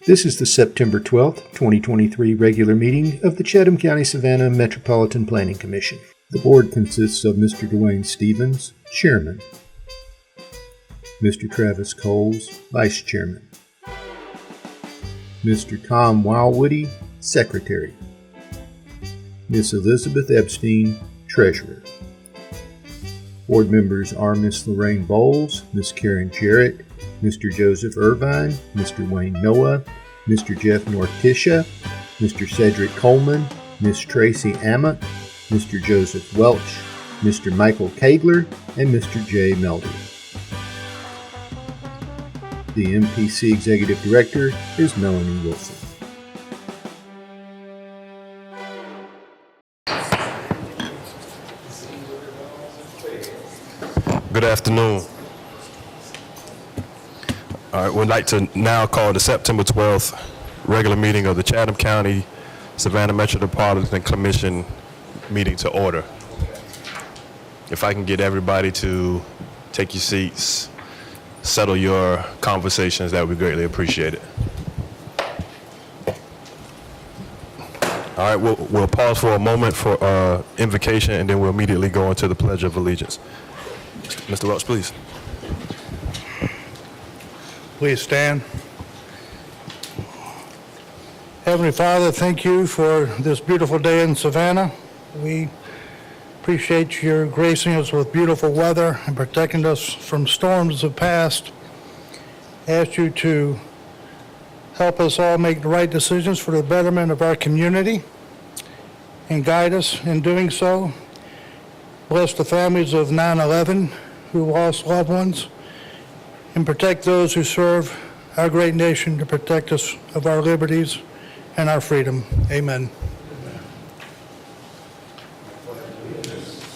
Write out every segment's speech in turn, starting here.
This is the September 12th, 2023 regular meeting of the Chatham County-Savannah Metropolitan Planning Commission. The board consists of Mr. Dwayne Stevens, Chairman, Mr. Travis Coles, Vice Chairman, Mr. Tom Wildwoody, Secretary, Miss Elizabeth Epstein, Treasurer. Board members are Miss Lorraine Bowles, Miss Karen Jarrett, Mr. Joseph Irvine, Mr. Wayne Noah, Mr. Jeff Nortisha, Mr. Cedric Coleman, Miss Tracy Ammott, Mr. Joseph Welch, Mr. Michael Kagler, and Mr. Jay Melder. The MPC Executive Director is Melanie Wilson. Good afternoon. All right, we'd like to now call the September 12th regular meeting of the Chatham County Savannah Metropolitan Commission meeting to order. If I can get everybody to take your seats, settle your conversations, that would be greatly appreciated. All right, we'll pause for a moment for invocation, and then we'll immediately go into the Pledge of Allegiance. Mr. Welch, please. Please stand. Heavenly Father, thank you for this beautiful day in Savannah. We appreciate your gracing us with beautiful weather and protecting us from storms of past. Ask you to help us all make the right decisions for the betterment of our community and guide us in doing so. Bless the families of 9/11 who lost loved ones, and protect those who serve our great nation to protect us of our liberties and our freedom. Amen.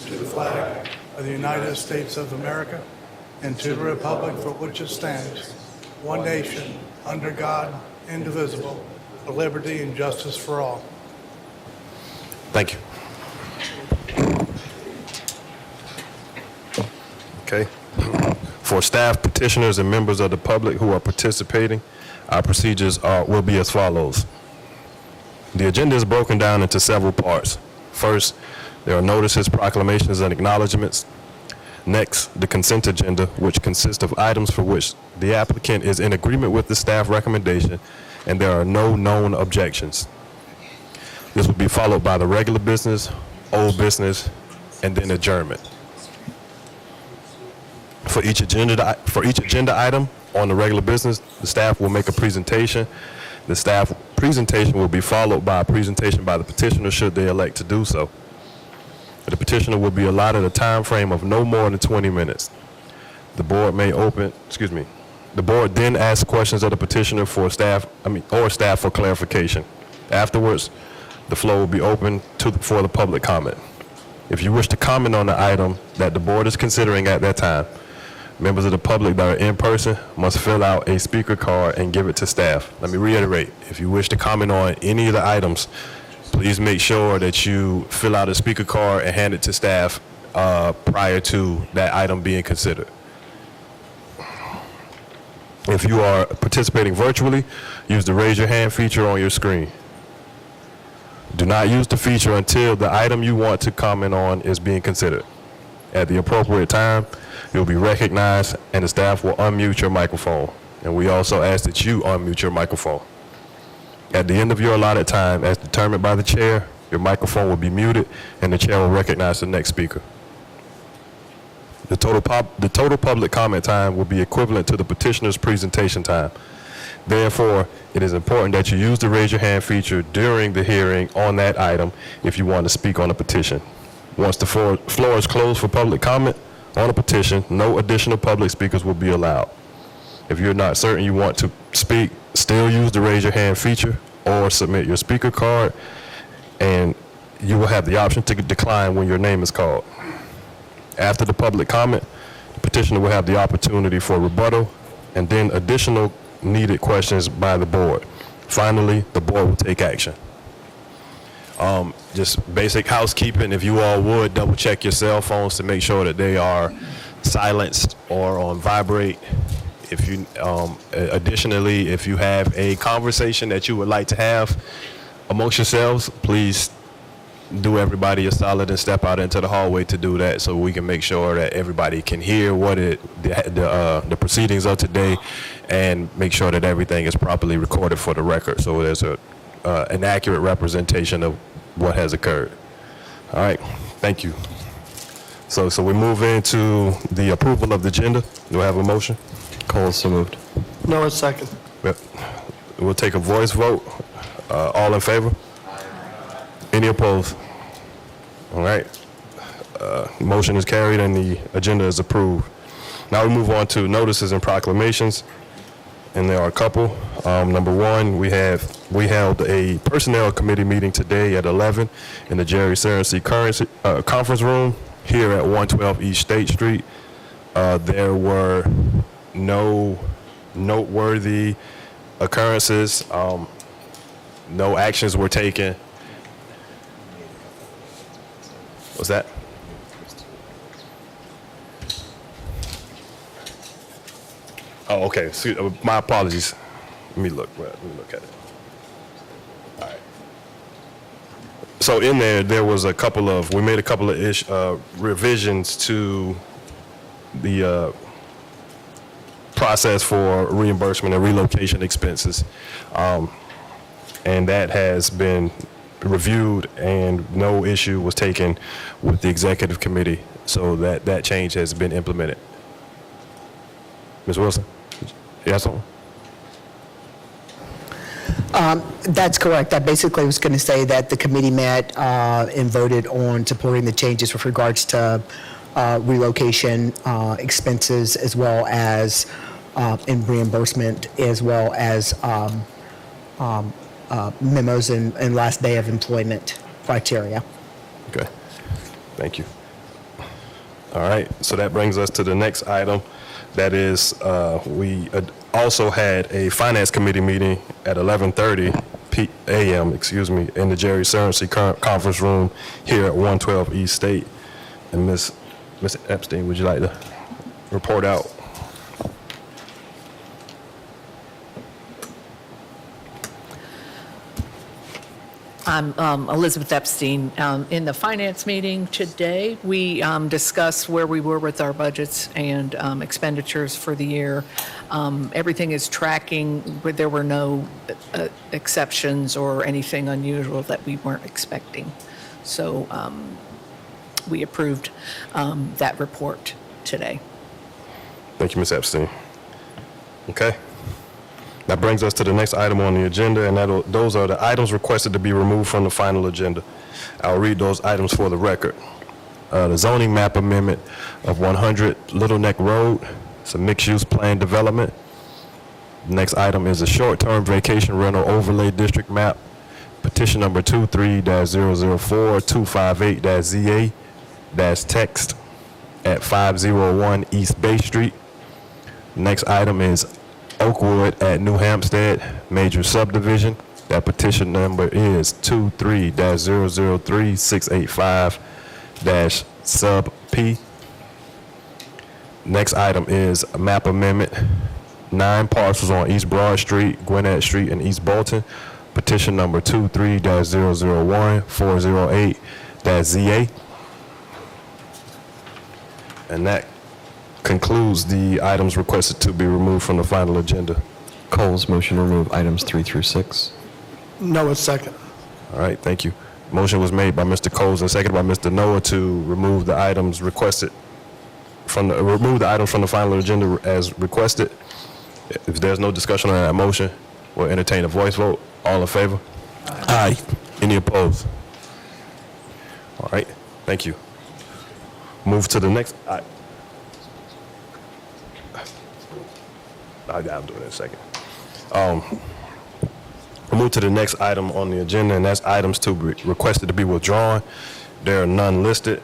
To the flag of the United States of America and to the republic for which it stands, one nation, under God, indivisible, with liberty and justice for all. Thank you. Okay. For staff, petitioners, and members of the public who are participating, our procedures will be as follows. The agenda is broken down into several parts. First, there are notices, proclamations, and acknowledgments. Next, the consent agenda, which consists of items for which the applicant is in agreement with the staff recommendation and there are no known objections. This will be followed by the regular business, old business, and then adjournment. For each agenda item on the regular business, the staff will make a presentation. The staff presentation will be followed by a presentation by the petitioner should they elect to do so. The petitioner will be allotted a time frame of no more than 20 minutes. The board then asks questions of the petitioner for staff for clarification. Afterwards, the floor will be open for the public comment. If you wish to comment on the item that the board is considering at that time, members of the public that are in person must fill out a speaker card and give it to staff. Let me reiterate, if you wish to comment on any of the items, please make sure that you fill out a speaker card and hand it to staff prior to that item being considered. If you are participating virtually, use the raise your hand feature on your screen. Do not use the feature until the item you want to comment on is being considered. At the appropriate time, you'll be recognized and the staff will unmute your microphone. And we also ask that you unmute your microphone. At the end of your allotted time, as determined by the chair, your microphone will be muted and the chair will recognize the next speaker. The total public comment time will be equivalent to the petitioner's presentation time. Therefore, it is important that you use the raise your hand feature during the hearing on that item if you want to speak on a petition. Once the floor is closed for public comment on a petition, no additional public speakers will be allowed. If you're not certain you want to speak, still use the raise your hand feature or submit your speaker card, and you will have the option to decline when your name is called. After the public comment, the petitioner will have the opportunity for rebuttal and then additional needed questions by the board. Finally, the board will take action. Just basic housekeeping, if you all would double check your cell phones to make sure that they are silenced or on vibrate. If you, additionally, if you have a conversation that you would like to have amongst yourselves, please do everybody a solid and step out into the hallway to do that, so we can make sure that everybody can hear what the proceedings of today, and make sure that everything is properly recorded for the record, so there's an accurate representation of what has occurred. All right, thank you. So we move into the approval of the agenda. Do I have a motion? Cole, so moved. Noah, second. Yep. We'll take a voice vote. All in favor? Any opposed? All right. Motion is carried and the agenda is approved. Now we move on to notices and proclamations, and there are a couple. Number one, we held a personnel committee meeting today at 11 in the Jerry Serency conference room here at 112 East State Street. There were no noteworthy occurrences. No actions were taken. What's that? Oh, okay. My apologies. Let me look at it. All right. So in there was we made a couple of revisions to the process for reimbursement and relocation expenses. And that has been reviewed, and no issue was taken with the executive committee, so that change has been implemented. Ms. Wilson, you have something? That's correct. I basically was going to say that the committee met and voted on supporting the changes with regards to relocation expenses, as well as in reimbursement, as well as memos and last day of employment criteria. Okay, thank you. All right, so that brings us to the next item. That is, we also had a finance committee meeting at 11:30 a.m. in the Jerry Serency conference room here at 112 East State. And Ms. Epstein, would you like to report out? I'm Elizabeth Epstein. In the finance meeting today, we discussed where we were with our budgets and expenditures for the year. Everything is tracking, but there were no exceptions or anything unusual that we weren't expecting. So we approved that report today. Thank you, Ms. Epstein. Okay. That brings us to the next item on the agenda, and those are the items requested to be removed from the final agenda. I'll read those items for the record. The zoning map amendment of 100 Little Neck Road. It's a mixed-use plan development. The next item is a short-term vacation rental overlay district map. Petition number 23-004-258-ZA-text at 501 East Bay Street. Next item is Oakwood at New Hampstead, major subdivision. That petition number is 23-003-685-sub P. Next item is a map amendment, 9 parcels on East Broad Street, Gwinnett Street, and East Bolton. Petition number 23-001-408-ZA. And that concludes the items requested to be removed from the final agenda. Cole's motion to remove items 3 through 6. Noah, second. All right, thank you. Motion was made by Mr. Coles and seconded by Mr. Noah to remove the items requested from the final agenda as requested. If there's no discussion on that motion, we'll entertain a voice vote. All in favor? Aye. Any opposed? All right, thank you. Move to the next. I'll do it in a second. We'll move to the next item on the agenda, and that's items to be requested to be withdrawn. There are none listed.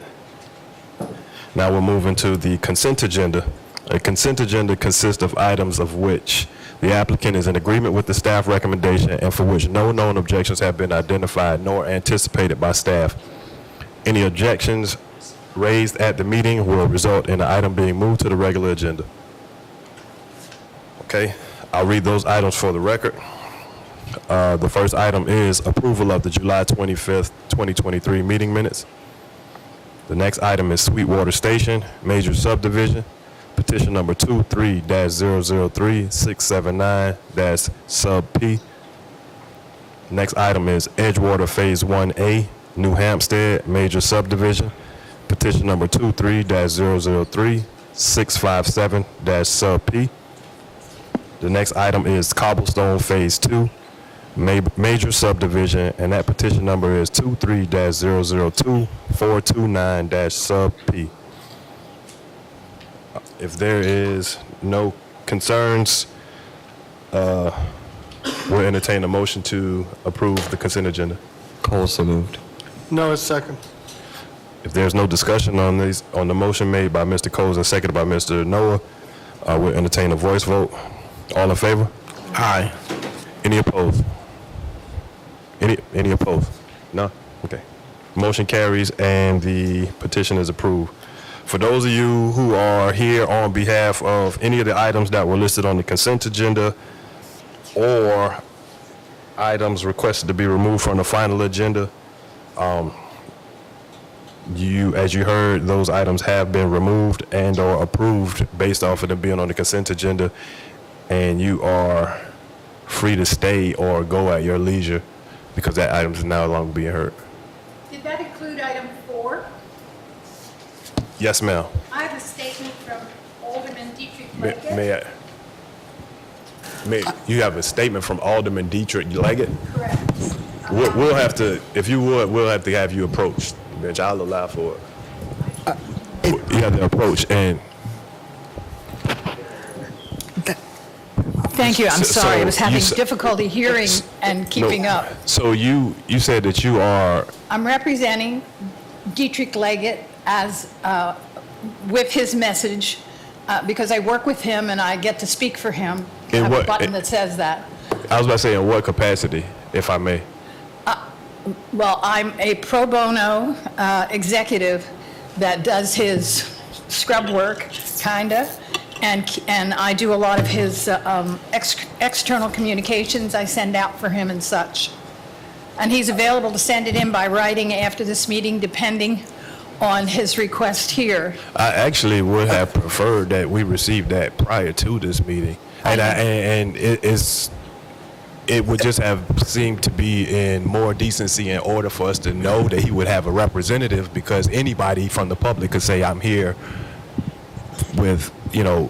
Now we'll move into the consent agenda. A consent agenda consists of items of which the applicant is in agreement with the staff recommendation and for which no known objections have been identified nor anticipated by staff. Any objections raised at the meeting will result in the item being moved to the regular agenda. Okay, I'll read those items for the record. The first item is approval of the July 25th, 2023 meeting minutes. The next item is Sweetwater Station, major subdivision, petition number 23-003-679- sub P. Next item is Edgewater Phase 1A, New Hampstead, major subdivision, petition number 23-003-657- sub P. The next item is Cobblestone Phase 2, major subdivision, and that petition number is 23-002-429- sub P. If there is no concerns, we'll entertain a motion to approve the consent agenda. Cole, so moved. Noah, second. If there's no discussion on the motion made by Mr. Coles and seconded by Mr. Noah, we'll entertain a voice vote. All in favor? Aye. Any opposed? Any opposed? No? Okay. Motion carries and the petition is approved. For those of you who are here on behalf of any of the items that were listed on the consent agenda or items requested to be removed from the final agenda, as you heard, those items have been removed and or approved based off of them being on the consent agenda, and you are free to stay or go at your leisure because that item is no longer being heard. Did that include item 4? Yes, ma'am. I have a statement from Alderman Dietrich Leggett. You have a statement from Alderman Dietrich Leggett? Correct. We'll have to, if you would, we'll have to have you approach, bitch. I'll allow for it. You have to approach and. Thank you. I'm So- sorry. I so was you having s- difficulty hearing and keeping No. up. So you said that you are, I'm representing Dietrich Leggett as, with his message, because I work with him and I get to speak for him. I In have a what- button that says that. I was about to say, in what capacity, if I may? Well, I'm a pro bono executive that does his scrub work, kinda, and I do a lot of his external communications I send out for him and such. And he's available to send it in by writing after this meeting, depending on his request here. I actually would have preferred that we received that prior to this meeting. And it would just have seemed to be in more decency in order for us to know that he would have a representative, because anybody from the public could say, I'm here with,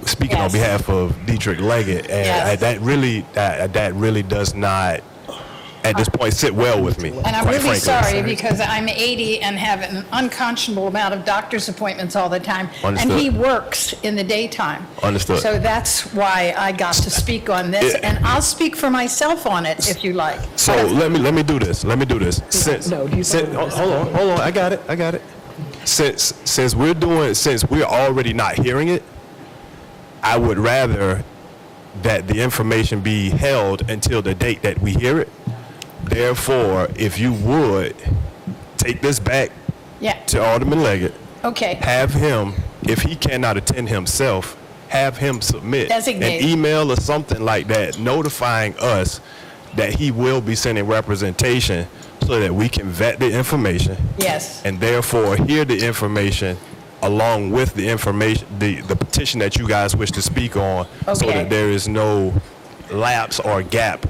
speaking on Yes. behalf of Dietrich Leggett. And Yes. that really does not, at this point, sit well with me. And I'm quite really frankly. sorry because I'm 80 and have an unconscionable amount of doctor's appointments all the time. And Understood. he works in the daytime. Understood. So that's why I got to speak on this, and I'll speak for myself on it if you like. So let me do this. Since hold on, I got it. Since we're already not hearing it, I would rather that the information be held until the date that we hear it. Therefore, if you would take this back Yeah, to Alderman Leggett, okay. have him, if he cannot attend himself, have him submit Designate. an email or something like that notifying us that he will be sending representation so that we can vet the information Yes. and therefore hear the information along with the information, the petition that you guys wish to speak on, so Okay. that there is no lapse or gap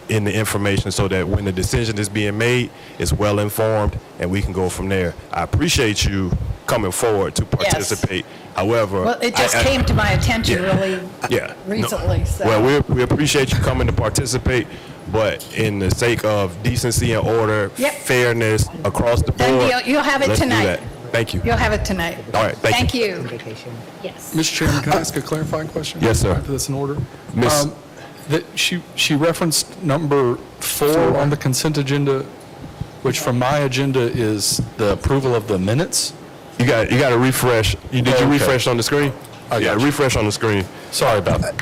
in the information, so that when the decision is being made, it's well informed and we can go from there. I appreciate you coming forward to participate. However, Well, it just came to my attention really yeah. recently, so. Well, we appreciate you coming to participate, but in the sake of decency and order, Yep. fairness across the Done board. deal. You'll have it let's do tonight. that. Thank you. You'll have it tonight. All right, thank you. Yes. Mr. Chairman, can I ask a clarifying question? Yes, sir. If that's in order. Miss- That she referenced number 4 on the consent agenda, which from my agenda is the approval of the minutes. You got to refresh. Did you Okay. refresh on the screen? Yeah, refresh on the screen. Sorry about that.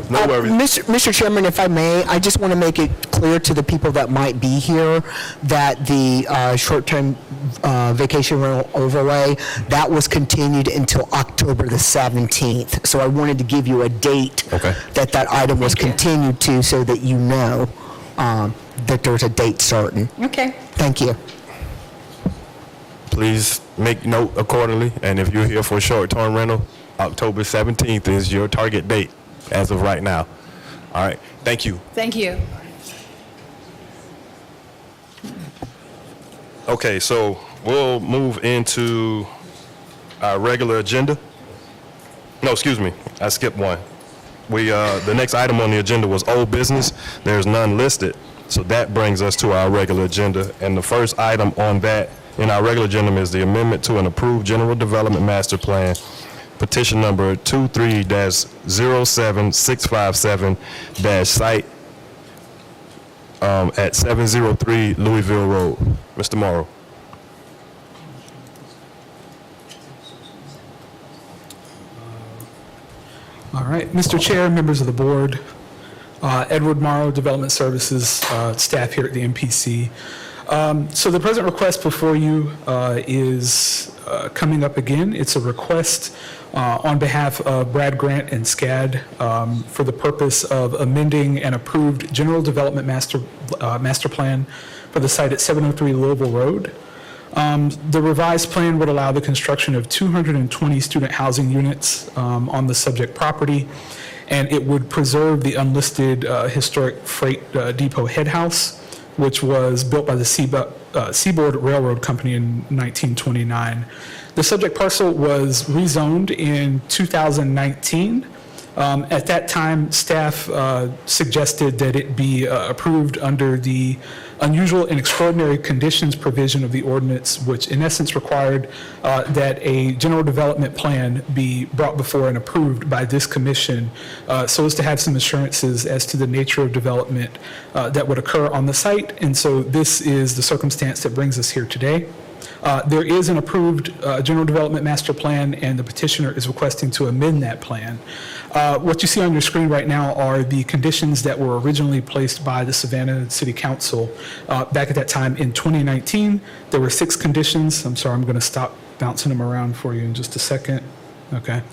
No worries. Mr. Chairman, if I may, I just want to make it clear to the people that might be here that the short-term vacation rental overlay, that was continued until October the 17th. So I wanted to give you a date that item was continued to, so that you know that there's a date certain. Okay. Thank you. Please make note accordingly, and if you're here for a short-term rental, October 17th is your target date as of right now. All right, thank you. Thank you. Okay, so we'll move into our regular agenda. No, excuse me, I skipped one. The next item on the agenda was old business. There's none listed, so that brings us to our regular agenda. And the first item on that in our regular agenda is the amendment to an approved general development master plan, petition number 23-07657-site at 703 Louisville Road. Mr. Morrow. All right, Mr. Chair, members of the board, Edward Morrow, Development Services staff here at the MPC. So the present request before you is coming up again. It's a request on behalf of Brad Grant and SCAD for the purpose of amending an approved general development master plan for the site at 703 Louisville Road. The revised plan would allow the construction of 220 student housing units on the subject property, and it would preserve the unlisted historic freight depot head house, which was built by the Seaboard Railroad Company in 1929. The subject parcel was rezoned in 2019. At that time, staff suggested that it be approved under the unusual and extraordinary conditions provision of the ordinance, which in essence required that a general development plan be brought before and approved by this commission so as to have some assurances as to the nature of development that would occur on the site. And so this is the circumstance that brings us here today. There is an approved general development master plan, and the petitioner is requesting to amend that plan. What you see on your screen right now are the conditions that were originally placed by the Savannah City Council back at that time in 2019. There were 6 conditions. I'm sorry, I'm going to stop bouncing them around for you in just a second. Okay.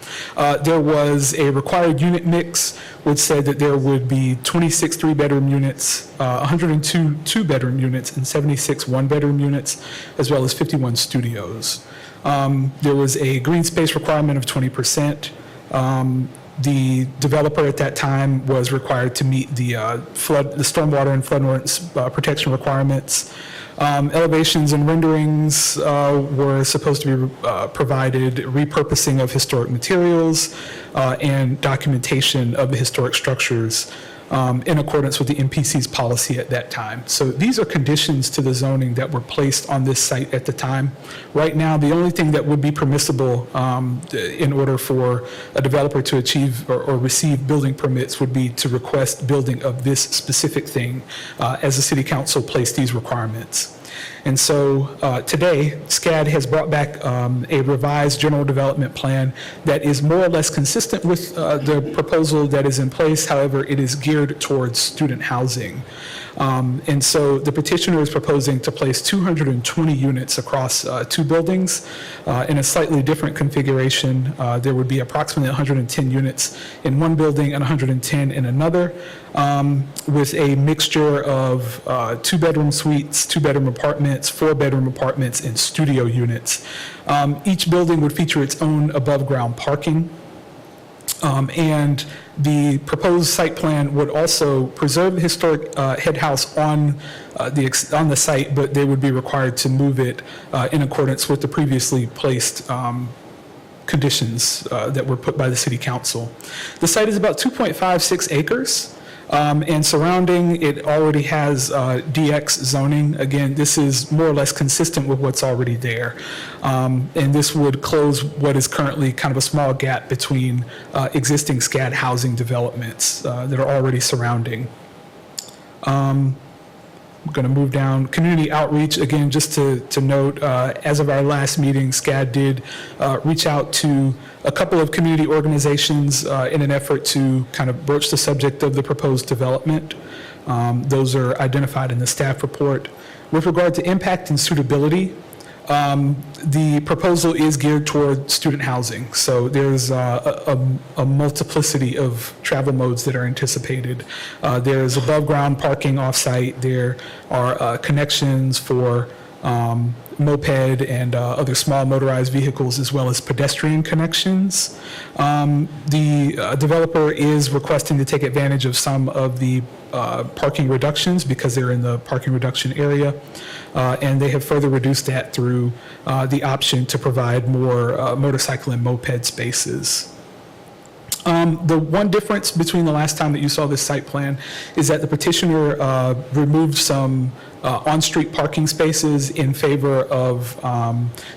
There was a required unit mix, which said that there would be 26 3-bedroom units, 102 2-bedroom units, and 76 1-bedroom units, as well as 51 studios. There was a green space requirement of 20%. The developer at that time was required to meet the stormwater and flood protection requirements. Elevations and renderings were supposed to be provided, repurposing of historic materials, and documentation of the historic structures in accordance with the MPC's policy at that time. So these are conditions to the zoning that were placed on this site at the time. Right now, the only thing that would be permissible in order for a developer to achieve or receive building permits would be to request building of this specific thing as the City Council placed these requirements. And so today, SCAD has brought back a revised general development plan that is more or less consistent with the proposal that is in place. However, it is geared towards student housing. And so the petitioner is proposing to place 220 units across 2 buildings in a slightly different configuration. There would be approximately 110 units in one building and 110 in another, with a mixture of 2-bedroom suites, 2-bedroom apartments, 4-bedroom apartments, and studio units. Each building would feature its own above-ground parking. And the proposed site plan would also preserve the historic head house on the site, but they would be required to move it in accordance with the previously placed conditions that were put by the City Council. The site is about 2.56 acres. And surrounding, it already has DX zoning. Again, this is more or less consistent with what's already there. And this would close what is currently kind of a small gap between existing SCAD housing developments that are already surrounding. We're going to move down. Community outreach, again, just to note, as of our last meeting, SCAD did reach out to a couple of community organizations in an effort to kind of broach the subject of the proposed development. Those are identified in the staff report. With regard to impact and suitability, the proposal is geared toward student housing. So there's a multiplicity of travel modes that are anticipated. There's above ground parking off-site. There are connections for moped and other small motorized vehicles, as well as pedestrian connections. The developer is requesting to take advantage of some of the parking reductions because they're in the parking reduction area. And they have further reduced that through the option to provide more motorcycle and moped spaces. The one difference between the last time that you saw this site plan is that the petitioner removed some on-street parking spaces in favor of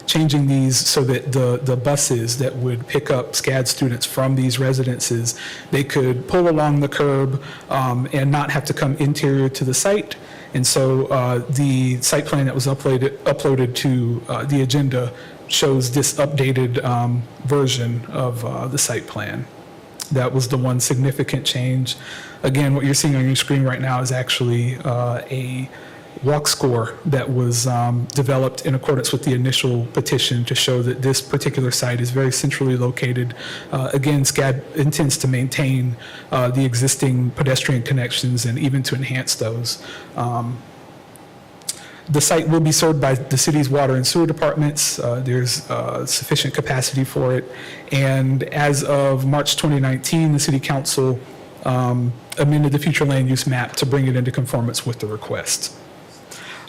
changing these so that the buses that would pick up SCAD students from these residences, they could pull along the curb and not have to come interior to the site. And so the site plan that was uploaded to the agenda shows this updated version of the site plan. That was the one significant change. Again, what you're seeing on your screen right now is actually a walk score that was developed in accordance with the initial petition to show that this particular site is very centrally located. Again, SCAD intends to maintain the existing pedestrian connections and even to enhance those. The site will be served by the city's water and sewer departments. There's sufficient capacity for it. And as of March 2019, the city council amended the future land use map to bring it into conformance with the request.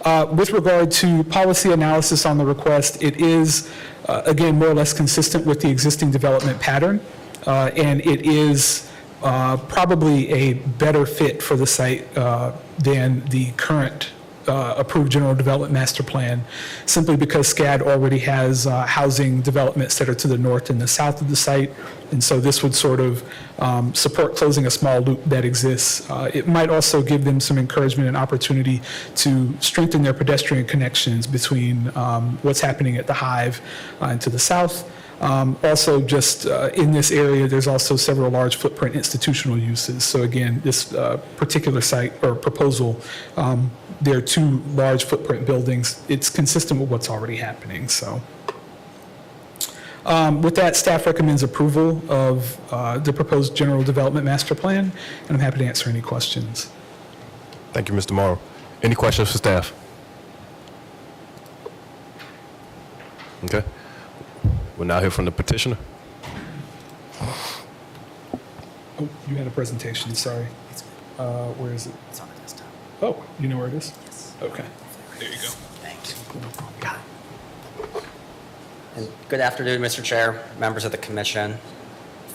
With regard to policy analysis on the request, it is, again, more or less consistent with the existing development pattern. And it is probably a better fit for the site than the current approved general development master plan, simply because SCAD already has housing developments that are to the north and the south of the site. And so this would sort of support closing a small loop that exists. It might also give them some encouragement and opportunity to strengthen their pedestrian connections between what's happening at the Hive and to the south. Also, just in this area, there's also several large footprint institutional uses. So again, this particular site or proposal, there are two large footprint buildings. It's consistent with what's already happening. So with that, staff recommends approval of the proposed general development master plan, and I'm happy to answer any questions. Thank you, Mr. Morrow. Any questions for staff? Okay. We'll now hear from the petitioner. Oh, you had a presentation, sorry. Where is it? It's on the desktop. Oh, you know where it is? Yes. Okay, there you go. Thanks. Got it. And good afternoon, Mr. Chair, members of the commission.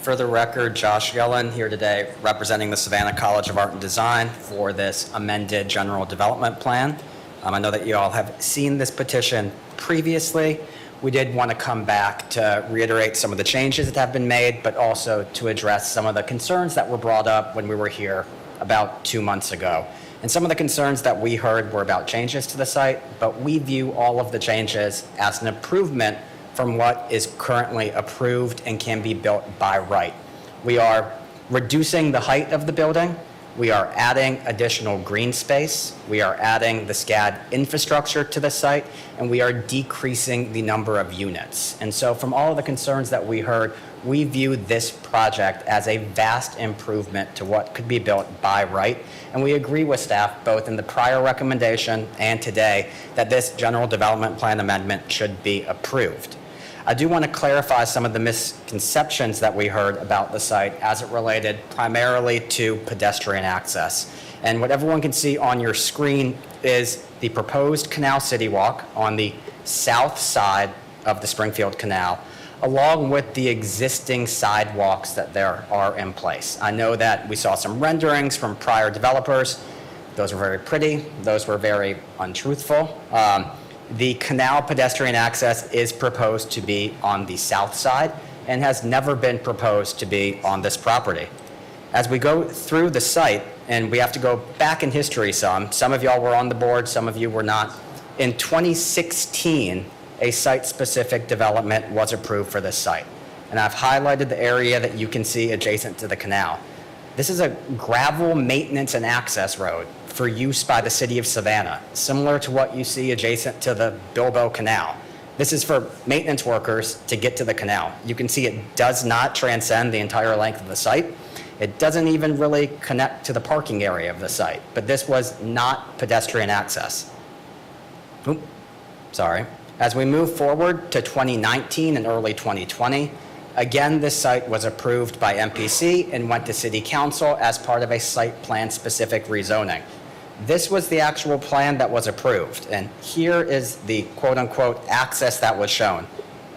For the record, Josh Gillen here today representing the Savannah College of Art and Design for this amended general development plan. I know that you all have seen this petition previously. We did want to come back to reiterate some of the changes that have been made, but also to address some of the concerns that were brought up when we were here about 2 months ago. And some of the concerns that we heard were about changes to the site, but we view all of the changes as an improvement from what is currently approved and can be built by right. We are reducing the height of the building. We are adding additional green space. We are adding the SCAD infrastructure to the site, and we are decreasing the number of units. And so from all of the concerns that we heard, we view this project as a vast improvement to what could be built by right. And we agree with staff, both in the prior recommendation and today, that this general development plan amendment should be approved. I do want to clarify some of the misconceptions that we heard about the site as it related primarily to pedestrian access. And what everyone can see on your screen is the proposed Canal City Walk on the south side of the Springfield Canal, along with the existing sidewalks that there are in place. I know that we saw some renderings from prior developers. Those were very pretty. Those were very untruthful. The canal pedestrian access is proposed to be on the south side and has never been proposed to be on this property. As we go through the site, and we have to go back in history some of y'all were on the board, some of you were not. In 2016, a site-specific development was approved for this site. And I've highlighted the area that you can see adjacent to the canal. This is a gravel maintenance and access road for use by the city of Savannah, similar to what you see adjacent to the Bilbo Canal. This is for maintenance workers to get to the canal. You can see it does not transcend the entire length of the site. It doesn't even really connect to the parking area of the site, but this was not pedestrian access. Oop, sorry. As we move forward to 2019 and early 2020, again, this site was approved by MPC and went to City Council as part of a site plan specific rezoning. This was the actual plan that was approved, and here is the quote unquote access that was shown.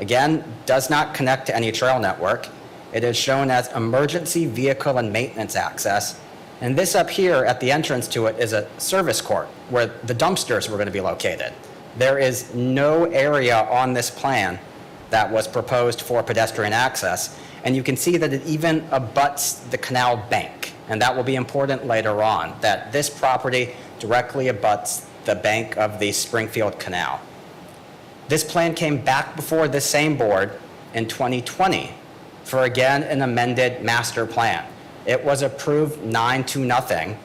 Again, does not connect to any trail network. It is shown as emergency vehicle and maintenance access. And this up here at the entrance to it is a service court where the dumpsters were going to be located. There is no area on this plan that was proposed for pedestrian access. And you can see that it even abuts the canal bank. And that will be important later on, that this property directly abuts the bank of the Springfield Canal. This plan came back before this same board in 2020 for, again, an amended master plan. It was approved 9-0,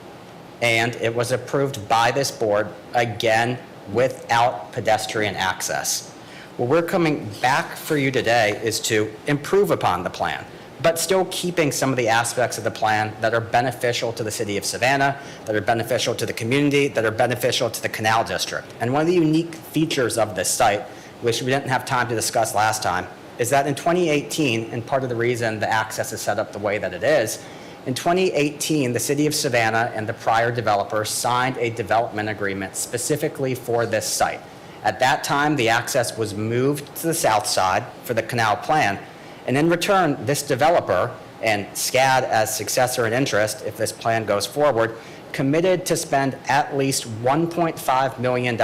and it was approved by this board, again, without pedestrian access. What we're coming back for you today is to improve upon the plan, but still keeping some of the aspects of the plan that are beneficial to the city of Savannah, that are beneficial to the community, that are beneficial to the Canal District. And one of the unique features of this site, which we didn't have time to discuss last time, is that in 2018, and part of the reason the access is set up the way that it is, in 2018, the city of Savannah and the prior developer signed a development agreement specifically for this site. At that time, the access was moved to the south side for the canal plan, and in return, this developer, and SCAD as successor in interest, if this plan goes forward, committed to spend at least $1.5 million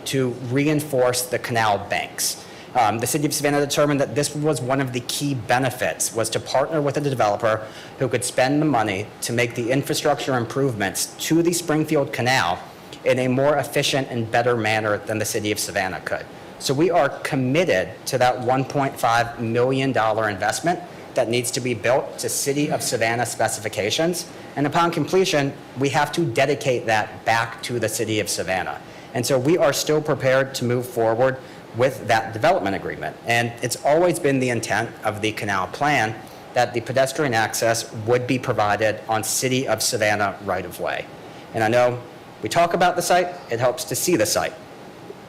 to reinforce the canal banks. The city of Savannah determined that this was one of the key benefits, was to partner with a developer who could spend the money to make the infrastructure improvements to the Springfield Canal in a more efficient and better manner than the city of Savannah could. So we are committed to that $1.5 million investment that needs to be built to city of Savannah specifications. And upon completion, we have to dedicate that back to the city of Savannah. And so we are still prepared to move forward with that development agreement. And it's always been the intent of the canal plan that the pedestrian access would be provided on city of Savannah right-of-way. And I know we talk about the site, it helps to see the site.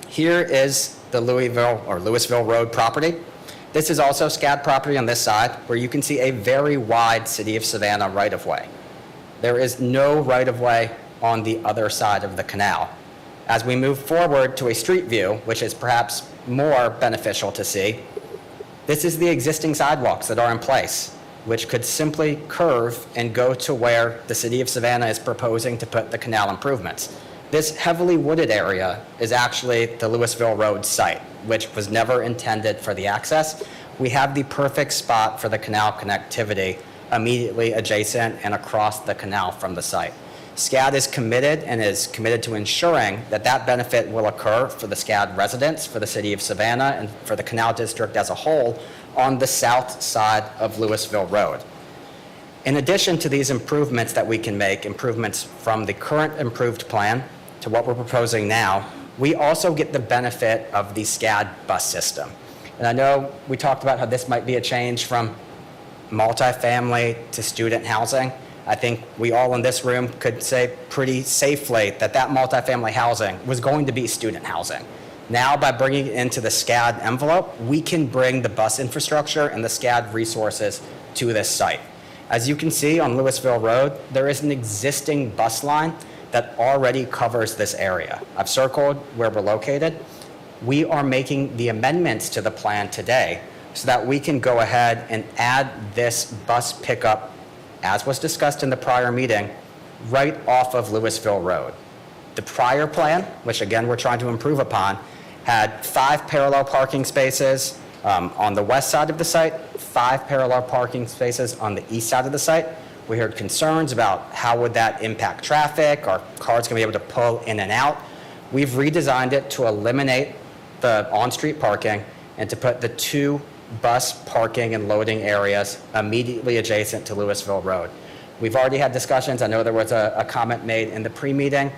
Here is the Louisville Road property. This is also SCAD property on this side, where you can see a very wide city of Savannah right-of-way. There is no right-of-way on the other side of the canal. As we move forward to a street view, which is perhaps more beneficial to see, this is the existing sidewalks that are in place, which could simply curve and go to where the city of Savannah is proposing to put the canal improvements. This heavily wooded area is actually the Louisville Road site, which was never intended for the access. We have the perfect spot for the canal connectivity immediately adjacent and across the canal from the site. SCAD is committed to ensuring that that benefit will occur for the SCAD residents, for the city of Savannah, and for the Canal District as a whole on the south side of Louisville Road. In addition to these improvements that we can make, improvements from the current improved plan to what we're proposing now, we also get the benefit of the SCAD bus system. And I know we talked about how this might be a change from multifamily to student housing. I think we all in this room could say pretty safely that that multifamily housing was going to be student housing. Now, by bringing it into the SCAD envelope, we can bring the bus infrastructure and the SCAD resources to this site. As you can see on Louisville Road, there is an existing bus line that already covers this area. I've circled where we're located. We are making the amendments to the plan today so that we can go ahead and add this bus pickup, as was discussed in the prior meeting, right off of Louisville Road. The prior plan, which again we're trying to improve upon, had 5 parallel parking spaces on the west side of the site, 5 parallel parking spaces on the east side of the site. We heard concerns about how would that impact traffic, are cars going to be able to pull in and out. We've redesigned it to eliminate the on-street parking and to put the 2 bus parking and loading areas immediately adjacent to Louisville Road. We've already had discussions. I know there was a comment made in the pre-meeting.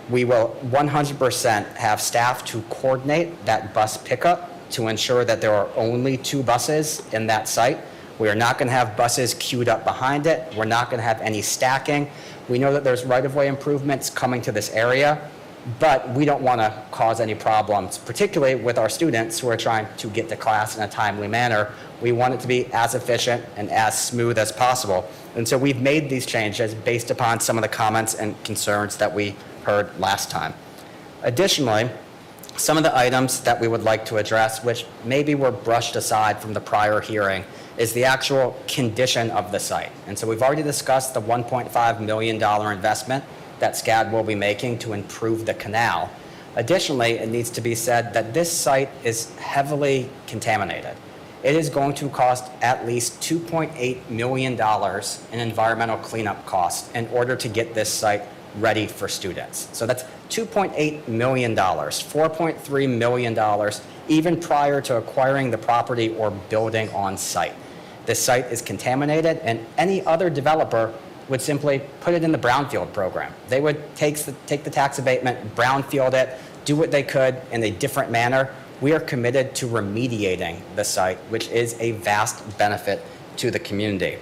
We will 100% have staff to coordinate that bus pickup to ensure that there are only 2 buses in that site. We are not going to have buses queued up behind it. We're not going to have any stacking. We know that there's right-of-way improvements coming to this area, but we don't want to cause any problems, particularly with our students who are trying to get to class in a timely manner. We want it to be as efficient and as smooth as possible. And so we've made these changes based upon some of the comments and concerns that we heard last time. Additionally, some of the items that we would like to address, which maybe were brushed aside from the prior hearing, is the actual condition of the site. And so we've already discussed the $1.5 million investment that SCAD will be making to improve the canal. Additionally, it needs to be said that this site is heavily contaminated. It is going to cost at least $2.8 million in environmental cleanup costs in order to get this site ready for students. So that's $2.8 million, $4.3 million, even prior to acquiring the property or building on site. This site is contaminated, and any other developer would simply put it in the brownfield program. They would take the tax abatement, brownfield it, do what they could in a different manner. We are committed to remediating the site, which is a vast benefit to the community.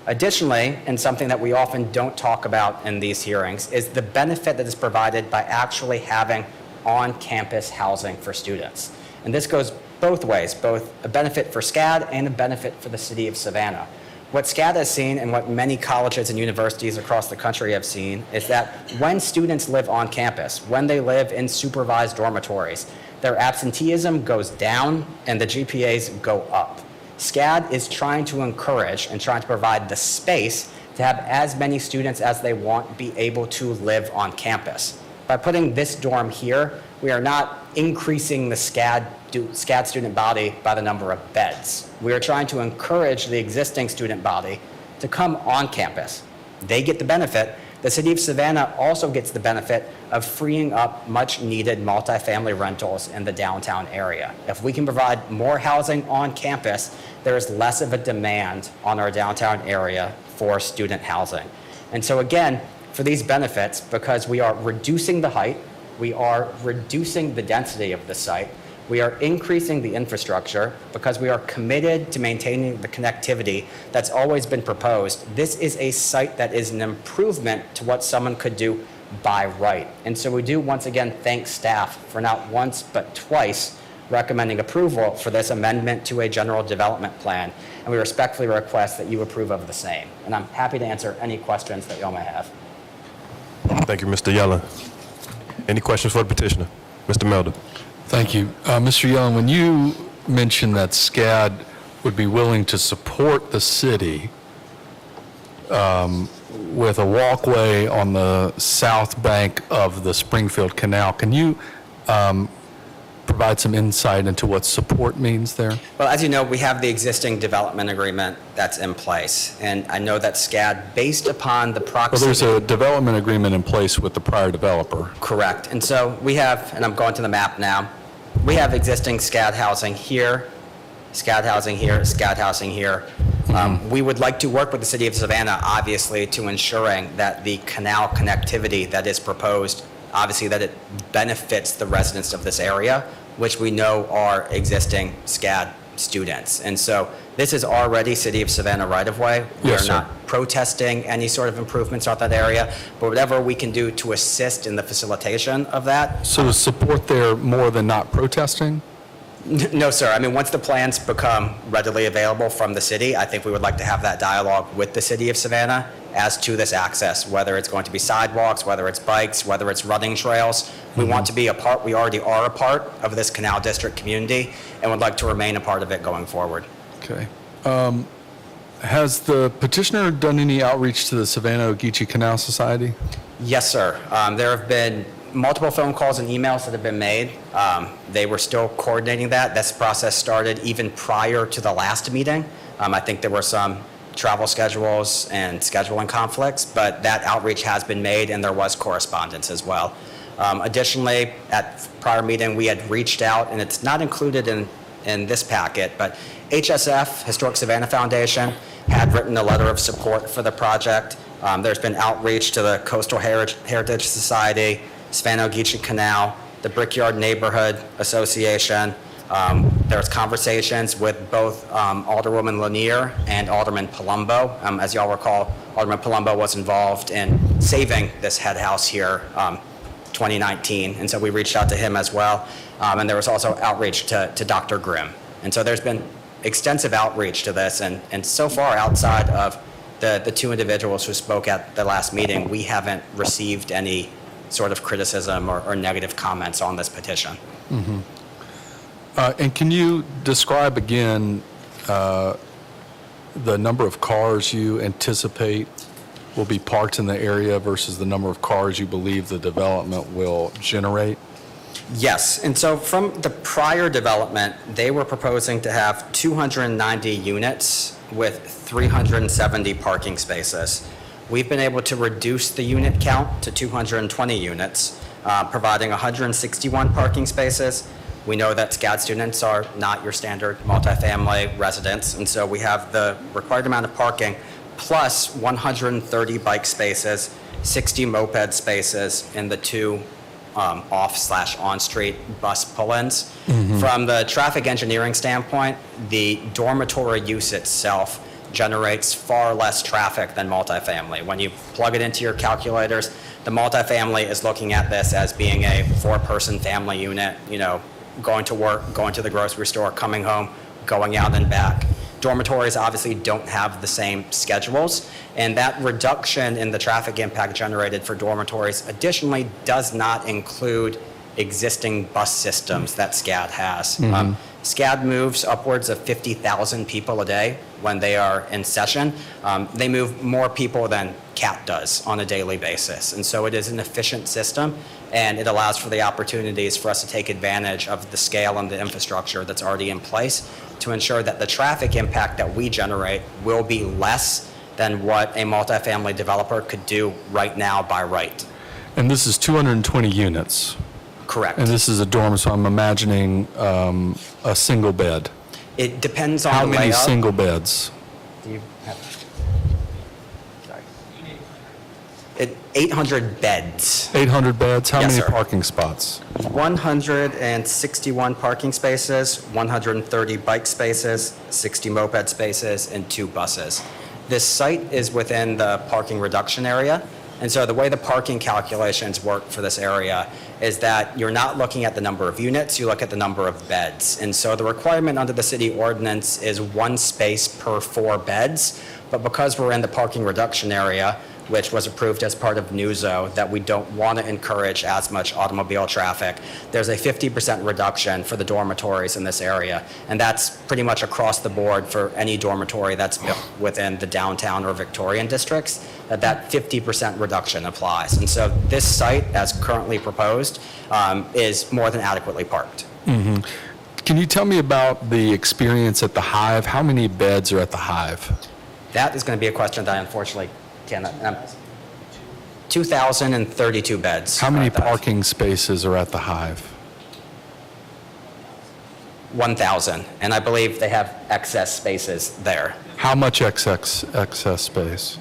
Additionally, and something that we often don't talk about in these hearings, is the benefit that is provided by actually having on-campus housing for students. And this goes both ways, both a benefit for SCAD and a benefit for the city of Savannah. What SCAD has seen and what many colleges and universities across the country have seen is that when students live on campus, when they live in supervised dormitories, their absenteeism goes down and the GPAs go up. SCAD is trying to encourage and trying to provide the space to have as many students as they want be able to live on campus. By putting this dorm here, we are not increasing the SCAD student body by the number of beds. We are trying to encourage the existing student body to come on campus. They get the benefit. The city of Savannah also gets the benefit of freeing up much needed multifamily rentals in the downtown area. If we can provide more housing on campus, there is less of a demand on our downtown area for student housing. And so again, for these benefits, because we are reducing the height, we are reducing the density of the site, we are increasing the infrastructure because we are committed to maintaining the connectivity that's always been proposed. This is a site that is an improvement to what someone could do by right. And so we do once again thank staff for not once but twice recommending approval for this amendment to a general development plan. And we respectfully request that you approve of the same. And I'm happy to answer any questions that y'all may have. Thank you, Mr. Yellen. Any questions for the petitioner? Mr. Melder. Thank you. Mr. Yellen, when you mentioned that SCAD would be willing to support the city with a walkway on the south bank of the Springfield Canal, can you provide some insight into what support means there? Well, as you know, we have the existing development agreement that's in place. And I know that SCAD, based upon the proximity... Well, there's a development agreement in place with the prior developer. Correct. And so we have, and I'm going to the map now, we have existing SCAD housing here, SCAD housing here, SCAD housing here. We would like to work with the city of Savannah, obviously, to ensuring that the canal connectivity that is proposed, obviously that it benefits the residents of this area, which we know are existing SCAD students. And so this is already City of Savannah right-of-way. We Yes, are sir. not protesting any sort of improvements on that area, but whatever we can do to assist in the facilitation of that. So is support there more than not protesting? No, sir. I mean, once the plans become readily available from the city, I think we would like to have that dialogue with the City of Savannah as to this access, whether it's going to be sidewalks, whether it's bikes, whether it's running trails. We want to be a part, we already are a part of this Canal District community and would like to remain a part of it going forward. Okay. Has the petitioner done any outreach to the Savannah-Ogeechee Canal Society? Yes, sir. There have been multiple phone calls and emails that have been made. They were still coordinating that. This process started even prior to the last meeting. I think there were some travel schedules and scheduling conflicts, but that outreach has been made and there was correspondence as well. Additionally, at prior meeting, we had reached out, and it's not included in this packet, but HSF, Historic Savannah Foundation, had written a letter of support for the project. There's been outreach to the Coastal Heritage Society, Savannah-Ogeechee Canal, the Brickyard Neighborhood Association. There's conversations with both Alderwoman Lanier and Alderman Palumbo. As y'all recall, Alderman Palumbo was involved in saving this head house here 2019, and so we reached out to him as well. And there was also outreach to Dr. Grimm. And so there's been extensive outreach to this, and so far outside of the two individuals who spoke at the last meeting, we haven't received any sort of criticism or negative comments on this petition. Mm-hmm. And can you describe again the number of cars you anticipate will be parked in the area versus the number of cars you believe the development will generate? Yes, and so from the prior development, they were proposing to have 290 units with 370 parking spaces. We've been able to reduce the unit count to 220 units, providing 161 parking spaces. We know that SCAD students are not your standard multifamily residents, and so we have the required amount of parking plus 130 bike spaces, 60 moped spaces, and the two off/on-street bus pull-ins. From the traffic engineering standpoint, the dormitory use itself generates far less traffic than multifamily. When you plug it into your calculators, the multifamily is looking at this as being a 4-person family unit, you know, going to work, going to the grocery store, coming home, going out and back. Dormitories obviously don't have the same schedules, and that reduction in the traffic impact generated for dormitories additionally does not include existing bus systems that SCAD has. SCAD moves upwards of 50,000 people a day when they are in session. They move more people than CAT does on a daily basis, and so it is an efficient system, and it allows for the opportunities for us to take advantage of the scale and the infrastructure that's already in place to ensure that the traffic impact that we generate will be less than what a multifamily developer could do right now by right. And this is 220 units. Correct. And this is a dorm, so I'm imagining a single bed. It depends on How the many layout. single beds? Do you have? Sorry. 800 beds. 800 beds? How Yes, many sir. parking spots? 161 parking spaces, 130 bike spaces, 60 moped spaces, and 2 buses. This site is within the parking reduction area, and so the way the parking calculations work for this area is that you're not looking at the number of units, you look at the number of beds. And so the requirement under the city ordinance is 1 space per 4 beds, but because we're in the parking reduction area, which was approved as part of NUZO, that we don't want to encourage as much automobile traffic, there's a 50% reduction for the dormitories in this area. And that's pretty much across the board for any dormitory that's built within the downtown or Victorian districts, that 50% reduction applies. And so this site, as currently proposed, is more than adequately parked. Can you tell me about the experience at the Hive? How many beds are at the Hive? That is going to be a question that I unfortunately cannot. 2,032 beds. How many are at the Hive. parking spaces are at the Hive? 1,000, and I believe they have excess spaces there. How much excess space?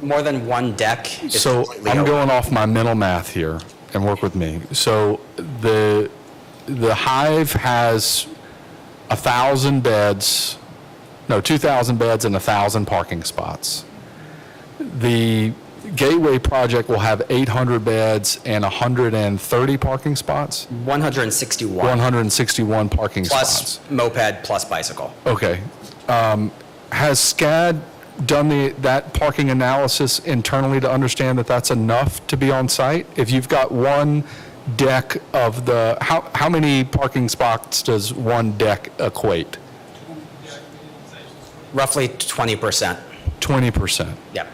More than one deck is So completely I'm open. going off my mental math here, and work with me. So the Hive has 1,000 beds, no, 2,000 beds and 1,000 parking spots. The Gateway project will have 800 beds and 130 parking spots? 161. 161 parking Plus spots. moped plus bicycle. Okay. Has SCAD done that parking analysis internally to understand that that's enough to be on site? If you've got one deck of the, how many parking spots does one deck equate? Roughly 20%. 20%. Yep.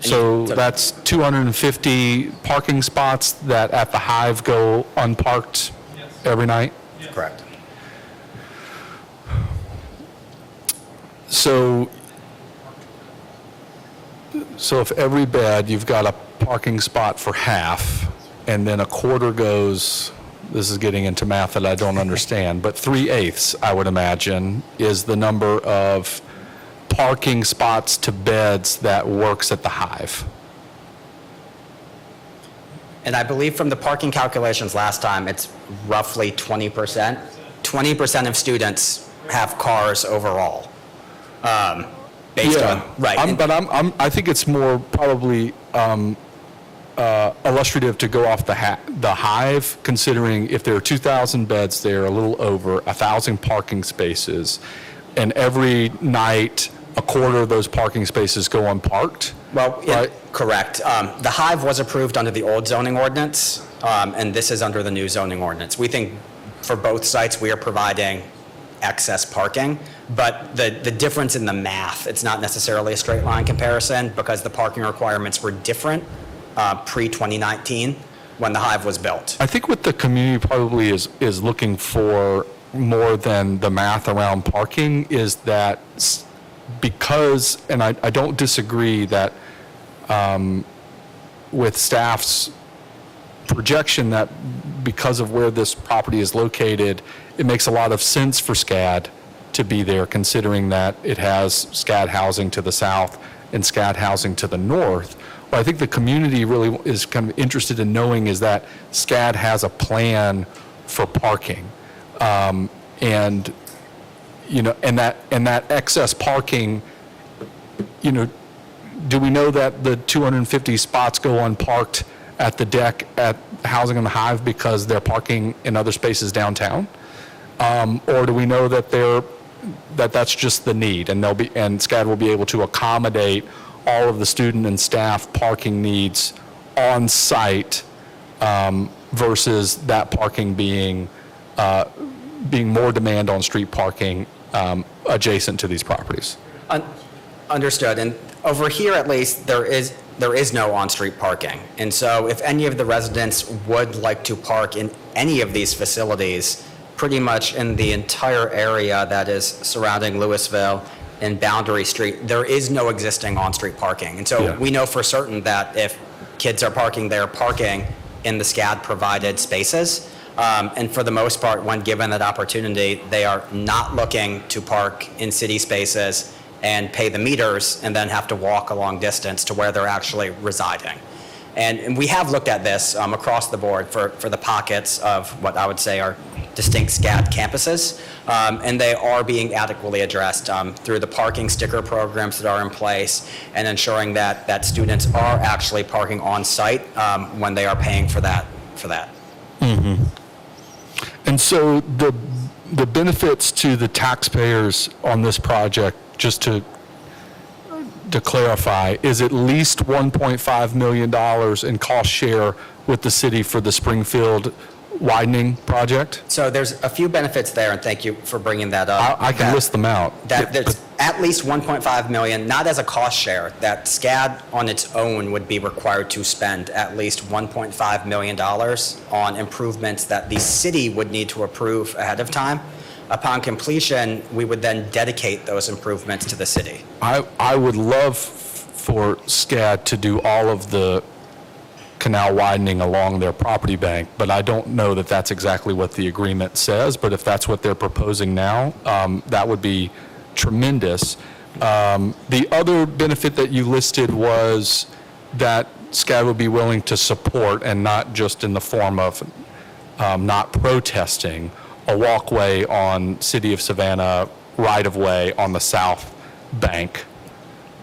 So that's 250 parking spots that at the Hive go unparked every night? Correct. So if every bed, you've got a parking spot for half, and then a quarter goes, this is getting into math that I don't understand, but 3/8, I would imagine, is the number of parking spots to beds that works at the Hive. And I believe from the parking calculations last time, it's roughly 20%. 20% of students have cars overall, based on, right. I think it's more probably illustrative to go off the Hive, considering if there are 2,000 beds there, a little over 1,000 parking spaces, and every night a quarter of those parking spaces go unparked. Well, right? Correct. The Hive was approved under the old zoning ordinance, and this is under the new zoning ordinance. We think for both sites, we are providing excess parking, but the difference in the math, it's not necessarily a straight line comparison because the parking requirements were different pre-2019 when the Hive was built. I think what the community probably is looking for more than the math around parking is that because, and I don't disagree that with staff's projection that because of where this property is located, it makes a lot of sense for SCAD to be there, considering that it has SCAD housing to the south and SCAD housing to the north. What I think the community really is kind of interested in knowing is that SCAD has a plan for parking. And that excess parking, do we know that the 250 spots go unparked at the deck at Housing on the Hive because they're parking in other spaces downtown? Or do we know that that's just the need, and SCAD will be able to accommodate all of the student and staff parking needs on site versus that parking being more demand on street parking adjacent to these properties? Understood. And over here, at least, there is no on-street parking. And so if any of the residents would like to park in any of these facilities, pretty much in the entire area that is surrounding Louisville and Boundary Street, there is no existing on-street parking. And so we know for certain that if kids are parking, they're parking in the SCAD-provided spaces. And for the most part, when given that opportunity, they are not looking to park in city spaces and pay the meters and then have to walk a long distance to where they're actually residing. And we have looked at this across the board for the pockets of what I would say are distinct SCAD campuses, and they are being adequately addressed through the parking sticker programs that are in place and ensuring that students are actually parking on site when they are paying for that. Mm-hmm. And so the benefits to the taxpayers on this project, just to clarify, is at least $1.5 million in cost share with the city for the Springfield widening project? So there's a few benefits there, and thank you for bringing that up. I can list them out. That's at least $1.5 million, not as a cost share, that SCAD on its own would be required to spend at least $1.5 million on improvements that the city would need to approve ahead of time. Upon completion, we would then dedicate those improvements to the city. I would love for SCAD to do all of the canal widening along their property bank, but I don't know that that's exactly what the agreement says. But if that's what they're proposing now, that would be tremendous. The other benefit that you listed was that SCAD would be willing to support, and not just in the form of not protesting, a walkway on City of Savannah right-of-way on the south bank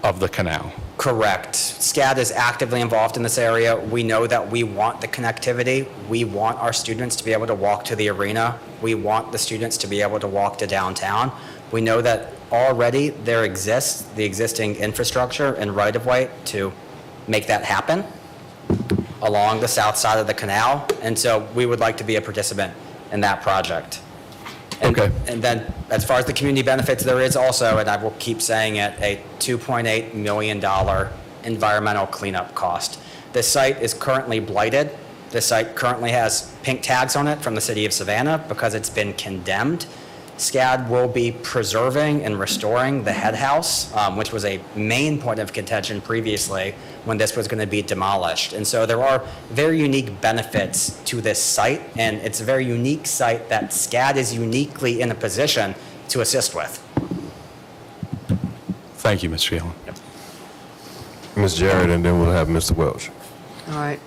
of the canal. Correct. SCAD is actively involved in this area. We know that we want the connectivity. We want our students to be able to walk to the arena. We want the students to be able to walk to downtown. We know that already there exists the existing infrastructure and right-of-way to make that happen along the south side of the canal. And so we would like to be a participant in that project. Okay. And then as far as the community benefits, there is also, and I will keep saying it, a $2.8 million environmental cleanup cost. This site is currently blighted. This site currently has pink tags on it from the city of Savannah because it's been condemned. SCAD will be preserving and restoring the head house, which was a main point of contention previously when this was going to be demolished. And so there are very unique benefits to this site, and it's a very unique site that SCAD is uniquely in a position to assist with. Thank you, Mr. Yellen. Ms. Jarrett, and then we'll have Mr. Welch. All right.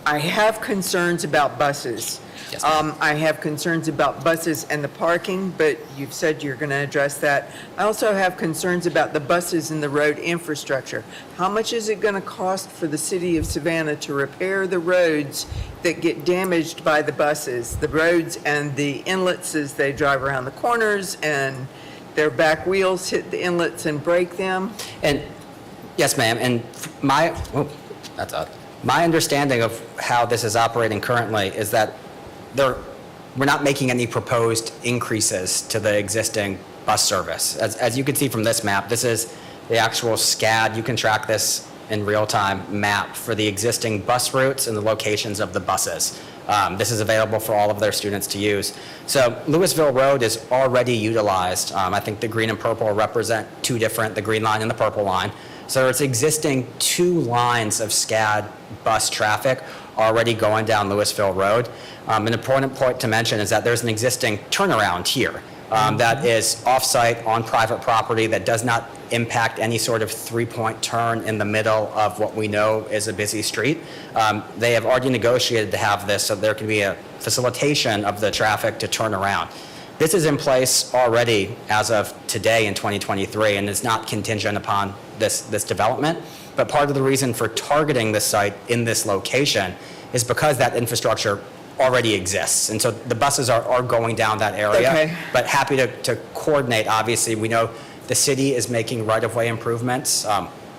I have concerns about buses. Yes, ma'am. I have concerns about buses and the parking, but you've said you're going to address that. I also have concerns about the buses and the road infrastructure. How much is it going to cost for the city of Savannah to repair the roads that get damaged by the buses? The roads and the inlets as they drive around the corners and their back wheels hit the inlets and break them? And yes, ma'am. And my understanding of how this is operating currently is that we're not making any proposed increases to the existing bus service. As you can see from this map, this is the actual SCAD. You can track this in real time map for the existing bus routes and the locations of the buses. This is available for all of their students to use. So Louisville Road is already utilized. I think the green and purple represent two different, the green line and the purple line. So it's existing 2 lines of SCAD bus traffic already going down Louisville Road. An important point to mention is that there's an existing turnaround here that is off-site on private property that does not impact any sort of 3-point turn in the middle of what we know is a busy street. They have already negotiated to have this so there can be a facilitation of the traffic to turn around. This is in place already as of today in 2023 and is not contingent upon this development. But part of the reason for targeting this site in this location is because that infrastructure already exists. And so the buses are going down that area. Okay. But happy to coordinate. Obviously, we know the city is making right-of-way improvements,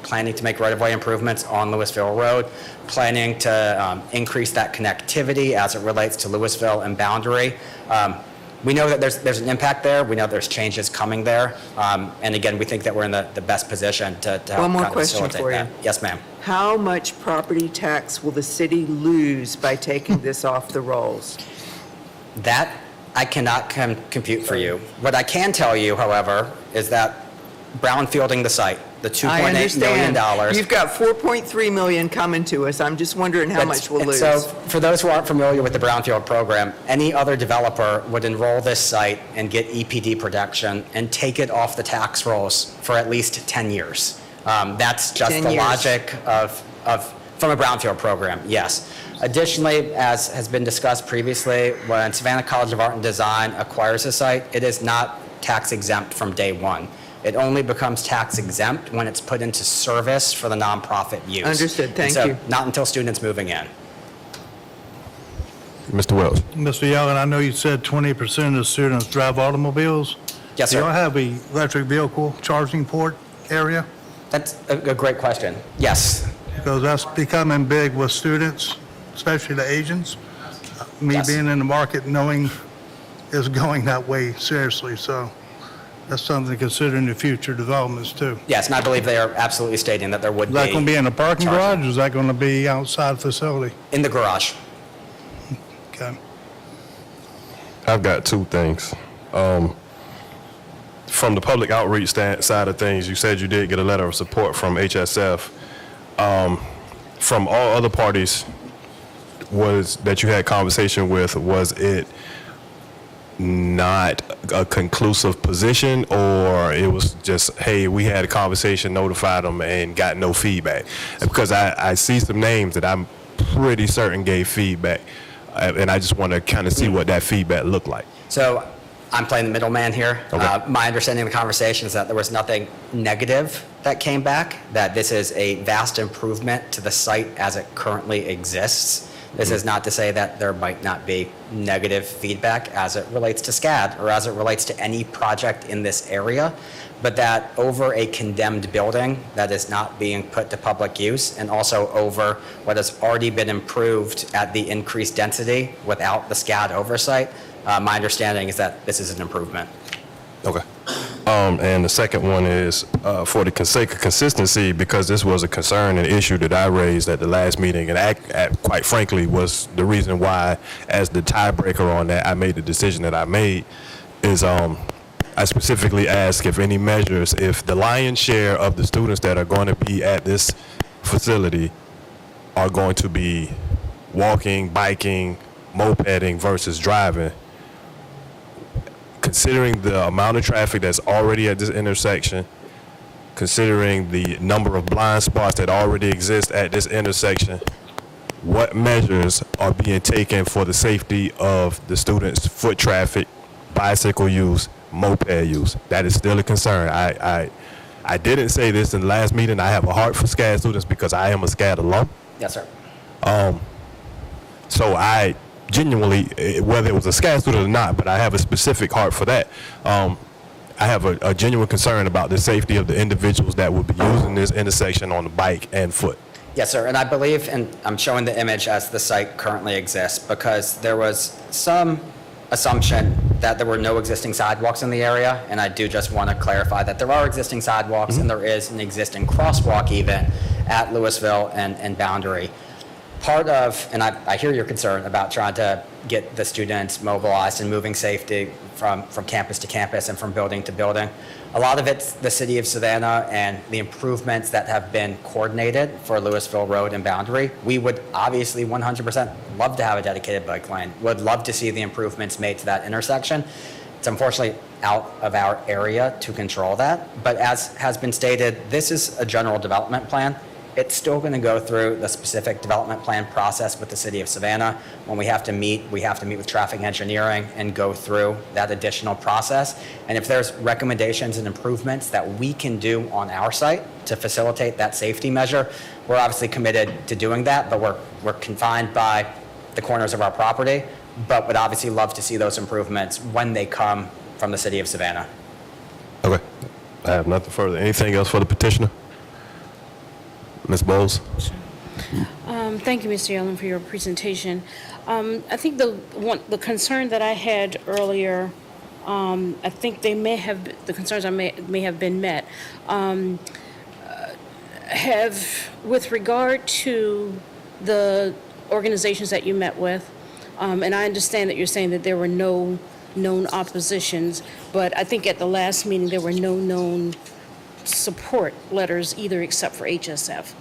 planning to make right-of-way improvements on Louisville Road, planning to increase that connectivity as it relates to Louisville and Boundary. We know that there's an impact there. We know there's changes coming there. And again, we think that we're in the best position to help One more kind of question facilitate for you. that. Yes, ma'am. How much property tax will the city lose by taking this off the rolls? That I cannot compute for you. What I can tell you, however, is that brownfielding the site, the $2.8 million. You've got $4.3 million coming to us. I'm just wondering how much we'll lose. So for those who aren't familiar with the brownfield program, any other developer would enroll this site and get EPD production and take it off the tax rolls for at least 10 years. That's just 10 the years. logic from a brownfield program, yes. Additionally, as has been discussed previously, when Savannah College of Art and Design acquires a site, it is not tax exempt from day one. It only becomes tax exempt when it's put into service for the nonprofit use. Understood. Thank And so you. Not until students moving in. Mr. Welch. Mr. Yellen, I know you said 20% of the students drive automobiles. Yes, Do y'all sir. have a electric vehicle charging port area? That's a great question. Yes. Because that's becoming big with students, especially the Asians. Me Yes. being in the market, knowing is going that way seriously, so that's something to consider in the future developments too. Yes, and I believe they are absolutely stating that there would Is be. that going to be in a parking charging. garage, or is that going to be outside facility? In the garage. Okay. I've got 2 things. From the public outreach side of things, you said you did get a letter of support from HSF. From all other parties that you had conversation with, was it not a conclusive position, or it was just, hey, we had a conversation, notified them, and got no feedback? Because I see some names that I'm pretty certain gave feedback, and I just want to kind of see what that feedback looked like. So I'm playing the middleman here. Okay. My understanding of the conversation is that there was nothing negative that came back, that this is a vast improvement to the site as it currently exists. This is not to say that there might not be negative feedback as it relates to SCAD or as it relates to any project in this area, but that over a condemned building that is not being put to public use, and also over what has already been improved at the increased density without the SCAD oversight, my understanding is that this is an improvement. Okay. And the second one is for the sake of consistency, because this was a concern and issue that I raised at the last meeting, and quite frankly was the reason why, as the tiebreaker on that, I made the decision that I made, is I specifically asked if any measures, if the lion's share of the students that are going to be at this facility are going to be walking, biking, mopeding versus driving, considering the amount of traffic that's already at this intersection, considering the number of blind spots that already exist at this intersection, what measures are being taken for the safety of the students' foot traffic, bicycle use, moped use? That is still a concern. I didn't say this in the last meeting. I have a heart for SCAD students because I am a SCAD alum. Yes, sir. So I genuinely, whether it was a SCAD student or not, but I have a specific heart for that. I have a genuine concern about the safety of the individuals that will be using this intersection on the bike and foot. Yes, sir, and I believe, and I'm showing the image as the site currently exists, because there was some assumption that there were no existing sidewalks in the area, and I do just want to clarify that there are existing sidewalks, and there is an existing crosswalk even at Louisville and Boundary. Part of, and I hear your concern about trying to get the students mobilized and moving safety from campus to campus and from building to building. A lot of it's the city of Savannah and the improvements that have been coordinated for Louisville Road and Boundary. We would obviously 100% love to have a dedicated bike lane, would love to see the improvements made to that intersection. It's unfortunately out of our area to control that, but as has been stated, this is a general development plan. It's still going to go through the specific development plan process with the city of Savannah. When we have to meet with traffic engineering and go through that additional process. And if there's recommendations and improvements that we can do on our site to facilitate that safety measure, we're obviously committed to doing that, but we're confined by the corners of our property, but would obviously love to see those improvements when they come from the city of Savannah. Okay. I have nothing further. Anything else for the petitioner? Ms. Bowles? Thank you, Mr. Yellen, for your presentation. I think the concern that I had earlier, I think the concerns may have been met. With regard to the organizations that you met with, and I understand that you're saying that there were no known oppositions, but I think at the last meeting there were no known support letters either, except for HSF.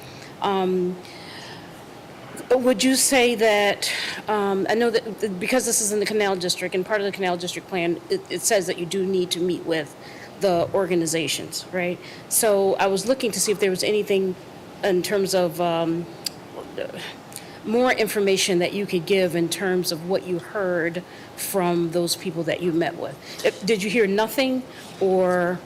Would you say that, I know that because this is in the Canal District and part of the Canal District plan, it says that you do need to meet with the organizations, right? So I was looking to see if there was anything in terms of more information that you could give in terms of what you heard from those people that you met with. Did you hear nothing, or?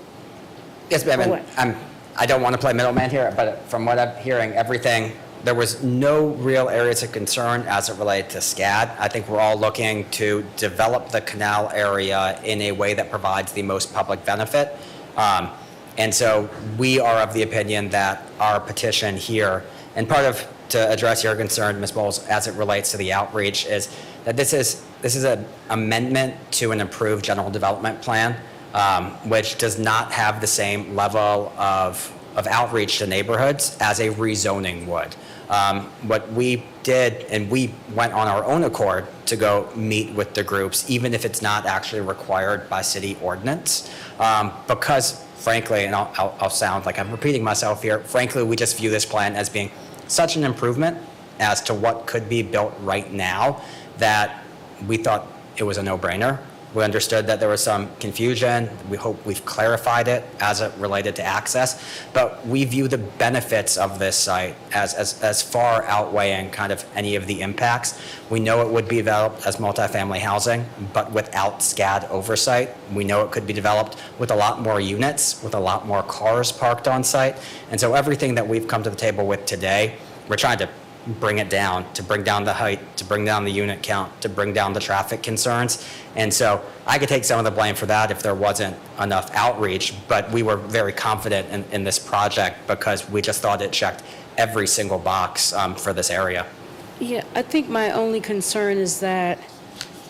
Yes, ma'am. I don't want to play middleman here, but from what I'm hearing, everything, there was no real areas of concern as it related to SCAD. I think we're all looking to develop the canal area in a way that provides the most public benefit. And so we are of the opinion that our petition here, and part of, to address your concern, Ms. Bowles, as it relates to the outreach, is that this is an amendment to an approved general development plan, which does not have the same level of outreach to neighborhoods as a rezoning would. What we did, and we went on our own accord to go meet with the groups, even if it's not actually required by city ordinance, because frankly, and I'll sound like I'm repeating myself here, frankly, we just view this plan as being such an improvement as to what could be built right now that we thought it was a no-brainer. We understood that there was some confusion. We hope we've clarified it as it related to access, but we view the benefits of this site as far outweighing kind of any of the impacts. We know it would be developed as multifamily housing, but without SCAD oversight. We know it could be developed with a lot more units, with a lot more cars parked on site. And so everything that we've come to the table with today, we're trying to bring it down, to bring down the height, to bring down the unit count, to bring down the traffic concerns. And so I could take some of the blame for that if there wasn't enough outreach, but we were very confident in this project because we just thought it checked every single box for this area. Yeah, I think my only concern is that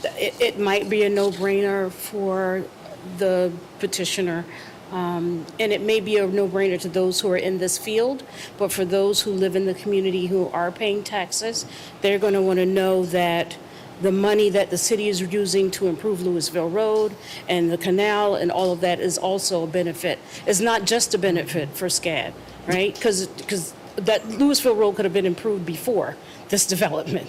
it might be a no-brainer for the petitioner, And it may be a no-brainer to those who are in this field, but for those who live in the community who are paying taxes, they're going to want to know that the money that the city is using to improve Louisville Road and the canal and all of that is also a benefit. It's not just a benefit for SCAD, right? Because that Louisville Road could have been improved before this development.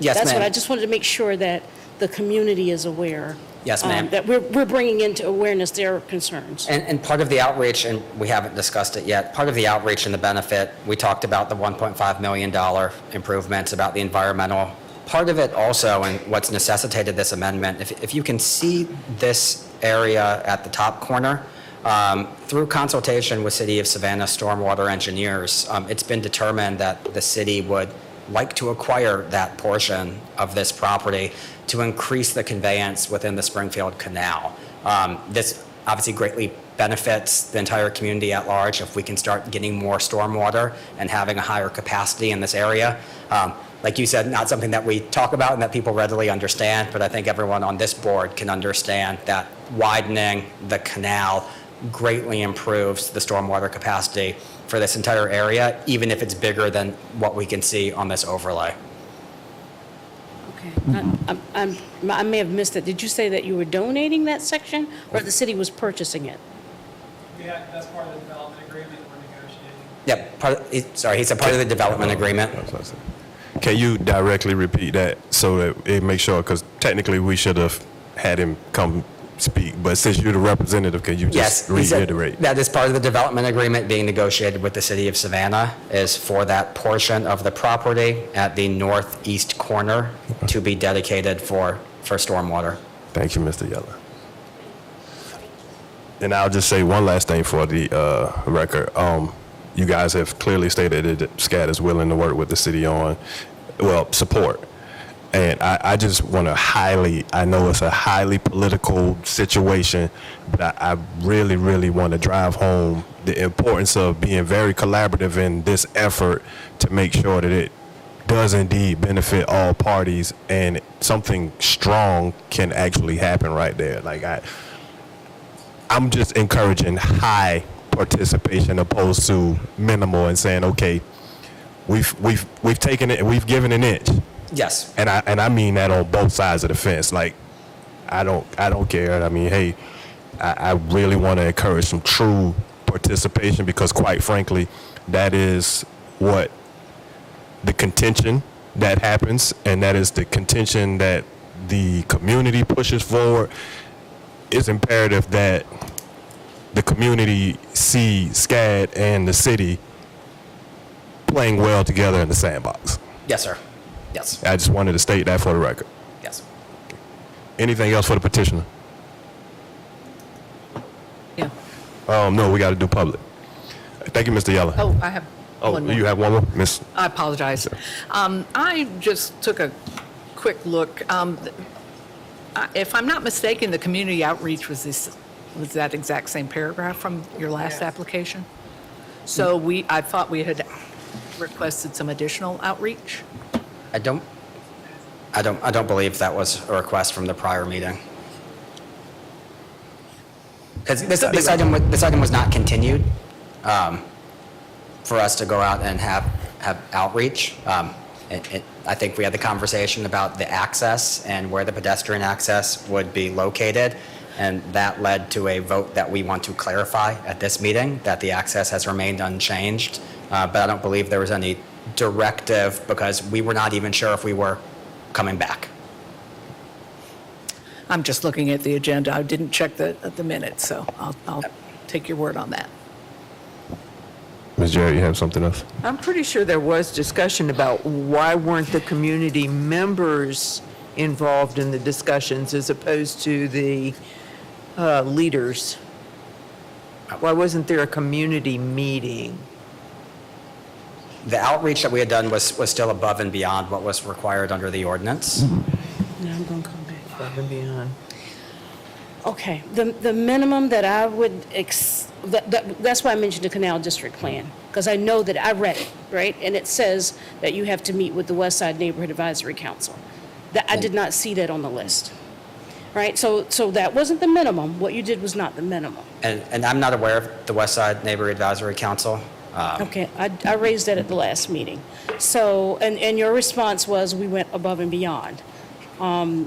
Yes, That's what ma'am. I just wanted to make sure that the community is aware. Yes, ma'am. That we're bringing into awareness their concerns. And part of the outreach, and we haven't discussed it yet, part of the outreach and the benefit, we talked about the $1.5 million improvements, about the environmental. Part of it also, and what's necessitated this amendment, if you can see this area at the top corner, through consultation with City of Savannah stormwater engineers, it's been determined that the city would like to acquire that portion of this property to increase the conveyance within the Springfield Canal. This obviously greatly benefits the entire community at large if we can start getting more stormwater and having a higher capacity in this area. Like you said, not something that we talk about and that people readily understand, but I think everyone on this board can understand that widening the canal greatly improves the stormwater capacity for this entire area, even if it's bigger than what we can see on this overlay. Okay. I may have missed it. Did you say that you were donating that section or the city was purchasing it? Yeah, that's part of the development agreement we're negotiating. Yeah, he said part of the development agreement. Can you directly repeat that so that it makes sure, because technically we should have had him come speak, but since you're the representative, can you just Yes, he said reiterate? that is part of the development agreement being negotiated with the City of Savannah, is for that portion of the property at the northeast corner to be dedicated for stormwater. Thank you, Mr. Yeller. And I'll just say one last thing for the record. You guys have clearly stated that SCAD is willing to work with the city on, well, support. And I just want to I know it's a highly political situation, but I really, really want to drive home the importance of being very collaborative in this effort to make sure that it does indeed benefit all parties and something strong can actually happen right there. Like I'm just encouraging high participation opposed to minimal and saying, okay, we've taken it and we've given an inch. Yes. And I mean that on both sides of the fence. Like, I don't care. I mean, hey, I really want to encourage some true participation because, quite frankly, that is what the contention that happens, and that is the contention that the community pushes forward. It's imperative that the community see SCAD and the city playing well together in the sandbox. Yes, sir. Yes. I just wanted to state that for the record. Yes. Anything else for the petitioner? Yeah. No, we got to do public. Thank you, Mr. Yeller. Oh, I have Oh, one more. you have one more, Miss? I apologize. I just took a quick look. If I'm not mistaken, the community outreach was that exact same paragraph from your last application? So I thought we had requested some additional outreach? I don't believe that was a request from the prior meeting. Because this item was not continued for us to go out and have outreach. I think we had the conversation about the access and where the pedestrian access would be located, and that led to a vote that we want to clarify at this meeting, that the access has remained unchanged. But I don't believe there was any directive because we were not even sure if we were coming back. I'm just looking at the agenda. I didn't check the minutes, so I'll take your word on that. Ms. Jarrett, you have something else? I'm pretty sure there was discussion about why weren't the community members involved in the discussions as opposed to the leaders? Why wasn't there a community meeting? The outreach that we had done was still above and beyond what was required under the ordinance. Yeah, I'm going to come back. Above and beyond. Okay, the minimum that I would, that's why I mentioned the Canal District Plan, because I know that I read it, right? And it says that you have to meet with the West Side Neighborhood Advisory Council. I did not see that on the list, right? So that wasn't the minimum. What you did was not the minimum. And I'm not aware of the West Side Neighborhood Advisory Council. Okay, I raised that at the last meeting. So, and your response was we went above and beyond.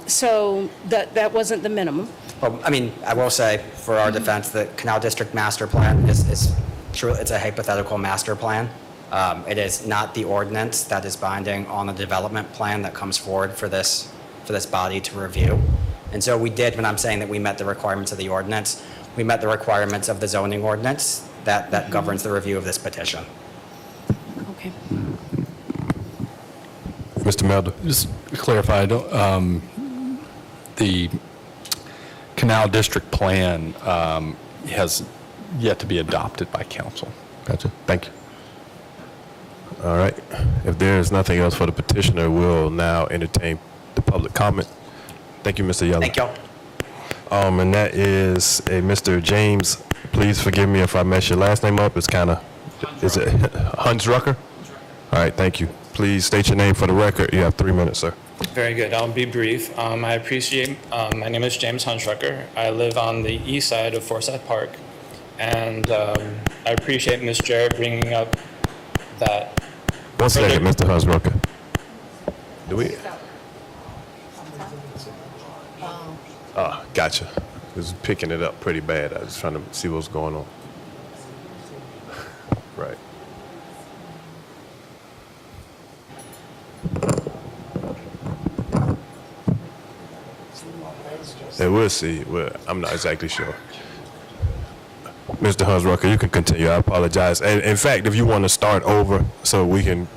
So that wasn't the minimum. Well, I mean, I will say, for our defense, the Canal District Master Plan is true. It's a hypothetical master plan. It is not the ordinance that is binding on the development plan that comes forward for this body to review. And so we did, when I'm saying that we met the requirements of the ordinance, we met the requirements of the zoning ordinance that governs the review of this petition. Okay. Mr. Melder? Just to clarify, the Canal District Plan has yet to be adopted by council. Gotcha. Thank you. All right. If there is nothing else for the petitioner, we'll now entertain the public comment. Thank you, Mr. Yeller. Thank y'all. And that is a Mr. James. Please forgive me if I mess your last name up. It's kind of, is it Hans Rucker? All right. Thank you. Please state your name for the record. You have 3 minutes, sir. Very good. I'll be brief. I appreciate, my name is James Hunschrucker. I live on the east side of Forsyth Park. And I appreciate Ms. Jarrett bringing up that. One second, Mr. Hans Rucker. Do we? Gotcha. Was picking it up pretty bad. I was trying to see what's going on. Right. And we'll see. Well, I'm not exactly sure. Mr. Hans Rucker, you can continue. I apologize. And in fact, if you want to start over so we can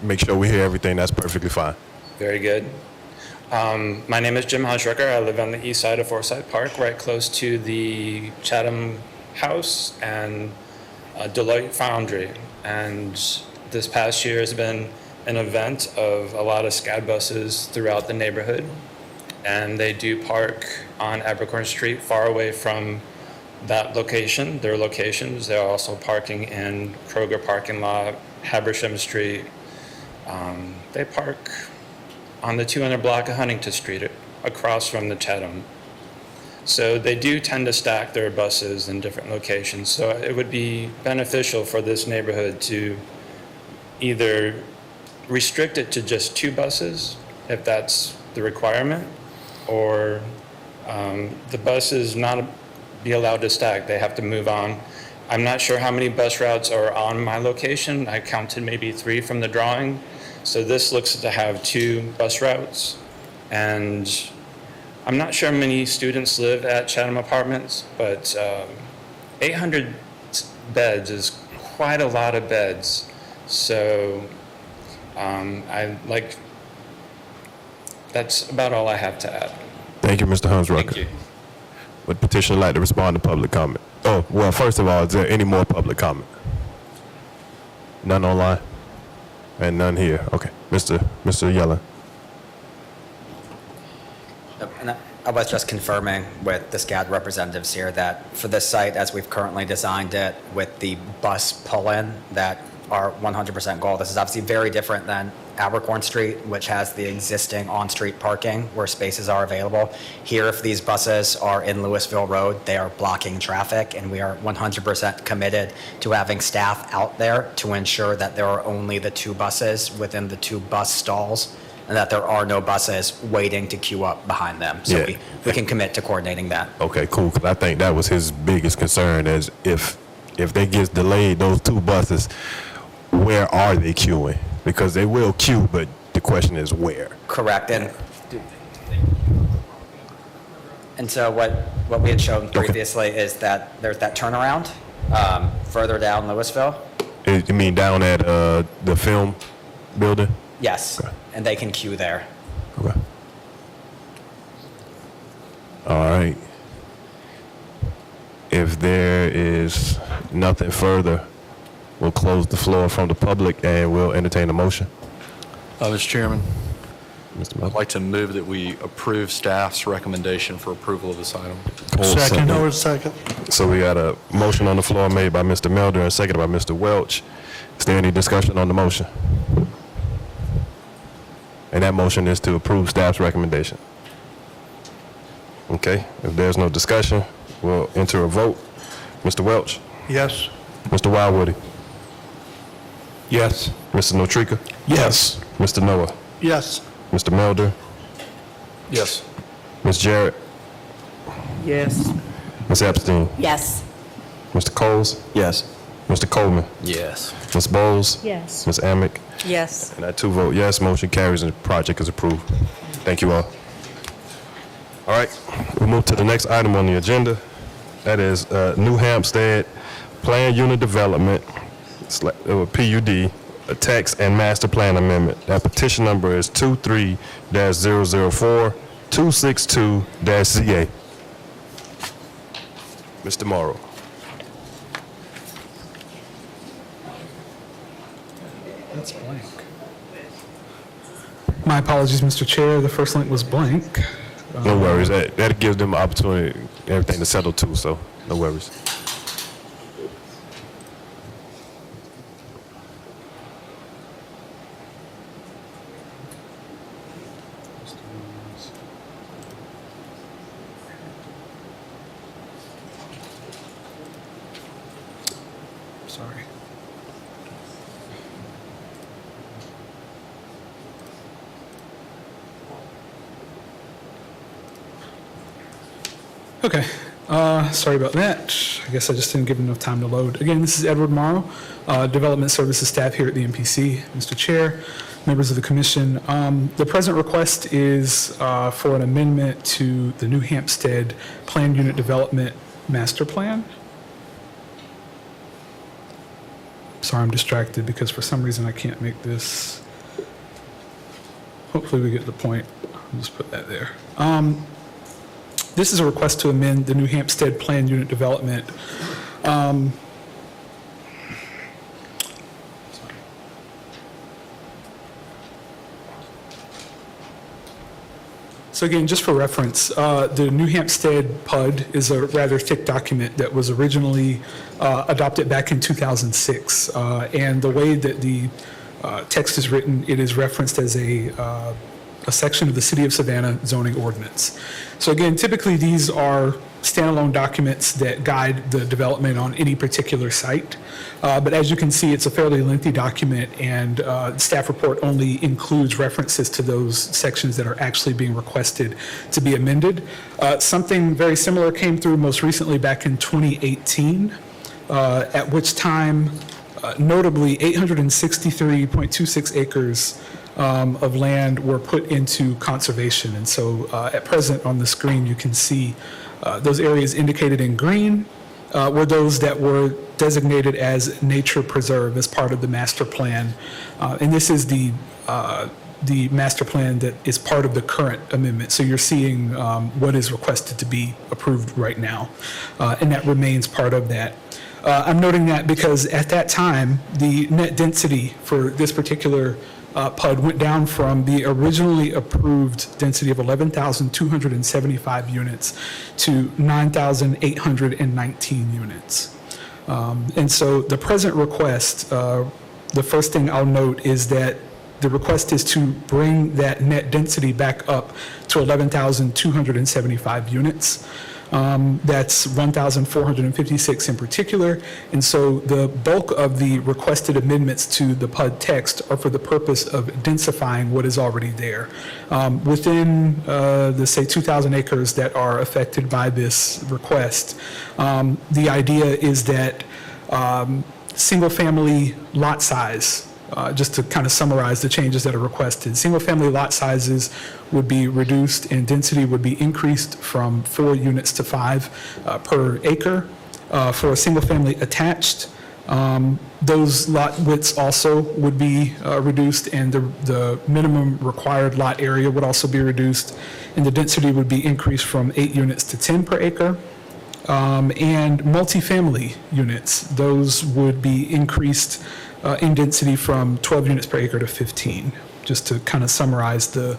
make sure we hear everything, that's perfectly fine. Very good. My name is Jim Hunschrucker. I live on the east side of Forsyth Park, right close to the Chatham House and Deloitte Foundry. And this past year has been an event of a lot of SCAD buses throughout the neighborhood. And they do park on Abercorn Street, far away from that location, their locations. They're also parking in Kroger parking lot, Habersham Street. They park on the 200 block of Huntington Street across from the Chatham. So they do tend to stack their buses in different locations. So it would be beneficial for this neighborhood to either restrict it to just 2 buses, if that's the requirement, or the buses not be allowed to stack. They have to move on. I'm not sure how many bus routes are on my location. I counted maybe 3 from the drawing. So this looks to have 2 bus routes. And I'm not sure how many students live at Chatham Apartments, but 800 beds is quite a lot of beds. So that's about all I have to add. Thank you, Mr. Hans Rucker. Thank you. Would petitioner like to respond to public comment? Oh, well, first of all, is there any more public comment? None online? And none here. Okay. Mr. Yeller. And I was just confirming with the SCAD representatives here that for this site, as we've currently designed it with the bus pull-in, that our 100% goal, this is obviously very different than Abercorn Street, which has the existing on-street parking where spaces are available. Here, if these buses are in Louisville Road, they are blocking traffic, and we are 100% committed to having staff out there to ensure that there are only the 2 buses within the 2 bus stalls, and that there are no buses waiting to queue up behind them. So Yeah. we can commit to coordinating that. Okay, cool. Because I think that was his biggest concern is if they get delayed, those 2 buses, where are they queuing? Because they will queue, but the question is where. Correct. And so what we had shown previously is that there's that turnaround further down Louisville. You mean down at the film building? Yes, Okay. and they can queue there. Okay. All right. If there is nothing further, we'll close the floor from the public and we'll entertain a motion. Mr. Chairman, Mr. I'd Miller. like to move that we approve staff's recommendation for approval of this item. Second. So we got a motion on the floor made by Mr. Melder and seconded by Mr. Welch. Is there any discussion on the motion? And that motion is to approve staff's recommendation. Okay, if there's no discussion, we'll enter a vote. Mr. Welch? Yes. Mr. Wildwoody? Yes. Mr. Notrika? Yes. Mr. Noah? Yes. Mr. Melder? Yes. Ms. Jarrett? Yes. Ms. Epstein? Yes. Mr. Coles? Yes. Mr. Coleman? Yes. Ms. Bowles? Yes. Ms. Amick? Yes. And I too vote yes. Motion carries and the project is approved. Thank you all. All right, we'll move to the next item on the agenda. That is New Hampstead Plan Unit Development, PUD, a text and master plan amendment. That petition number is 23-004-262-ZA. Mr. Morrow. That's blank. My apologies, Mr. Chair. The first link was blank. No worries. That gives them an opportunity, everything to settle too, so no worries. Sorry. Okay, sorry about that. I guess I just didn't give enough time to load. Again, this is Edward Morrow, Development Services staff here at the MPC. Mr. Chair, members of the commission, the present request is for an amendment to the New Hampstead Planned Unit Development Master Plan. Sorry, I'm distracted because for some reason I can't make this. Hopefully we get the point. I'll just put that there. This is a request to amend the New Hampstead Planned Unit Development. So again, just for reference, the New Hampstead PUD is a rather thick document that was originally adopted back in 2006. And the way that the text is written, it is referenced as a section of the City of Savannah zoning ordinance. So again, typically these are standalone documents that guide the development on any particular site. But as you can see, it's a fairly lengthy document, and the staff report only includes references to those sections that are actually being requested to be amended. Something very similar came through most recently back in 2018, at which time, notably 863.26 acres of land were put into conservation. And so at present on the screen, you can see those areas indicated in green were those that were designated as nature preserve as part of the master plan. And this is the master plan that is part of the current amendment. So you're seeing what is requested to be approved right now. And that remains part of that. I'm noting that because at that time, the net density for this particular PUD went down from the originally approved density of 11,275 units to 9,819 units. And so the present request, the first thing I'll note is that the request is to bring that net density back up to 11,275 units. That's 1,456 in particular. And so the bulk of the requested amendments to the PUD text are for the purpose of densifying what is already there. Within the, say, 2,000 acres that are affected by this request, the idea is that single-family lot size, just to kind of summarize the changes that are requested. Single-family lot sizes would be reduced and density would be increased from 4 units to 5 per acre. For a single-family attached, those lot widths also would be reduced, and the minimum required lot area would also be reduced, and the density would be increased from 8 units to 10 per acre. And multifamily units, those would be increased in density from 12 units per acre to 15. Just to kind of summarize the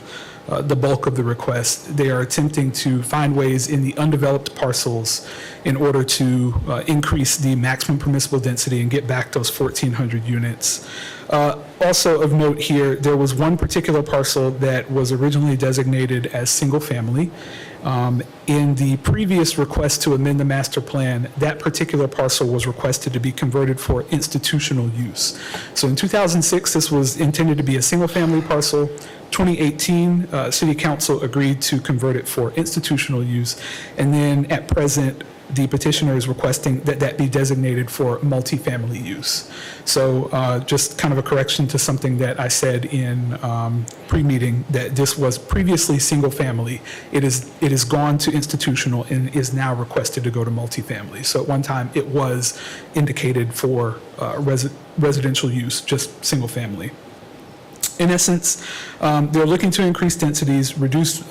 bulk of the request, they are attempting to find ways in the undeveloped parcels in order to increase the maximum permissible density and get back those 1,400 units. Also of note here, there was one particular parcel that was originally designated as single family, In the previous request to amend the master plan, that particular parcel was requested to be converted for institutional use. So in 2006, this was intended to be a single-family parcel. 2018, City Council agreed to convert it for institutional use. And then at present, the petitioner is requesting that that be designated for multifamily use. So just kind of a correction to something that I said in pre-meeting, that this was previously single family. It is gone to institutional and is now requested to go to multifamily. So at one time it was indicated for residential use, just single family. In essence, they're looking to increase densities, reduce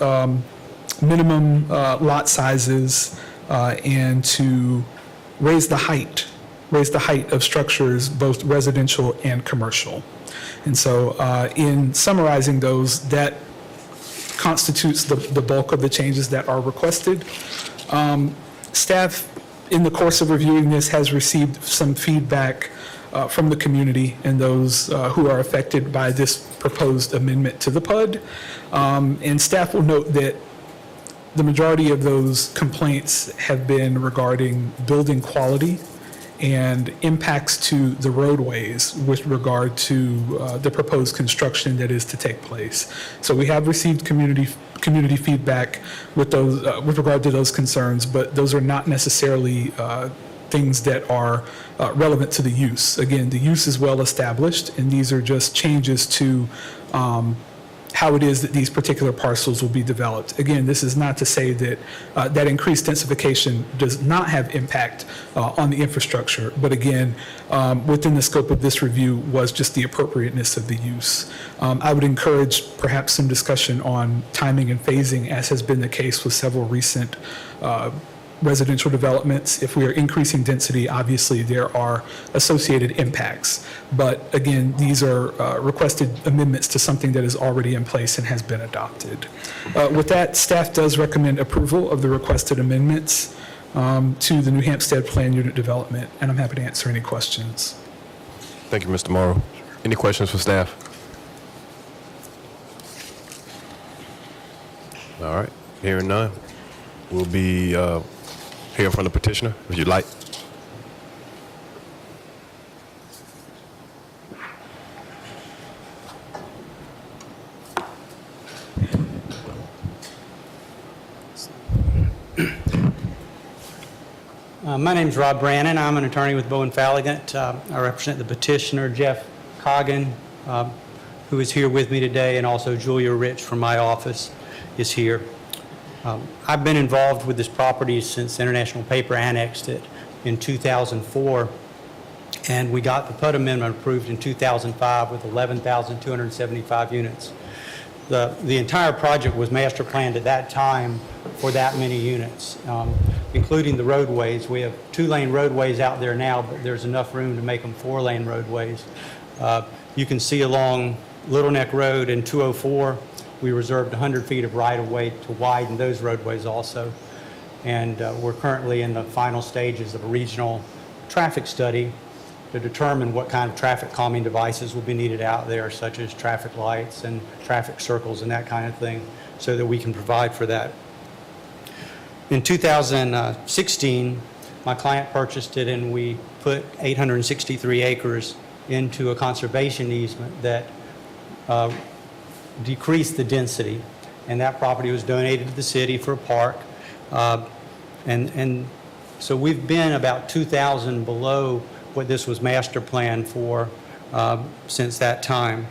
minimum lot sizes, and to raise the height of structures, both residential and commercial. And so in summarizing those, that constitutes the bulk of the changes that are requested. Staff, in the course of reviewing this, has received some feedback from the community and those who are affected by this proposed amendment to the PUD. And staff will note that the majority of those complaints have been regarding building quality and impacts to the roadways with regard to the proposed construction that is to take place. So we have received community feedback with those with regard to those concerns, but those are not necessarily things that are relevant to the use. Again, the use is well established, and these are just changes to how it is that these particular parcels will be developed. Again, this is not to say that that increased densification does not have impact on the infrastructure, but again, within the scope of this review was just the appropriateness of the use. I would encourage perhaps some discussion on timing and phasing, as has been the case with several recent residential developments. If we are increasing density, obviously there are associated impacts. But again, these are requested amendments to something that is already in place and has been adopted. With that, staff does recommend approval of the requested amendments to the New Hampstead Plan Unit Development, and I'm happy to answer any questions. Thank you, Mr. Morrow. Any questions for staff? All right, hearing none. We'll be hearing from the petitioner, if you'd like. My name's Rob Brannon. I'm an attorney with Bowen Falligant. I represent the petitioner, Jeff Coggin, who is here with me today, and also Julia Rich from my office is here. I've been involved with this property since International Paper annexed it in 2004, and we got the PUD amendment approved in 2005 with 11,275 units. The entire project was master planned at that time for that many units, including the roadways. We have 2-lane roadways out there now, but there's enough room to make them 4-lane roadways. You can see along Little Neck Road and 204, we reserved 100 feet of right-of-way to widen those roadways also. And we're currently in the final stages of a regional traffic study to determine what kind of traffic calming devices will be needed out there, such as traffic lights and traffic circles and that kind of thing, so that we can provide for that. In 2016, my client purchased it, and we put 863 acres into a conservation easement that decreased the density, and that property was donated to the city for a park. And so we've been about 2,000 below what this was master planned for since that time.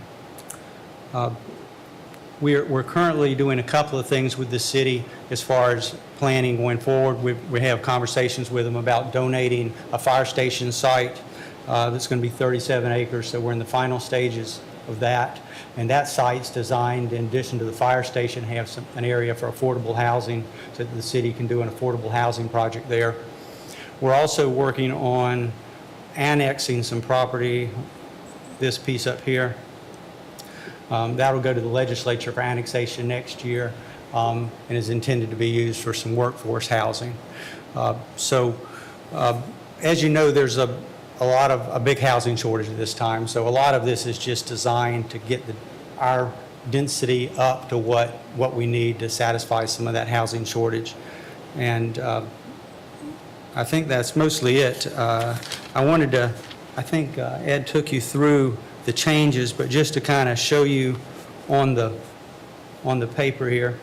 We're currently doing a couple of things with the city as far as planning going forward. We have conversations with them about donating a fire station site that's going to be 37 acres, so we're in the final stages of that. And that site's designed, in addition to the fire station, have an area for affordable housing so that the city can do an affordable housing project there. We're also working on annexing some property, this piece up here. That'll go to the legislature for annexation next year and is intended to be used for some workforce housing. As you know, there's a big housing shortage at this time, so a lot of this is just designed to get our density up to what we need to satisfy some of that housing shortage. And I think that's mostly it. I think Ed took you through the changes, but just to kind of show you on the paper here,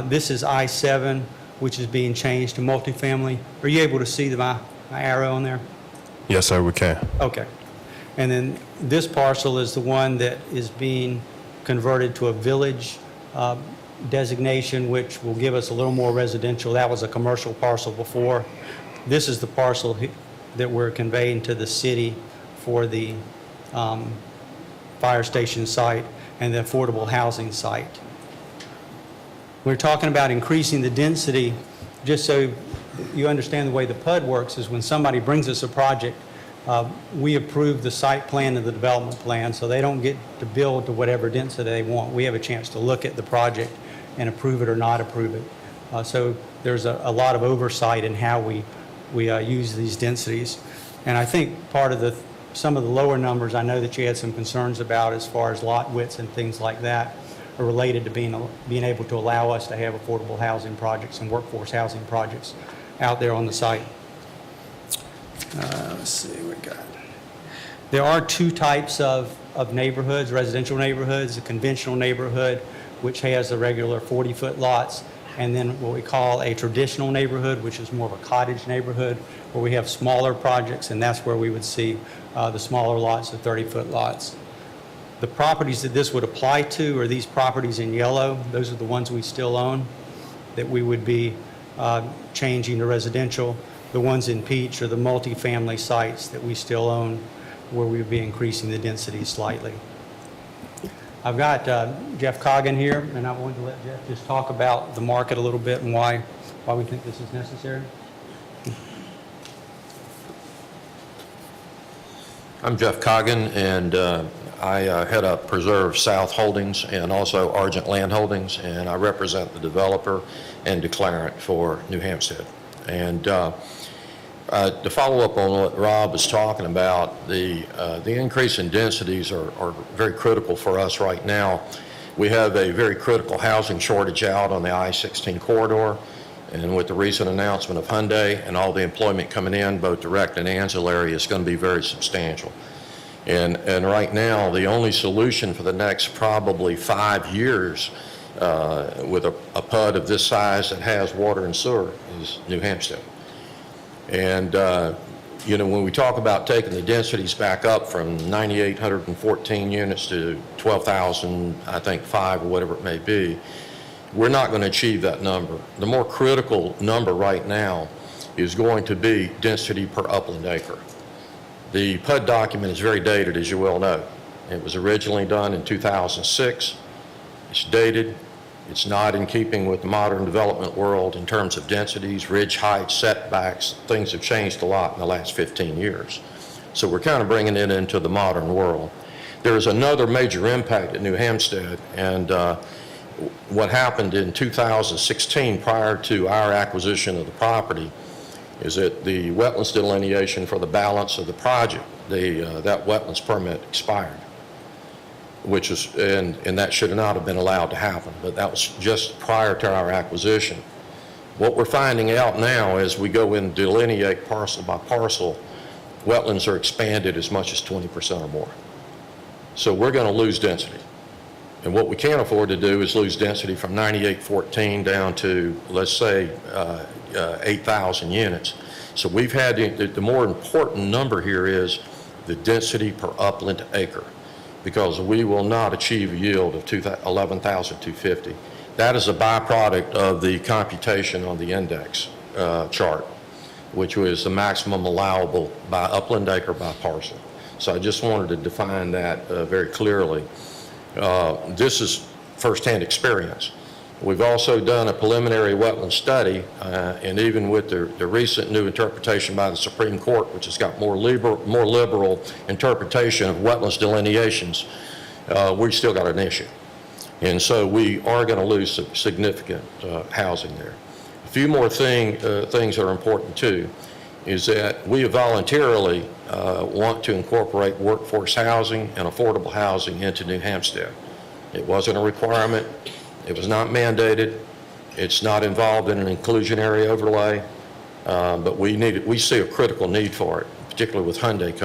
this is I-7, which is being changed to multifamily. Are you able to see my arrow on there? Yes, sir, we can. Okay. And then this parcel is the one that is being converted to a village designation, which will give us a little more residential. That was a commercial parcel before. This is the parcel that we're conveying to the city for the fire station site and the affordable housing site. We're talking about increasing the density. Just so you understand the way the PUD works is when somebody brings us a project, we approve the site plan and the development plan, so they don't get to build to whatever density they want. We have a chance to look at the project and approve it or not approve it. So there's a lot of oversight in how we use these densities. And I think part of some of the lower numbers I know that you had some concerns about as far as lot widths and things like that are related to being able to allow us to have affordable housing projects and workforce housing projects out there on the site. Let's see what we got. There are two types of neighborhoods, residential neighborhoods, a conventional neighborhood, which has the regular 40-foot lots, and then what we call a traditional neighborhood, which is more of a cottage neighborhood, where we have smaller projects, and that's where we would see the smaller lots, the 30-foot lots. The properties that this would apply to are these properties in yellow. Those are the ones we still own that we would be changing to residential. The ones in peach are the multifamily sites that we still own, where we would be increasing the density slightly. I've got Jeff Coggin here, and I wanted to let Jeff just talk about the market a little bit and why we think this is necessary. I'm Jeff Coggin, and I head up Preserve South Holdings and also Argent Land Holdings, and I represent the developer and declarant for New Hampstead. And to follow up on what Rob was talking about, the increase in densities are very critical for us right now. We have a very critical housing shortage out on the I-16 corridor, and with the recent announcement of Hyundai and all the employment coming in, both direct and ancillary, is going to be very substantial. And right now, the only solution for the next probably 5 years with a PUD of this size that has water and sewer is New Hampstead. And, you know, when we talk about taking the densities back up from 9,814 units to 12,000, I think 5 or whatever it may be, we're not going to achieve that number. The more critical number right now is going to be density per upland acre. The PUD document is very dated, as you well know. It was originally done in 2006. It's dated. It's not in keeping with the modern development world in terms of densities, ridge heights, setbacks. Things have changed a lot in the last 15 years. So we're kind of bringing it into the modern world. There's another major impact at New Hampstead, and what happened in 2016 prior to our acquisition of the property is that the wetlands delineation for the balance of the project, that wetlands permit expired, which is, and that should not have been allowed to happen, but that was just prior to our acquisition. What we're finding out now as we go in and delineate parcel by parcel, wetlands are expanded as much as 20% or more. So we're going to lose density. And what we can't afford to do is lose density from 9814 down to, let's say, 8,000 units. So we've had, the more important number here is the density per upland acre, because we will not achieve a yield of 11,250. That is a byproduct of the computation on the index chart, which was the maximum allowable by upland acre by parcel. So I just wanted to define that very clearly. This is firsthand experience. We've also done a preliminary wetland study, and even with the recent new interpretation by the Supreme Court, which has got more liberal interpretation of wetlands delineations, we've still got an issue. And so we are going to lose significant housing there. A few more things that are important too is that we voluntarily want to incorporate workforce housing and affordable housing into New Hampstead. It wasn't a requirement. It was not mandated. It's not involved in an inclusionary overlay, but we see a critical need for it, particularly with Hyundai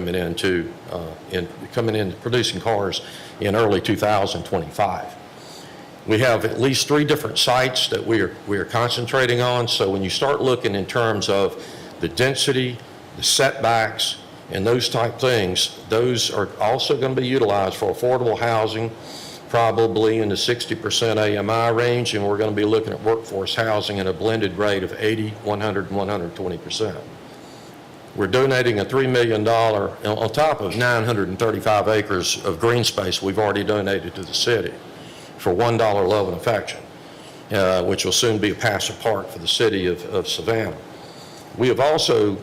coming in producing cars in early 2025. We have at least 3 different sites that we are concentrating on. So when you start looking in terms of the density, the setbacks, and those type things, those are also going to be utilized for affordable housing, probably in the 60% AMI range, and we're going to be looking at workforce housing at a blended rate of 80, 100, and 120%. We're donating a $3 million, on top of 935 acres of green space we've already donated to the city, for $1 love and affection, which will soon be a passive park for the city of Savannah. We have also,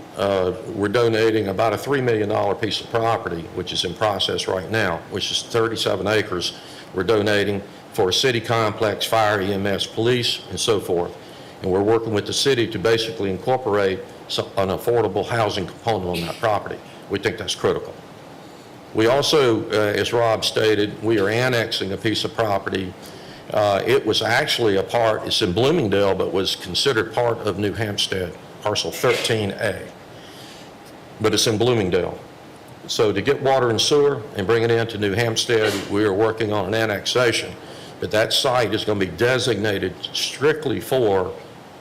we're donating about a $3 million piece of property, which is in process right now, which is 37 acres. We're donating for a city complex, fire, EMS, police, and so forth. And we're working with the city to basically incorporate an affordable housing component on that property. We think that's critical. We also, as Rob stated, we are annexing a piece of property. It was actually it's in Bloomingdale, but was considered part of New Hampstead, parcel 13A. But it's in Bloomingdale. So to get water and sewer and bring it into New Hampstead, we are working on an annexation. But that site is going to be designated strictly for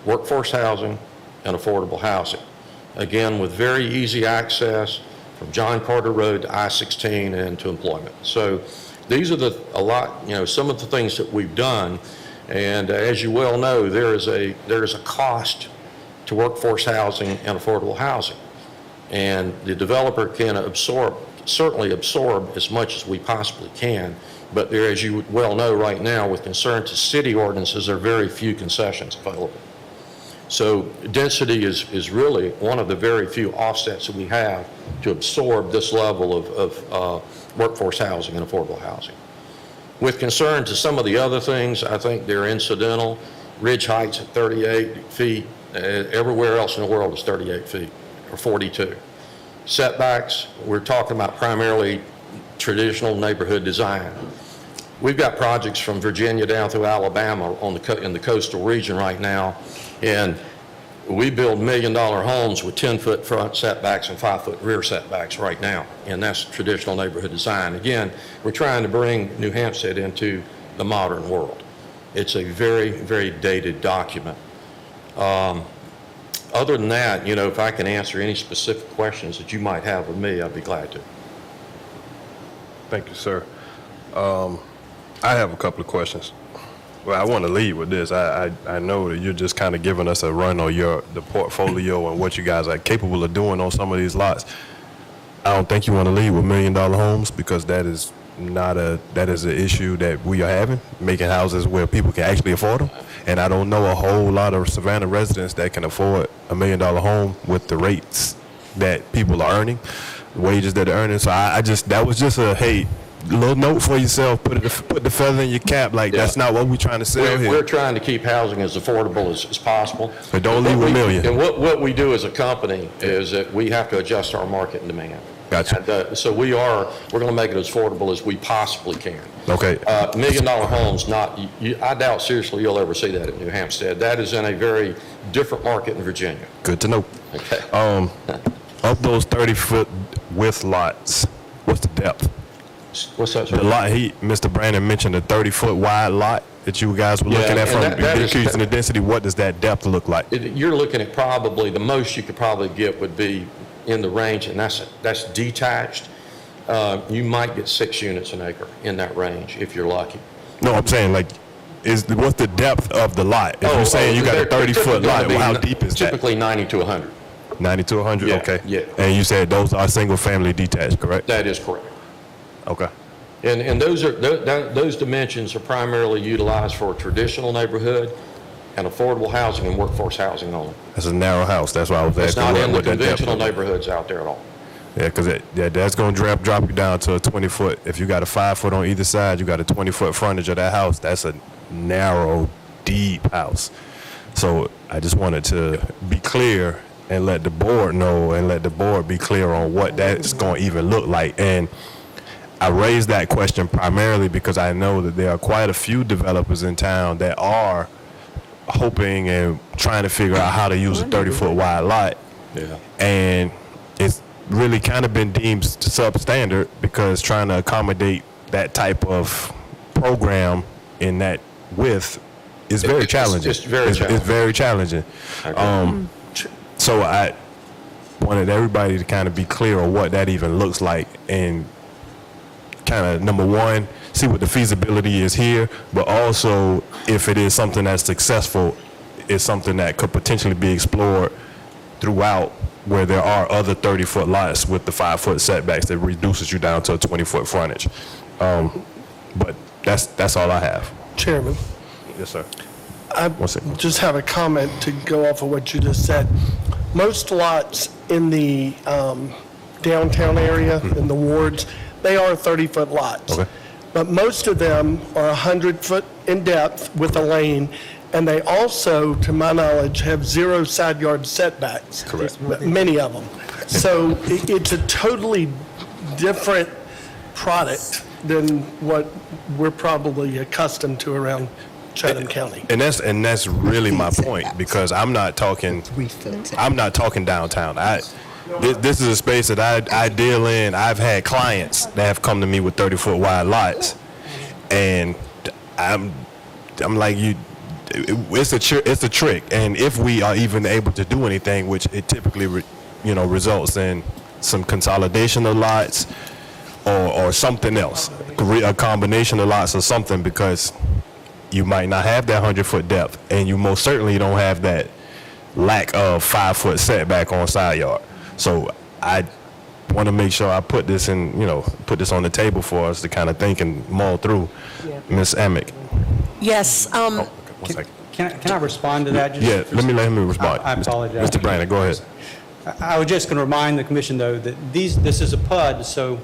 workforce housing and affordable housing. Again, with very easy access from John Carter Road to I-16 and to employment. So these are some of the things that we've done. And as you well know, there is a cost to workforce housing and affordable housing. And the developer can certainly absorb as much as we possibly can. But there, as you well know right now, with concern to city ordinances, there are very few concessions available. So density is really one of the very few offsets that we have to absorb this level of workforce housing and affordable housing. With concern to some of the other things, I think they're incidental. Ridge heights at 38 feet. Everywhere else in the world is 38 feet or 42. Setbacks, we're talking about primarily traditional neighborhood design. We've got projects from Virginia down through Alabama in the coastal region right now, and we build $1 million homes with 10-foot front setbacks and 5-foot rear setbacks right now, and that's traditional neighborhood design. Again, we're trying to bring New Hampstead into the modern world. It's a very, very dated document. Other than that, if I can answer any specific questions that you might have of me, I'd be glad to. Thank you, sir. I have a couple of questions. Well, I want to lead with this. I know that you're just kind of giving us a run on the portfolio and what you guys are capable of doing on some of these lots. I don't think you want to lead with $1 million homes, because that is an issue that we are having, making houses where people can actually afford them. And I don't know a whole lot of Savannah residents that can afford $1 million home with the rates that people are earning, the wages that they're earning. So that was just a little note for yourself. Put the feather in your cap. That's not what we're trying to sell here. We're trying to keep housing as affordable as possible. But don't leave with $1 million. And what we do as a company is that we have to adjust our market and demand. Gotcha. And, so we're going to make it as affordable as we possibly can. Okay. $1 million homes, I doubt seriously you'll ever see that in New Hampstead. That is in a very different market in Virginia. Good to know. Okay. Of those 30-foot width lots, what's the depth? What's that? The lot, Mr. Brandon mentioned a 30-foot wide lot that you guys were looking at from increasing the density. What does that depth look like? You're looking at probably, the most you could probably get would be in the range, and that's detached. You might get 6 units an acre in that range if you're lucky. No, I'm saying what's the depth of the lot? If you're saying you got a 30-foot lot, how deep is that? Typically 90 to 100. 90 to 100, yeah, okay. Yeah. And you said those are single-family detached, correct? That is correct. Okay. And those dimensions are primarily utilized for traditional neighborhood and affordable housing and workforce housing only. That's a narrow house. That's why I was asking. It's not in the what that depth conventional is. neighborhoods out there at all. Yeah, because that's going to drop you down to a 20-foot. If you got a 5-foot on either side, you got a 20-foot frontage of that house. That's a narrow, deep house. So I just wanted to be clear and let the board know and let the board be clear on what that's going to even look like. And I raised that question primarily because I know that there are quite a few developers in town that are hoping and trying to figure out how to use a 30-foot wide lot. Yeah. And it's really kind of been deemed substandard because trying to accommodate that type of program in that width is very challenging. It's very challenging. It's very challenging. So I wanted everybody to kind of be clear on what that even looks like and kind of, number one, see what the feasibility is here, but also if it is something that's successful, it's something that could potentially be explored throughout where there are other 30-foot lots with the 5-foot setbacks that reduces you down to a 20-foot frontage. But that's all I have. Chairman, Yes, sir. I just have a comment to go off of what you just said. Most lots in the downtown area, in the wards, they are 30-foot lots. Okay. But most of them are 100-foot in depth with a lane, and they also, to my knowledge, have 0 side yard setbacks. Correct. Many of them. So it's a totally different product than what we're probably accustomed to around Chatham County. And that's really my point, because I'm not talking downtown. This is a space that I deal in. I've had clients that have come to me with 30-foot wide lots, and I'm like, it's a trick. And if we are even able to do anything, which it typically results in some consolidation of lots or something else, a combination of lots or something, because you might not have that 100-foot depth, and you most certainly don't have that lack of 5-foot setback on side yard. So I want to make sure I put this on the table for us to kind of think and mull through. Ms. Amick. Yes. One second. Can I respond to that? Yeah, let me respond. I apologize. Mr. Brandon, go ahead. I was just going to remind the commission, though, that this is a PUD, so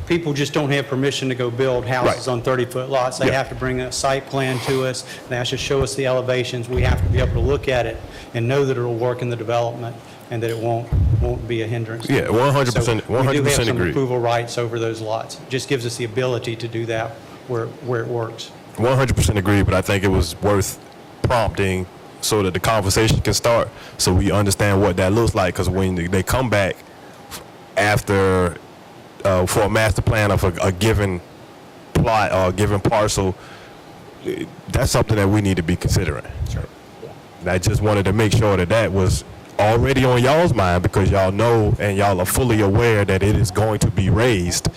people just don't have permission to go build houses on 30-foot lots. They have to bring a site plan to us. They have to show us the elevations. We have to be able to look at it and know that it'll work in the development and that it won't be a hindrance. Yeah, 100%. 100% We do have some agree. approval rights over those lots. It just gives us the ability to do that where it works. 100% agree, but I think it was worth prompting so that the conversation can start, so we understand what that looks like. Because when they come back after for a master plan of a given plot or a given parcel, that's something that we need to be considering. And I just wanted to make sure that was already on y'all's mind, because y'all know and y'all are fully aware that it is going to be raised.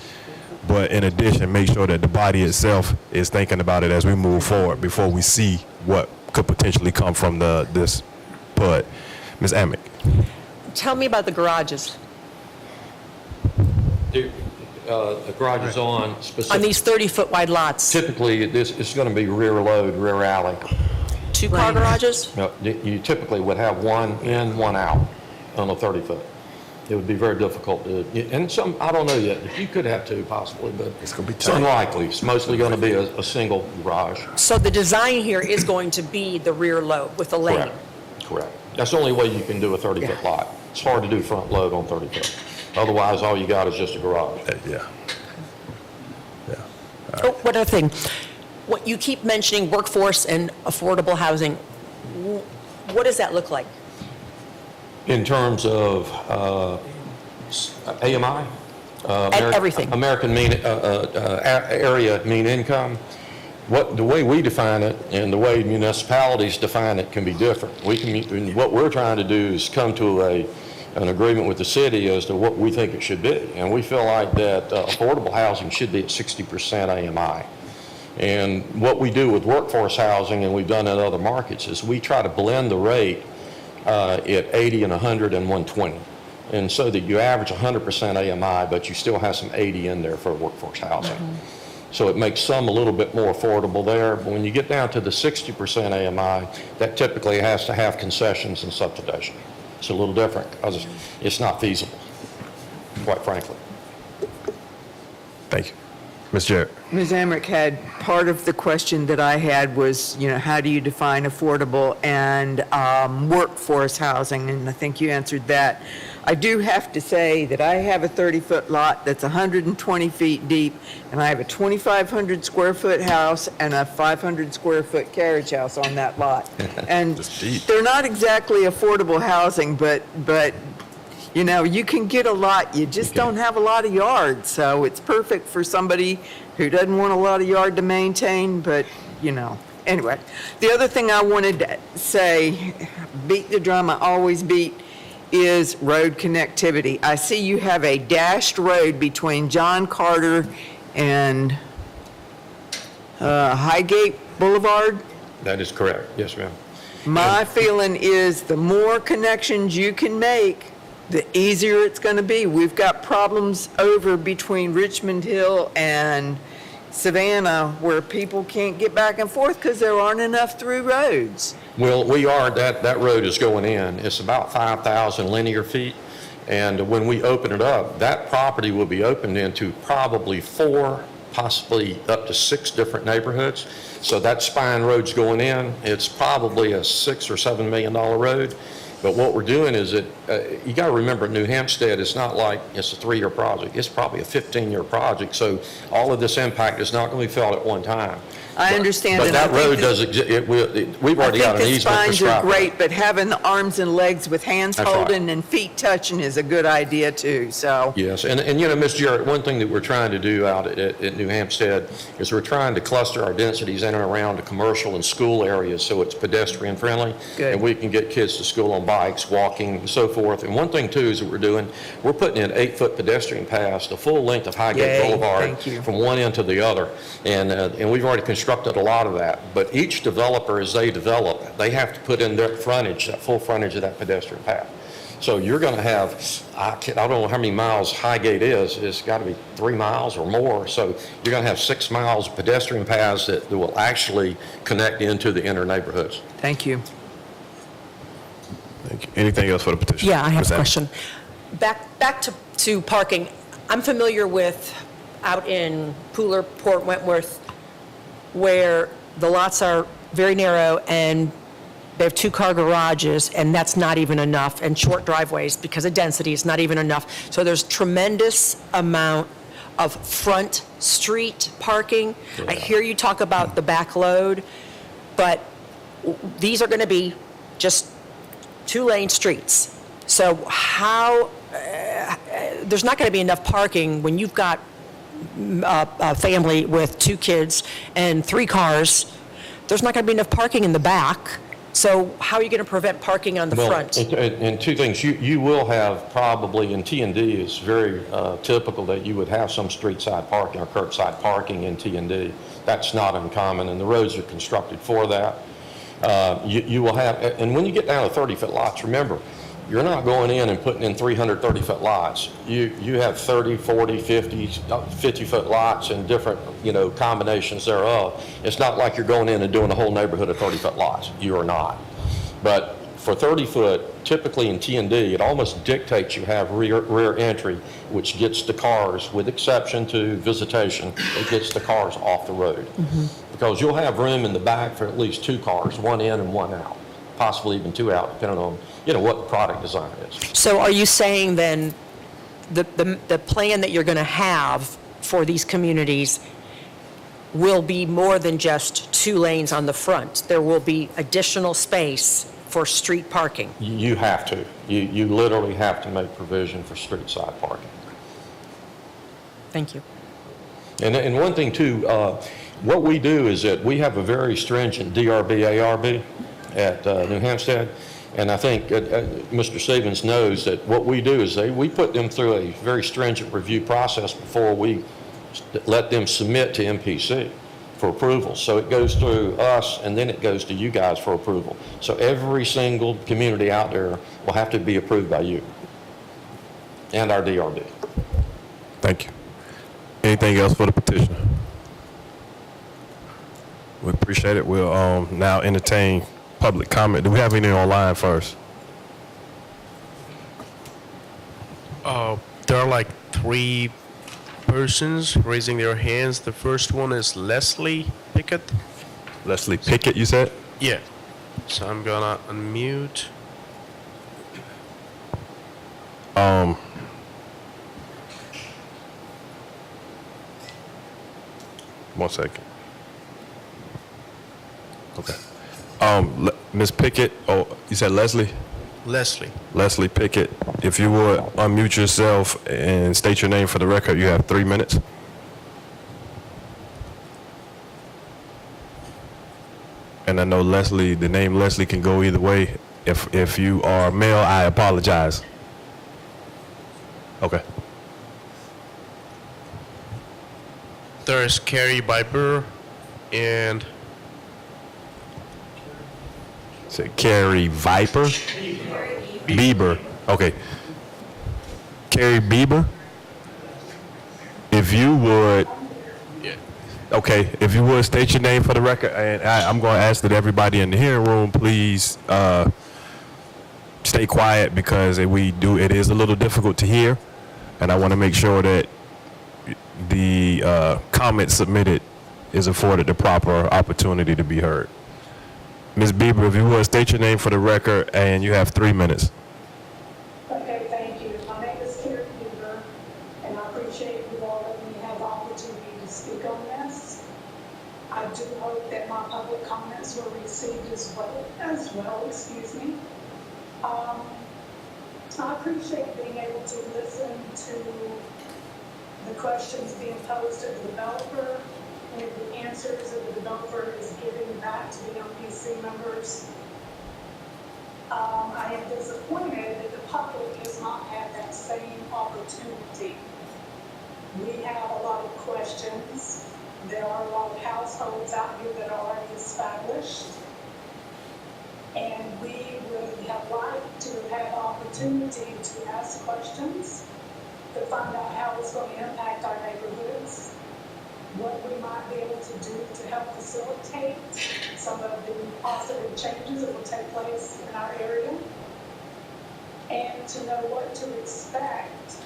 But in addition, make sure that the body itself is thinking about it as we move forward before we see what could potentially come from this PUD. Ms. Amick. Tell me about the garages The garage is on specific. on these 30-foot wide lots. Typically, this is going to be rear load, rear alley. 2-car garages? No, you typically would have one in, one out on a 30-foot. It would be very difficult to, and some, I don't know yet, you could have two possibly, but it's unlikely. It's mostly going to be a single garage. So the design here is going to be the rear load with the lane? Correct. That's the only way you can do a 30-foot lot. It's hard to do front load on 30-foot. Otherwise, all you got is just a garage. Oh, one other thing. What you keep mentioning workforce and affordable housing. What does that look like? In terms of AMI? Everything. American mean, area mean income. The way we define it and the way municipalities define it can be different. What we're trying to do is come to an agreement with the city as to what we think it should be. And we feel like that affordable housing should be at 60% AMI. And what we do with workforce housing, and we've done in other markets, is we try to blend the rate at 80 and 100 and 120. And so that you average 100% AMI, but you still have some 80 in there for workforce housing. So it makes some a little bit more affordable there. But when you get down to the 60% AMI, that typically has to have concessions and subsidization. It's a little different because it's not feasible, quite frankly. Thank you. Ms. Jarrett. Ms. Amrick had, part of the question that I had was, how do you define affordable and workforce housing? And I think you answered that. I do have to say that I have a 30-foot lot that's 120 feet deep, and I have a 2,500 square foot house and a 500 square foot carriage house on that lot. And they're not exactly affordable housing, but you know, you can get a lot, you just don't have a lot of yard. So it's perfect for somebody who doesn't want a lot of yard to maintain, but, you know. Anyway, the other thing I wanted to say, beat the drum I always beat, is road connectivity. I see you have a dashed road between John Carter and Highgate Boulevard. That is correct. Yes, ma'am. My feeling is the more connections you can make, the easier it's going to be. We've got problems over between Richmond Hill and Savannah where people can't get back and forth because there aren't enough through roads. Well, that road is going in. It's about 5,000 linear feet. And when we open it up, that property will be opened into probably 4, possibly up to 6 different neighborhoods. So that spine road's going in. It's probably a $6 or $7 million road. But what we're doing is you got to remember, New Hampstead, it's not like it's a 3-year project. It's probably a 15-year project. So all of this impact is not going to be felt at one time. I understand. But that road does exist. We've already got an easement for I think the spines are striping. great, but having the arms and legs with hands That's right. holding and feet touching is a good idea too, so. Yes, and you know, Ms. Jarrett, one thing that we're trying to do out at New Hampstead is we're trying to cluster our densities in and around the commercial and school areas so it's pedestrian friendly. Good. And we can get kids to school on bikes, walking, and so forth. And one thing too is that we're putting in 8-foot pedestrian paths, the full length of Highgate Yay, Boulevard thank you. from one end to the other. And we've already constructed a lot of that. But each developer, as they develop, they have to put in their frontage, that full frontage of that pedestrian path. So you're going to have, I don't know how many miles Highgate is. It's got to be 3 miles or more. So you're going to have 6 miles of pedestrian paths that will actually connect into the inner neighborhoods. Thank you. Thank you. Anything else for the petition? Yeah, I have Ms. a Anderson? question. Back to parking. I'm familiar with out in Pooler, Port Wentworth, where the lots are very narrow and they have 2-car garages, and that's not even enough, and short driveways because of density is not even enough. So there's tremendous amount of front street parking. Yeah. I hear you talk about the back load, but these are going to be just 2-lane streets. So how, there's not going to be enough parking when you've got a family with 2 kids and 3 cars. There's not going to be enough parking in the back. So how are you going to prevent parking on the front? And 2 things, you will have probably, in T&D, it's very typical that you would have some street side parking or curbside parking in T&D. That's not uncommon, and the roads are constructed for that. You will have, and when you get down to 30-foot lots, remember, you're not going in and putting in 330-foot lots. You have 30, 40, 50, 50-foot lots and different, combinations thereof. It's not like you're going in and doing a whole neighborhood of 30-foot lots. You are not. But for 30-foot, typically in T&D, it almost dictates you have rear entry, which gets the cars, with exception to visitation, it gets the cars off the road. Because you'll have room in the back for at least 2 cars, 1 in and 1 out, possibly even 2 out, depending on what the product design is. So are you saying then the plan that you're going to have for these communities will be more than just 2 lanes on the front? There will be additional space for street parking? You have to. You literally have to make provision for street side parking. Thank you. And one thing too, what we do is that we have a very stringent DRB, ARB at New Hampstead. And I think Mr. Stevens knows that what we do is we put them through a very stringent review process before we let them submit to MPC for approval. So it goes through us and then it goes to you guys for approval. So every single community out there will have to be approved by you and our DRB. Thank you. Anything else for the petitioner? We appreciate it. We'll now entertain public comment. Do we have any online first? There are like 3 persons raising their hands. The first one is Leslie Pickett. Leslie Pickett, you said? Yeah. So I'm gonna unmute. 1 second. Okay. Ms. Pickett, oh, you said Leslie? Leslie. Leslie Pickett, if you would unmute yourself and state your name for the record, you have 3 minutes. And I know Leslie, the name Leslie can go either way. If you are male, I apologize. Okay. There's Carrie Viper and Say Carrie Viper? Bieber. Okay. Carrie Bieber? If you would, okay, if you would state your name for the record, and I'm going to ask that everybody in the hearing room please stay quiet because it is a little difficult to hear, and I want to make sure that the comment submitted is afforded the proper opportunity to be heard. Ms. Bieber, if you would state your name for the record, and you have 3 minutes. Okay, thank you. My name is Karen Bieber, and I appreciate you all letting me have the opportunity to speak on this. I do hope that my public comments were received as well, excuse me. I appreciate being able to listen to the questions being posed to the developer and the answers that the developer is giving back to the MPC members. I am disappointed that the public has not had that same opportunity. We have a lot of questions. There are a lot of households out here that are already established. And we would have liked to have had the opportunity to ask questions, to find out how it's going to impact our neighborhoods, what we might be able to do to help facilitate some of the positive changes that will take place in our area, and to know what to expect,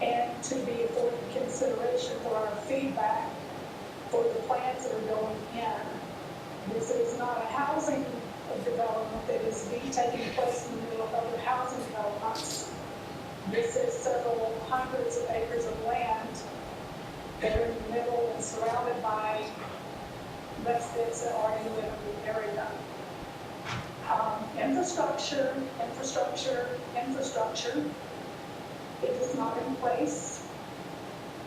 and to be afforded consideration for our feedback for the plans that are going in. This is not a housing development that is taking place in the middle of other housing developments. This is several hundreds of acres of land that are in the middle and surrounded by residents that are in the area. Infrastructure. It is not in place.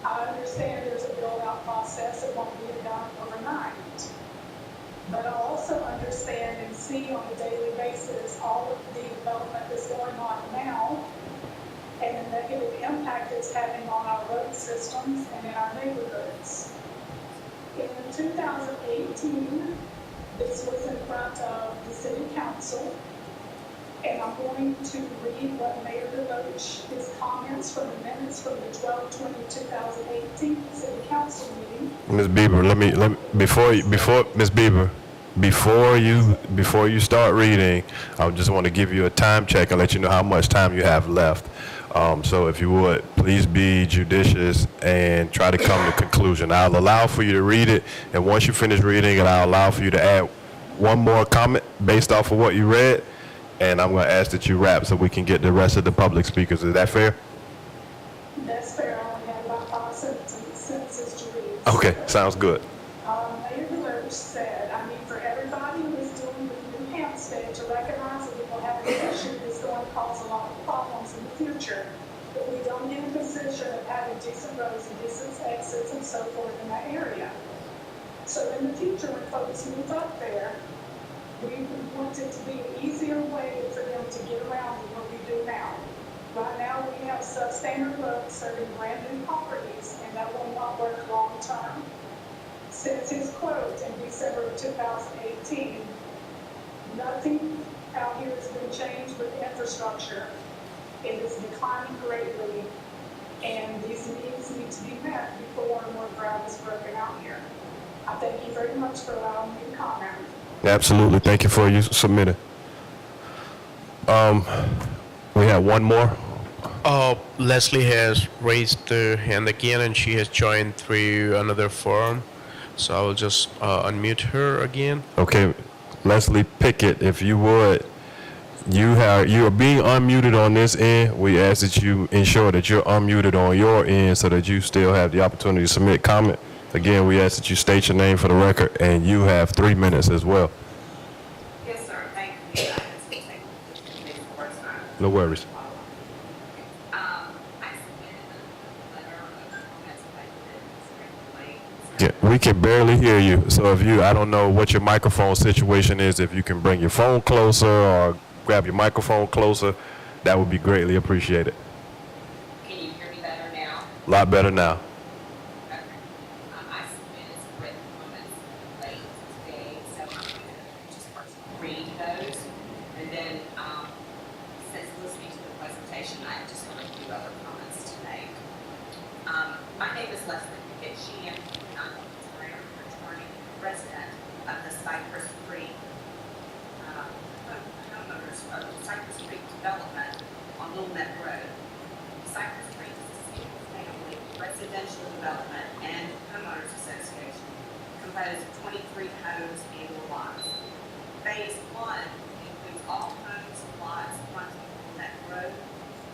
I understand there's a build-out process that won't be done overnight. But I also understand and see on a daily basis all of the development that's going on now and the negative impact it's having on our road systems and in our neighborhoods. In 2018, this was in front of the City Council, and I'm going to read what Mayor DeLoach, his comments from the minutes from the 12/20/2018 City Council meeting. Ms. Bieber, before you start reading, I just want to give you a time check and let you know how much time you have left. So if you would, please be judicious and try to come to conclusion. I'll allow for you to read it, and once you finish reading it, I'll allow for you to add one more comment based off of what you read, and I'm going to ask that you wrap so we can get the rest of the public speakers. Is that fair? That's fair. I only have about 5 sentences to read. Okay, sounds good. Mayor DeLoach said, I need for everybody who is dealing with New Hampstead to recognize that we will have an issue that's going to cause a lot of problems in the future if we don't get in a position of having decent roads and decent exits and so forth in that area. So in the future, when folks move up there, we want it to be an easier way for them to get around than what we do now. Right now, we have substandard roads serving brand new properties, and that will not work long term. Since his quote in December of 2018, nothing out here has been changed with infrastructure. It is declining greatly, and these needs need to be met before more ground is broken out here. I thank you very much for allowing me to comment. Absolutely. Thank you for you submitting. We have one more. Leslie has raised her hand again, and she has joined through another forum. So I will just unmute her again. Okay, Leslie Pickett, if you would, You are being unmuted on this end. We ask that you ensure that you're unmuted on your end so that you still have the opportunity to submit comment. Again, we ask that you state your name for the record, and you have 3 minutes as well. Yes, sir. Thank you. No worries. Yeah, we can barely hear you. So if I don't know what your microphone situation is, if you can bring your phone closer or grab your microphone closer, that would be greatly appreciated. Can you hear me better now? A lot better now. Okay. I submitted some written comments late today, so I'm going to just first read those. And then, since listening to the presentation, I just have a few other comments to make. My name is Leslie Sheehan. I'm an attorney, resident of the Cypress Creek homeowners of the Cypress Creek development on Little Neck Road. Cypress Creek is a single-family residential development and homeowners association composed of 23 homes and lots. Phase 1 includes all homes and lots fronting Little Neck Road,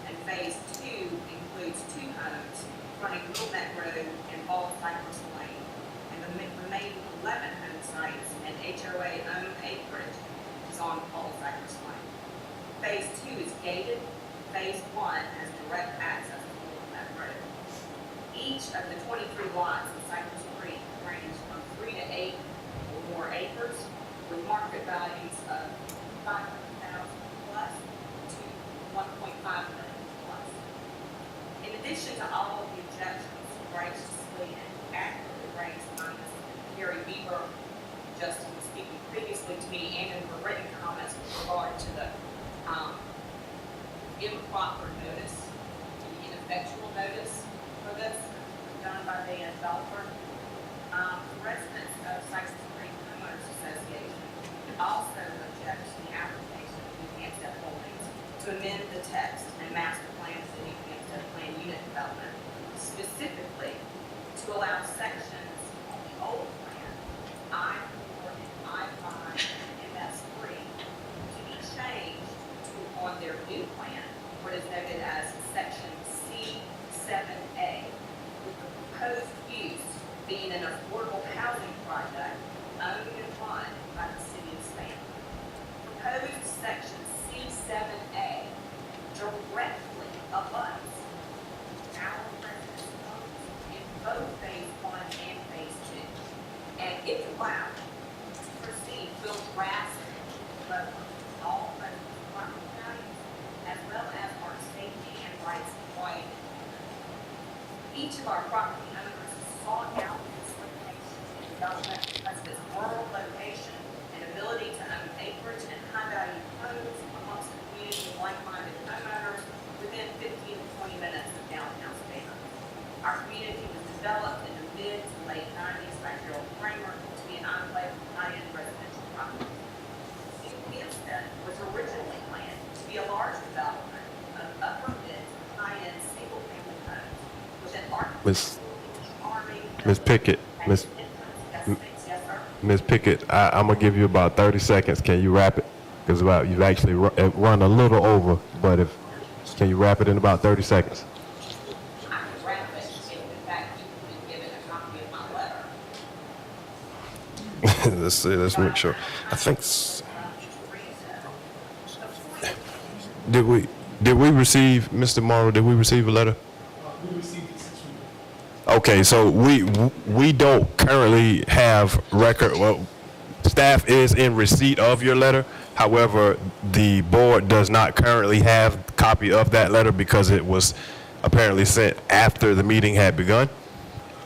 and Phase 2 includes 2 homes fronting Little Neck Road and Bald Cypress Lane, and the remaining 11 home sites and HOA-owned acreage is on Bald Cypress Lane. Phase 2 is gated. Phase 1 has direct access to Little Neck Road. Each of the 23 lots in Cypress Creek range from 3 to 8 or more acres, with market values of $500,000 plus to $1.5 million plus. In addition to all of the objections graciously and accurately raised by Ms. Gary Bieber, just in speaking previously to me, and in her written comments with regard to the improper notice, the ineffectual notice for this done by the developer. The residents of Cypress Creek Homeowners Association also object to the application of New Hampstead Holdings to amend the text and master plan of the New Hampstead Plan Unit Development, specifically to allow sections of the old plan, I-4 and I-5 and MS3, to be changed to, on their new plan, what is noted as section C7A, with the proposed use being an affordable housing project owned and run by the city of Savannah. Proposed section C7A directly abuts our residents' homes in both phase 1 and phase 2. And if allowed to proceed, will drastically lower all residents' property values, as well as our safety and rights quiet. Each of our property owners sought out this location in development because of its rural location and ability to own acreage and high-value homes amongst a community of like-minded homeowners within 15 to 20 minutes of downtown Savannah. Our community was developed in the mid to late 90s by Gerald Kramer to be an enclave of high-end residential properties. New Hampstead was originally planned to be a large development of upper mid to high-end single-family homes with an architectural Ms. Pickett, Ms. Pickett, I'm gonna give you about 30 seconds. Can you wrap it? Because you've actually run a little over, but can you wrap it in about 30 seconds? I can wrap it if in fact you can give it a copy of my letter. Let's see, let's make sure. I think, did we receive, Mr. Morrow, did we receive a letter? Okay, so we don't currently have record, well, staff is in receipt of your letter. However, the board does not currently have a copy of that letter because it was apparently sent after the meeting had begun.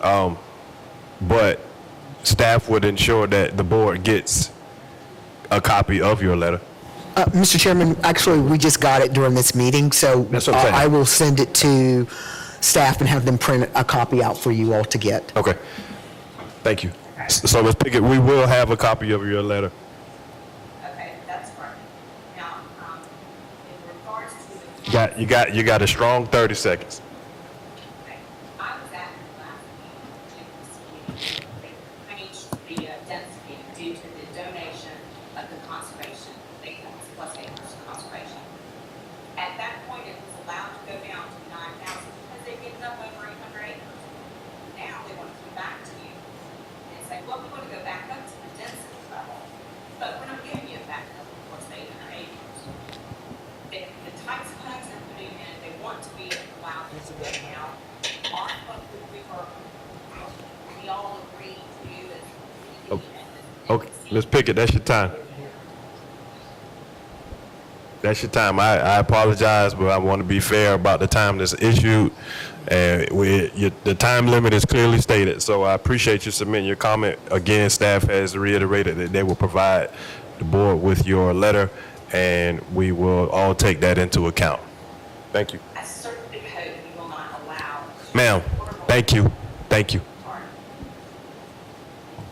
But staff would ensure that the board gets a copy of your letter. Mr. Chairman, actually, we just got it during this meeting, so That's what I'm saying. I will send it to staff and have them print a copy out for you all to get. Okay. Thank you. So Ms. Pickett, we will have a copy of your letter. Okay, that's correct. Now, in regards to the You got a strong 30 seconds. I was at the last meeting, they changed the density due to the donation of of the conservation, plus acres conservation. At that point, it was allowed to go down to 9,000 because they've given up over 800 acres. Now they want to come back to you and say, well, we want to go back up to the density level, but we're not giving you back up to what's 800 acres. The types of homes they're putting in, they want to be allowed to do it now. Our public, we all agree to is. Okay, Ms. Pickett, that's your time. That's your time. I apologize, but I want to be fair about the time that's issued. And the time limit is clearly stated, so I appreciate you submitting your comment. Again, staff has reiterated that they will provide the board with your letter, and we will all take that into account. Thank you. I certainly hope you will not allow. Ma'am, thank you. Thank you.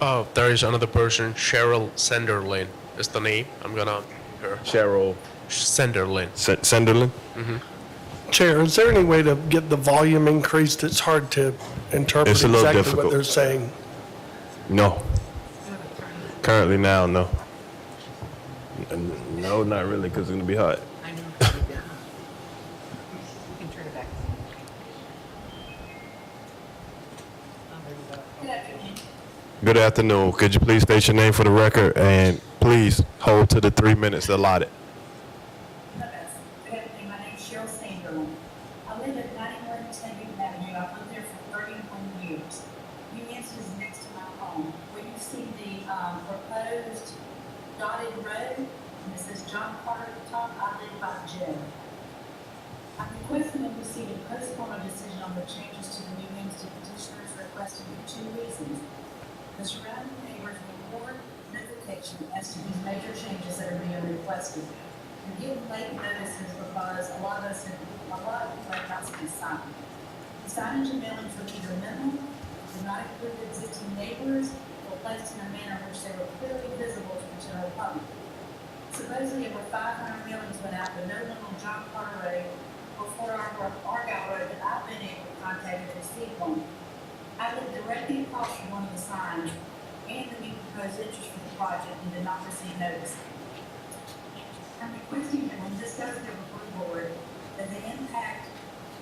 Oh, there is another person, Cheryl Senderlin is the name. I'm gonna her. Cheryl Senderlin. Senderlin? Chair, is there any way to get the volume increased? It's hard to interpret It's a little exactly difficult. what they're saying. No. Currently now, no. No, not really, because it's going to be hot. I know. You can turn it back. Good afternoon. Good afternoon. Could you please state your name for the record, and please hold to the 3 minutes allotted. Good afternoon, my name is Cheryl Sanderlin. I live at 91 Tenby Avenue. I've lived there for 31 years. New Hampstead is next to my home. Where you see the proposed dotted road, and it says John Carter at the top, I live by Joe. I'm requesting that we see a postpone a decision on the changes to the New Hampstead petitioners requested for 2 reasons. The surrounding neighbors will more notification as to these major changes that are being requested. And give late notices because a lot of people have not seen sign. The signage and mailings were either minimal, did not include existing neighbors, or placed in a manner which they were clearly visible to the general public. Supposedly over 500 mailings went out, but no one on John Carter Road or Fort Argyle Road that I've been able to contact and receive one. I lived directly across from one of the signs and the new proposed interest for the project and did not receive notice. I'm requesting that when this goes to the review board, that the impact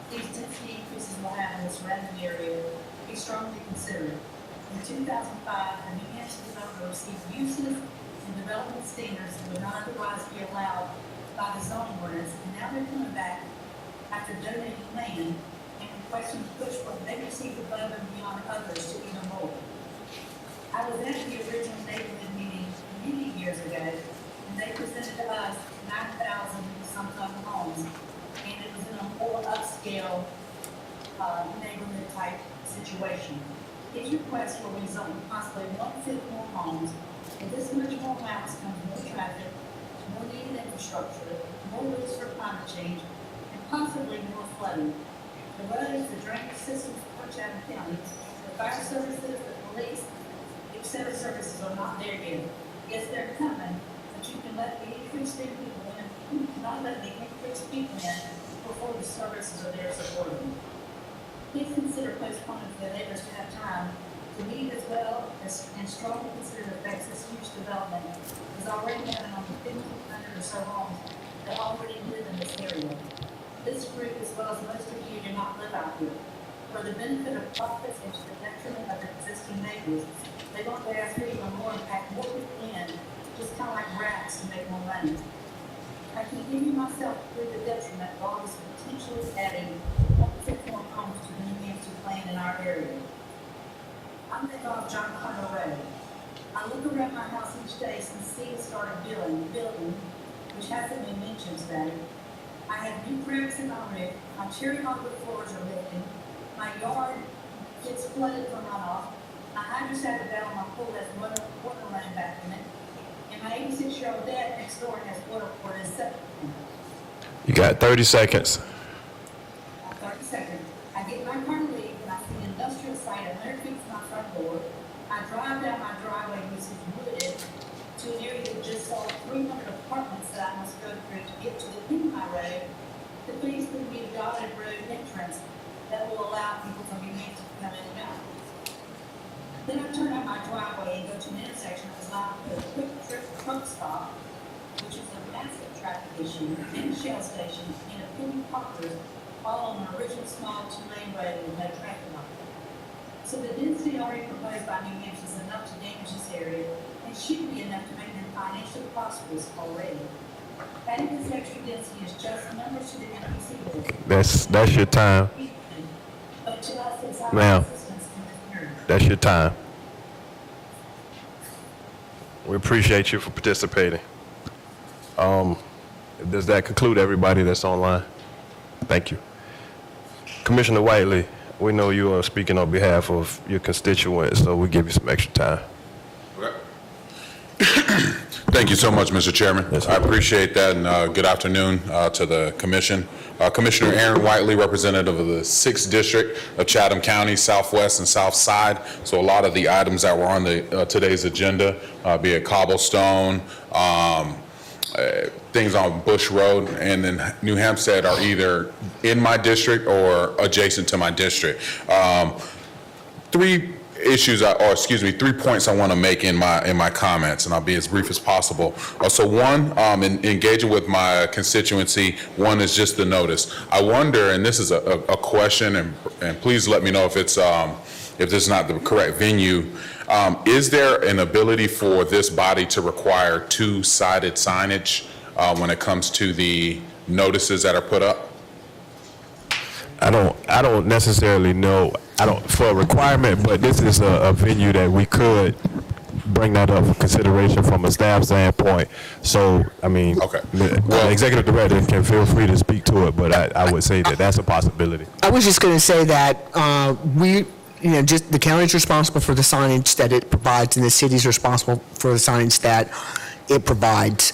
these density increases will have in the surrounding area be strongly considered. In 2005, the New Hampshire developer received uses and development standards that would not otherwise be allowed by the zoning ordinance, and now they're coming back after donating land and requesting to push what they received above and beyond others to even more. I was at the original neighborhood meeting many years ago, and they presented to us 9,000 something homes, and it was in a more upscale neighborhood type situation. His request will result in possibly 1/5 more homes, and this much more house comes more traffic, more needed infrastructure, more risks for climate change, and possibly more flooding. The roads, the drainage systems for Chatham County, the fire services, the police, etc. services are not there yet. Yes, they're coming, but you can let the increased people in, not let the increased people in before the services are there supporting them. Please consider postponing for the neighbors to have time to meet as well as and strongly consider the effects this huge development is already having on the 1,500 or so homes that already live in this area. This group, as well as most of you, do not live out here. For the benefit of profits and to the detriment of the existing neighbors, they want to ask for even more and pack more people in, just kind of like rats to make more money. I continue myself through the detriment of all this potentially adding 1/5 more homes to the New Hampshire plan in our area. I'm living off John Carter Road. I look around my house each day since Steve started building, which hasn't been mentioned today. I have new cracks in my roof, my cherry hardwood floors are lifting, my yard gets flooded from runoff, my hydrostatic valve on my pool has water running back in it, and my 86-year-old dad next door has water poured in his septic tank. You got 30 seconds. 30 seconds. I get my car to leave and I see an industrial site 100 feet from my front door. I drive down my driveway, which is wooded, to an area that just saw 300 apartments that I must go through to get to the end of my road. The please could be a dotted road entrance that will allow people from New Hampshire to come in and out. Then I turn out my driveway and go to an intersection that is allowed to put a quick trip truck stop, which is a massive traffic issue, and Shell station, and a penny parkers, all on an original small two-lane road with no traffic on it. So the density already proposed by New Hampshire is enough to damage this area, and should be enough to make them financially prosperous already. Adding this extra density is just numbers to the MPC list. That's your time. But to us, it's our Ma'am. assistance in this journey. That's your time. We appreciate you for participating. Does that conclude everybody that's online? Thank you. Commissioner Whiteley, we know you are speaking on behalf of your constituents, so we give you some extra time. Thank you so much, Mr. Chairman. I appreciate that, and good afternoon to the commission. Commissioner Aaron Whiteley, representative of the 6th District of Chatham County, Southwest and South Side. So a lot of the items that were on the today's agenda, be it cobblestone, things on Bush Road and then New Hampstead are either in my district or adjacent to my district. Three points I want to make in my comments, and I'll be as brief as possible. So one, in engaging with my constituency, one is just the notice. I wonder, and this is a question, and please let me know if this is not the correct venue. Is there an ability for this body to require two-sided signage when it comes to the notices that are put up? I don't necessarily know. For a requirement, but this is a venue that we could bring that up for consideration from a staff standpoint. So, I mean, the executive director can feel free to speak to it, but I would say that that's a possibility. I was just going to say that just the county's responsible for the signage that it provides, and the city's responsible for the signage that it provides.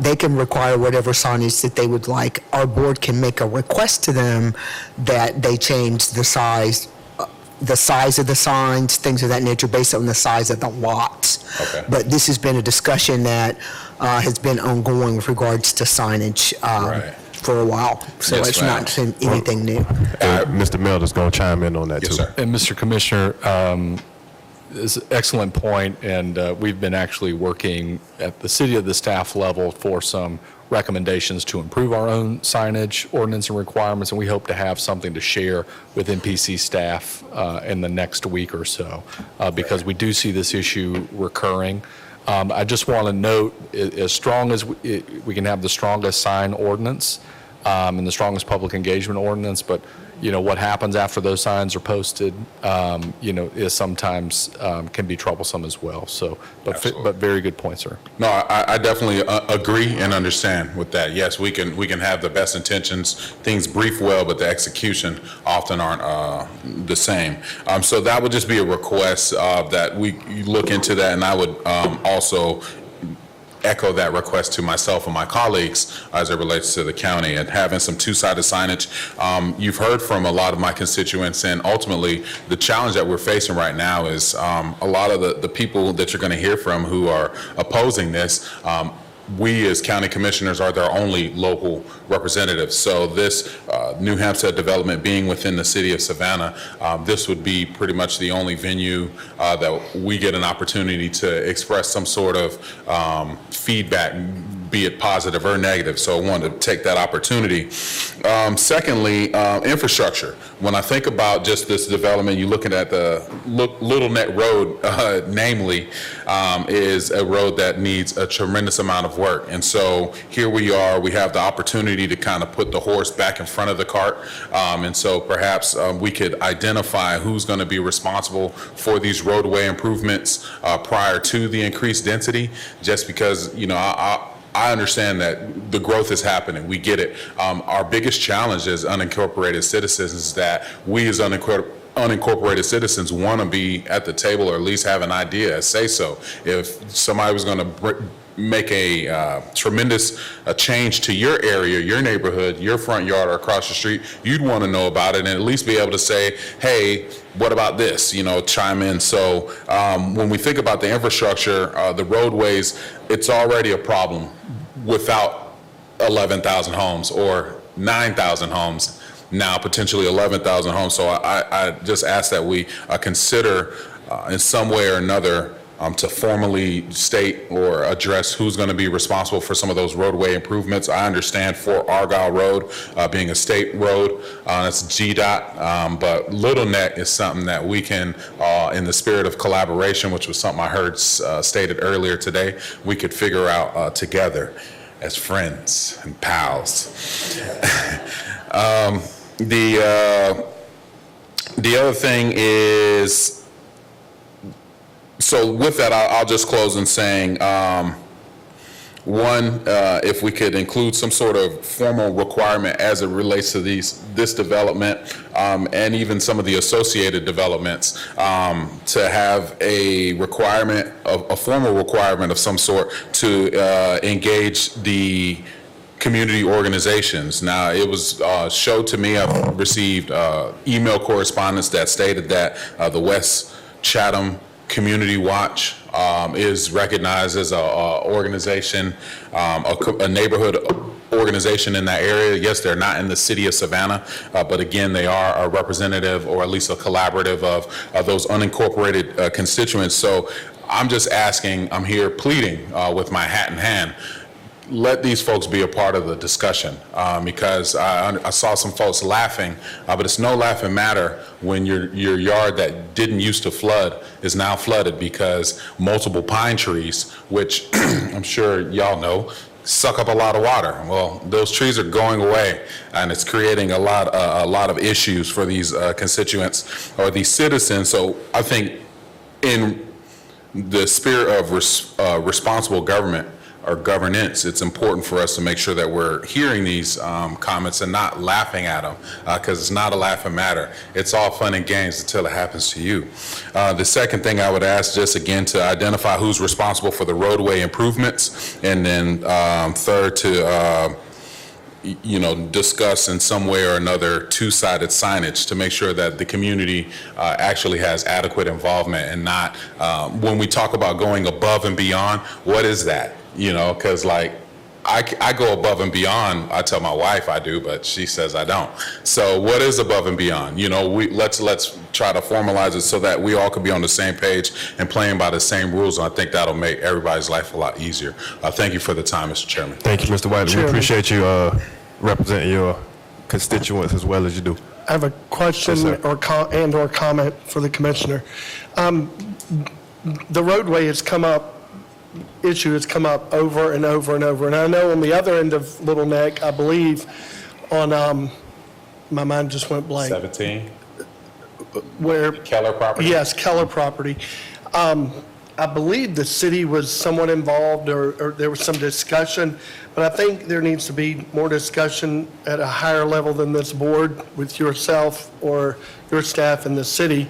They can require whatever signage that they would like. Our board can make a request to them that they change the size of the signs, things of that nature, based on the size of the lots. Okay. But this has been a discussion that has been ongoing with regards to signage for a while. So Yes, it's ma'am. not anything new. Mr. Miller's going to chime in on that too. And Mr. Commissioner, is an excellent point, and we've been actually working at the city of the staff level for some recommendations to improve our own signage ordinance and requirements, and we hope to have something to share with MPC staff in the next week or so, because we do see this issue recurring. I just want to note, as strong as we can have the strongest sign ordinance and the strongest public engagement ordinance, but what happens after those signs are posted, is sometimes can be troublesome as well. So, but very good point, sir. No, I definitely agree and understand with that. Yes, we can have the best intentions, things brief well, but the execution often aren't the same. So that would just be a request that we look into that, and I would also echo that request to myself and my colleagues as it relates to the county and having some two-sided signage. You've heard from a lot of my constituents, and ultimately the challenge that we're facing right now is a lot of the people that you're going to hear from who are opposing this. We as county commissioners are their only local representatives. So this New Hampstead development being within the city of Savannah, this would be pretty much the only venue that we get an opportunity to express some sort of feedback, be it positive or negative. So I wanted to take that opportunity. Secondly, infrastructure. When I think about just this development, you're looking at the Little Neck Road, namely, is a road that needs a tremendous amount of work. And so here we are, we have the opportunity to kind of put the horse back in front of the cart. And so perhaps we could identify who's going to be responsible for these roadway improvements prior to the increased density, just because, I understand that the growth is happening. We get it. Our biggest challenge as unincorporated citizens is that we as unincorporated citizens want to be at the table, or at least have an idea, say so. If somebody was going to make a tremendous change to your area, your neighborhood, your front yard, or across the street, you'd want to know about it and at least be able to say, hey, what about this? Chime in. So when we think about the infrastructure, the roadways, it's already a problem without 11,000 homes or 9,000 homes, now potentially 11,000 homes. So I just ask that we consider in some way or another to formally state or address who's going to be responsible for some of those roadway improvements. I understand Fort Argyle Road being a state road, that's GDOT, but Little Neck is something that we can, in the spirit of collaboration, which was something I heard stated earlier today, we could figure out together as friends and pals. The other thing is, so with that, I'll just close in saying, one, if we could include some sort of formal requirement as it relates to this development, and even some of the associated developments, to have a requirement, a formal requirement of some sort to engage the community organizations. Now, it was showed to me, I've received email correspondence that stated that the West Chatham Community Watch is recognized as a organization, a neighborhood organization in that area. Yes, they're not in the city of Savannah, but again, they are a representative, or at least a collaborative of those unincorporated constituents. So I'm just asking, I'm here pleading with my hat in hand, let these folks be a part of the discussion, because I saw some folks laughing, but it's no laughing matter when your yard that didn't used to flood is now flooded because multiple pine trees, which I'm sure y'all know, suck up a lot of water. Well, those trees are going away, and it's creating a lot of issues for these constituents or these citizens. So I think in the spirit of responsible government or governance, it's important for us to make sure that we're hearing these comments and not laughing at them, because it's not a laughing matter. It's all fun and games until it happens to you. The second thing I would ask, just again, to identify who's responsible for the roadway improvements, and then third, to discuss in some way or another two-sided signage to make sure that the community actually has adequate involvement, and not, when we talk about going above and beyond, what is that? Because like, I go above and beyond. I tell my wife I do, but she says I don't. So what is above and beyond? Let's try to formalize it so that we all could be on the same page and playing by the same rules. And I think that'll make everybody's life a lot easier. Thank you for the time, Mr. Chairman. Thank you, Mr. Whiteley. We appreciate you representing your constituents as well as you do. I have a question or comment for the commissioner. The roadway issue has come up over and over and over. And I know on the other end of Little Neck, I believe on, my mind just went blank. 17? Where? Keller property? Yes, Keller property. I believe the city was somewhat involved, or there was some discussion, but I think there needs to be more discussion at a higher level than this board with yourself or your staff in the city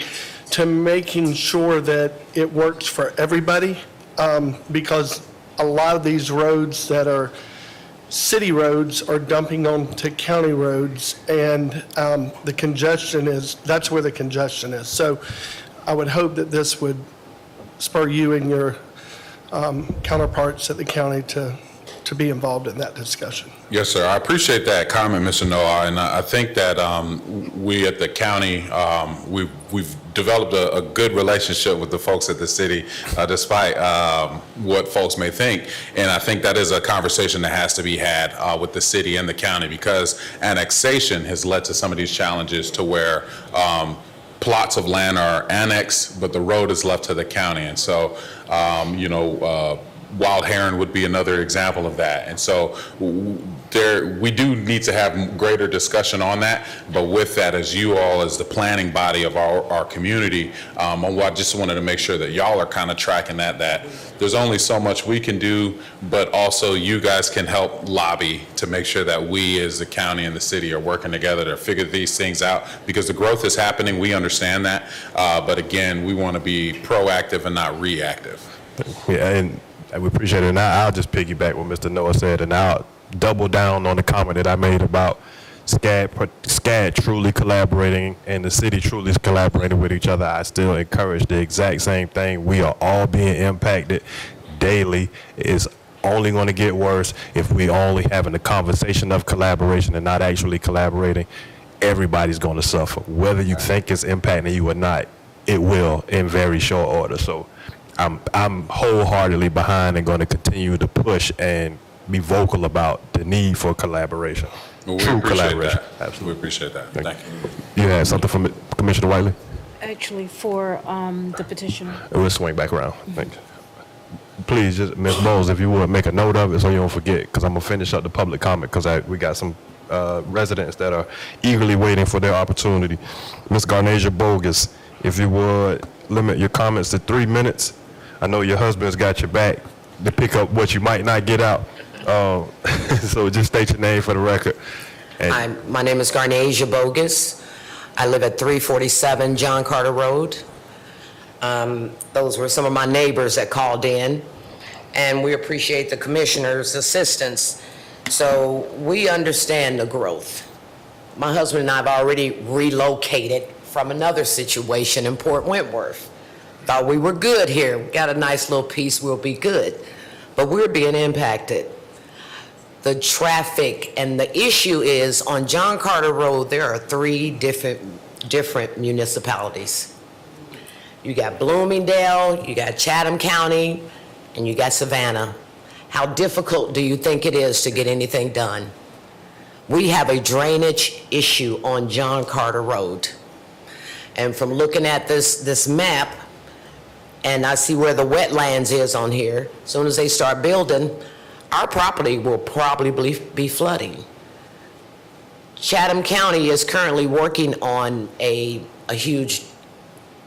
to making sure that it works for everybody. Because a lot of these roads that are city roads are dumping onto county roads, and the congestion that's where the congestion is. So I would hope that this would spur you and your counterparts at the county to be involved in that discussion. Yes, sir. I appreciate that comment, Mr. Noah, and I think that we at the county, we've developed a good relationship with the folks at the city, despite what folks may think. And I think that is a conversation that has to be had with the city and the county, because annexation has led to some of these challenges to where plots of land are annexed, but the road is left to the county. And so, Wild Heron would be another example of that. And so we do need to have greater discussion on that. But with that, as you all, as the planning body of our community, I just wanted to make sure that y'all are kind of tracking that there's only so much we can do, but also you guys can help lobby to make sure that we as the county and the city are working together to figure these things out, because the growth is happening. We understand that. But again, we want to be proactive and not reactive. Yeah, and we appreciate it. And I'll just piggyback what Mr. Noah said, and I'll double down on the comment that I made about SCAD truly collaborating and the city truly collaborating with each other. I still encourage the exact same thing. We are all being impacted daily. It's only going to get worse if we only having a conversation of collaboration and not actually collaborating. Everybody's going to suffer. Whether you think it's impacting you or not, it will in very short order. So I'm wholeheartedly behind and going to continue to push and be vocal about the need for collaboration. Well, we True appreciate collaboration. that. Absolutely. We appreciate that. Thank you. You had something from Commissioner Whiteley? Actually, for the petitioner. We'll swing back around. Thank you. Please, just Ms. Bowles, if you would make a note of it so you don't forget, because I'm gonna finish up the public comment because we got some residents that are eagerly waiting for their opportunity. Ms. Garnasia Bogus, if you would limit your comments to 3 minutes. I know your husband's got your back to pick up what you might not get out. So just state your name for the record. Hi, my name is Garnasia Bogus. I live at 347 John Carter Road. Those were some of my neighbors that called in, and we appreciate the commissioner's assistance. So we understand the growth. My husband and I have already relocated from another situation in Port Wentworth. Thought we were good here. We got a nice little piece, we'll be good. But we're being impacted. The traffic, and the issue is on John Carter Road, there are 3 different municipalities. You got Bloomingdale, you got Chatham County, and you got Savannah. How difficult do you think it is to get anything done? We have a drainage issue on John Carter Road. And from looking at this map, and I see where the wetlands is on here, as soon as they start building, our property will probably be flooding. Chatham County is currently working on a huge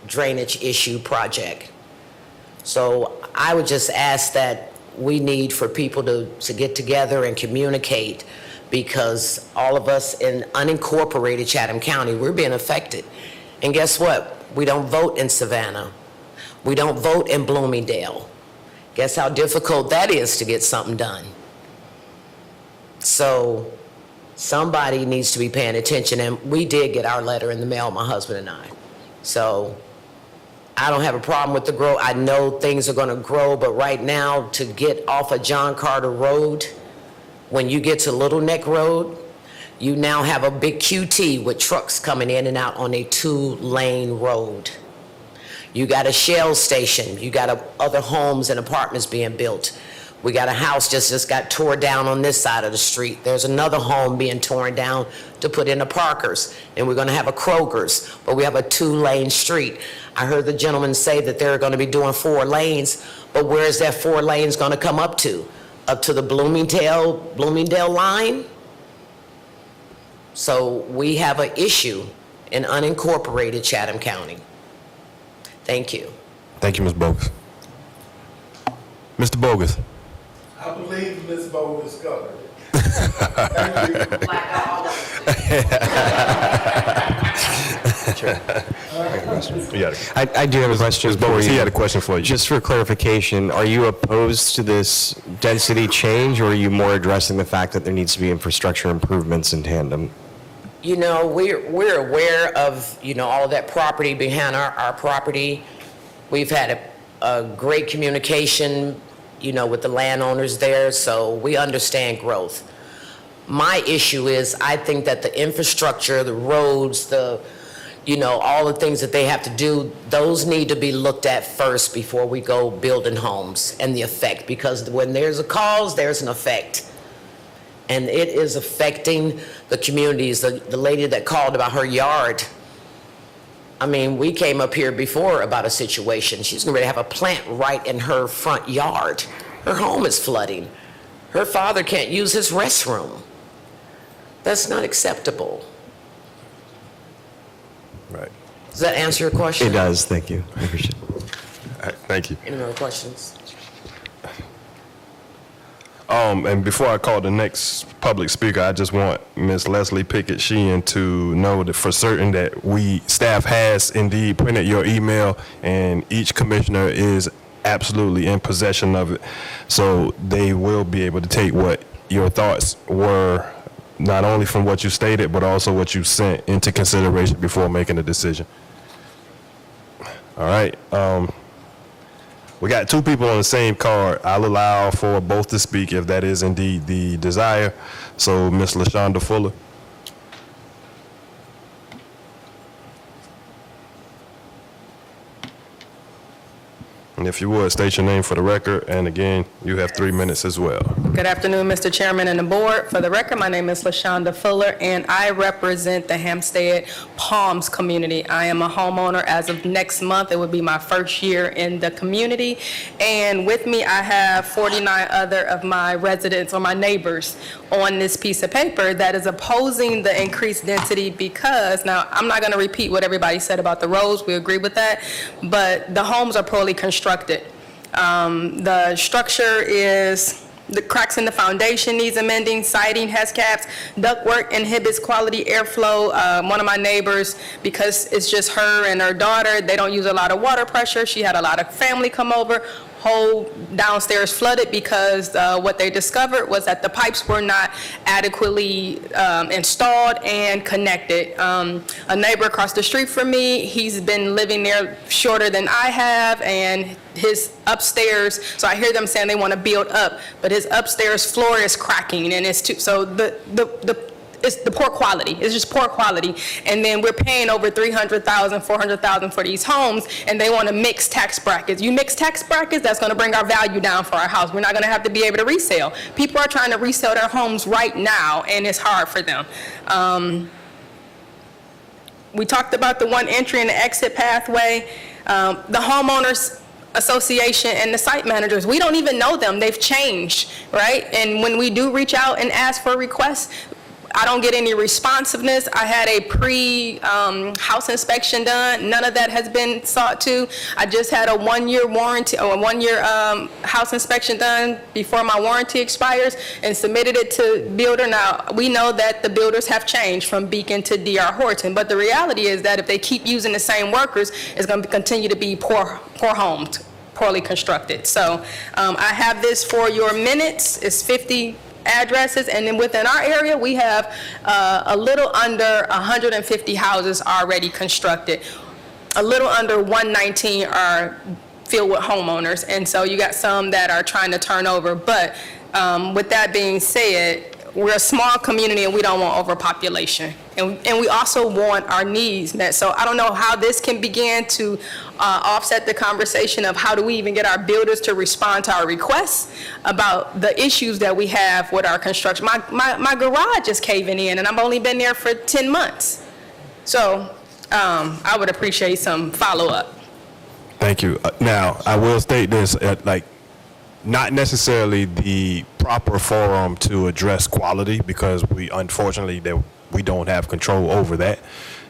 drainage issue project. So I would just ask that we need for people to get together and communicate, because all of us in unincorporated Chatham County, we're being affected. And guess what? We don't vote in Savannah. We don't vote in Bloomingdale. Guess how difficult that is to get something done. So somebody needs to be paying attention, and we did get our letter in the mail, my husband and I. So I don't have a problem with the growth. I know things are gonna grow, but right now, to get off of John Carter Road, when you get to Little Neck Road, you now have a big QT with trucks coming in and out on a 2-lane road. You got a Shell station. You got other homes and apartments being built. We got a house just got tore down on this side of the street. There's another home being torn down to put in a Parker's, and we're gonna have a Kroger's, but we have a 2-lane street. I heard the gentleman say that they're gonna be doing 4 lanes, but where is that 4 lanes gonna come up to? Up to the Bloomingdale line? So we have an issue in unincorporated Chatham County. Thank you. Thank you, Ms. Bogus. Mr. Bogus. I believe Ms. Bogus covered it. Thank you. I do have a question Ms. for Bogus, you. he had a question for you. Just for clarification, are you opposed to this density change, or are you more addressing the fact that there needs to be infrastructure improvements in tandem? You know, we're aware of, all of that property behind our property. We've had a great communication, with the landowners there, so we understand growth. My issue is, I think that the infrastructure, the roads, all the things that they have to do, those need to be looked at first before we go building homes, and the effect, because when there's a cause, there's an effect. And it is affecting the communities. The lady that called about her yard, I mean, we came up here before about a situation. She's going to have a plant right in her front yard. Her home is flooding. Her father can't use his restroom. That's not acceptable. Right. Does that answer your question? It does, thank you. I appreciate it. All right, thank you. Any other questions? And before I call the next public speaker, I just want Ms. Leslie Pickett Sheehan to know that for certain that staff has indeed printed your email, and each commissioner is absolutely in possession of it. So they will be able to take what your thoughts were, not only from what you stated, but also what you sent into consideration before making a decision. All right. We got 2 people on the same card. I'll allow for both to speak if that is indeed the desire. So, Ms. LaShonda Fuller. And if you would, state your name for the record, and again, you have 3 minutes as well. Good afternoon, Mr. Chairman and the board. For the record, my name is LaShonda Fuller, and I represent the Hampstead Palms community. I am a homeowner as of next month. It would be my first year in the community. And with me, I have 49 other of my residents or my neighbors on this piece of paper that is opposing the increased density because, now, I'm not going to repeat what everybody said about the roads. We agree with that. But the homes are poorly constructed. The structure is, the cracks in the foundation needs amending, siding has caps, ductwork inhibits quality airflow. One of my neighbors, because it's just her and her daughter, they don't use a lot of water pressure. She had a lot of family come over. Whole downstairs flooded because what they discovered was that the pipes were not adequately installed and connected. A neighbor across the street from me, he's been living there shorter than I have, and his upstairs, so I hear them saying they want to build up, but his upstairs floor is cracking, and it's too, so it's the poor quality. It's just poor quality. And then we're paying over $300,000, $400,000 for these homes, and they want to mix tax brackets. You mix tax brackets, that's going to bring our value down for our house. We're not going to have to be able to resell. People are trying to resell their homes right now, and it's hard for them. We talked about the one entry and the exit pathway. The homeowners association and the site managers, we don't even know them. They've changed, right? And when we do reach out and ask for requests, I don't get any responsiveness. I had a pre-house inspection done. None of that has been sought to. I just had a one-year warranty, or a one-year house inspection done before my warranty expires, and submitted it to builder. Now, we know that the builders have changed from Beacon to D.R. Horton, but the reality is that if they keep using the same workers, it's going to continue to be poor homes, poorly constructed. So I have this for your minutes. It's 50 addresses, and then within our area, we have a little under 150 houses already constructed. A little under 119 are filled with homeowners, and so you got some that are trying to turn over. But with that being said, we're a small community and we don't want overpopulation. And we also want our needs met. So I don't know how this can begin to offset the conversation of how do we even get our builders to respond to our requests about the issues that we have with our construction. My garage is caving in, and I've only been there for 10 months. So I would appreciate some follow-up. Thank you. Now, I will state this, not necessarily the proper forum to address quality, because we don't have control over that.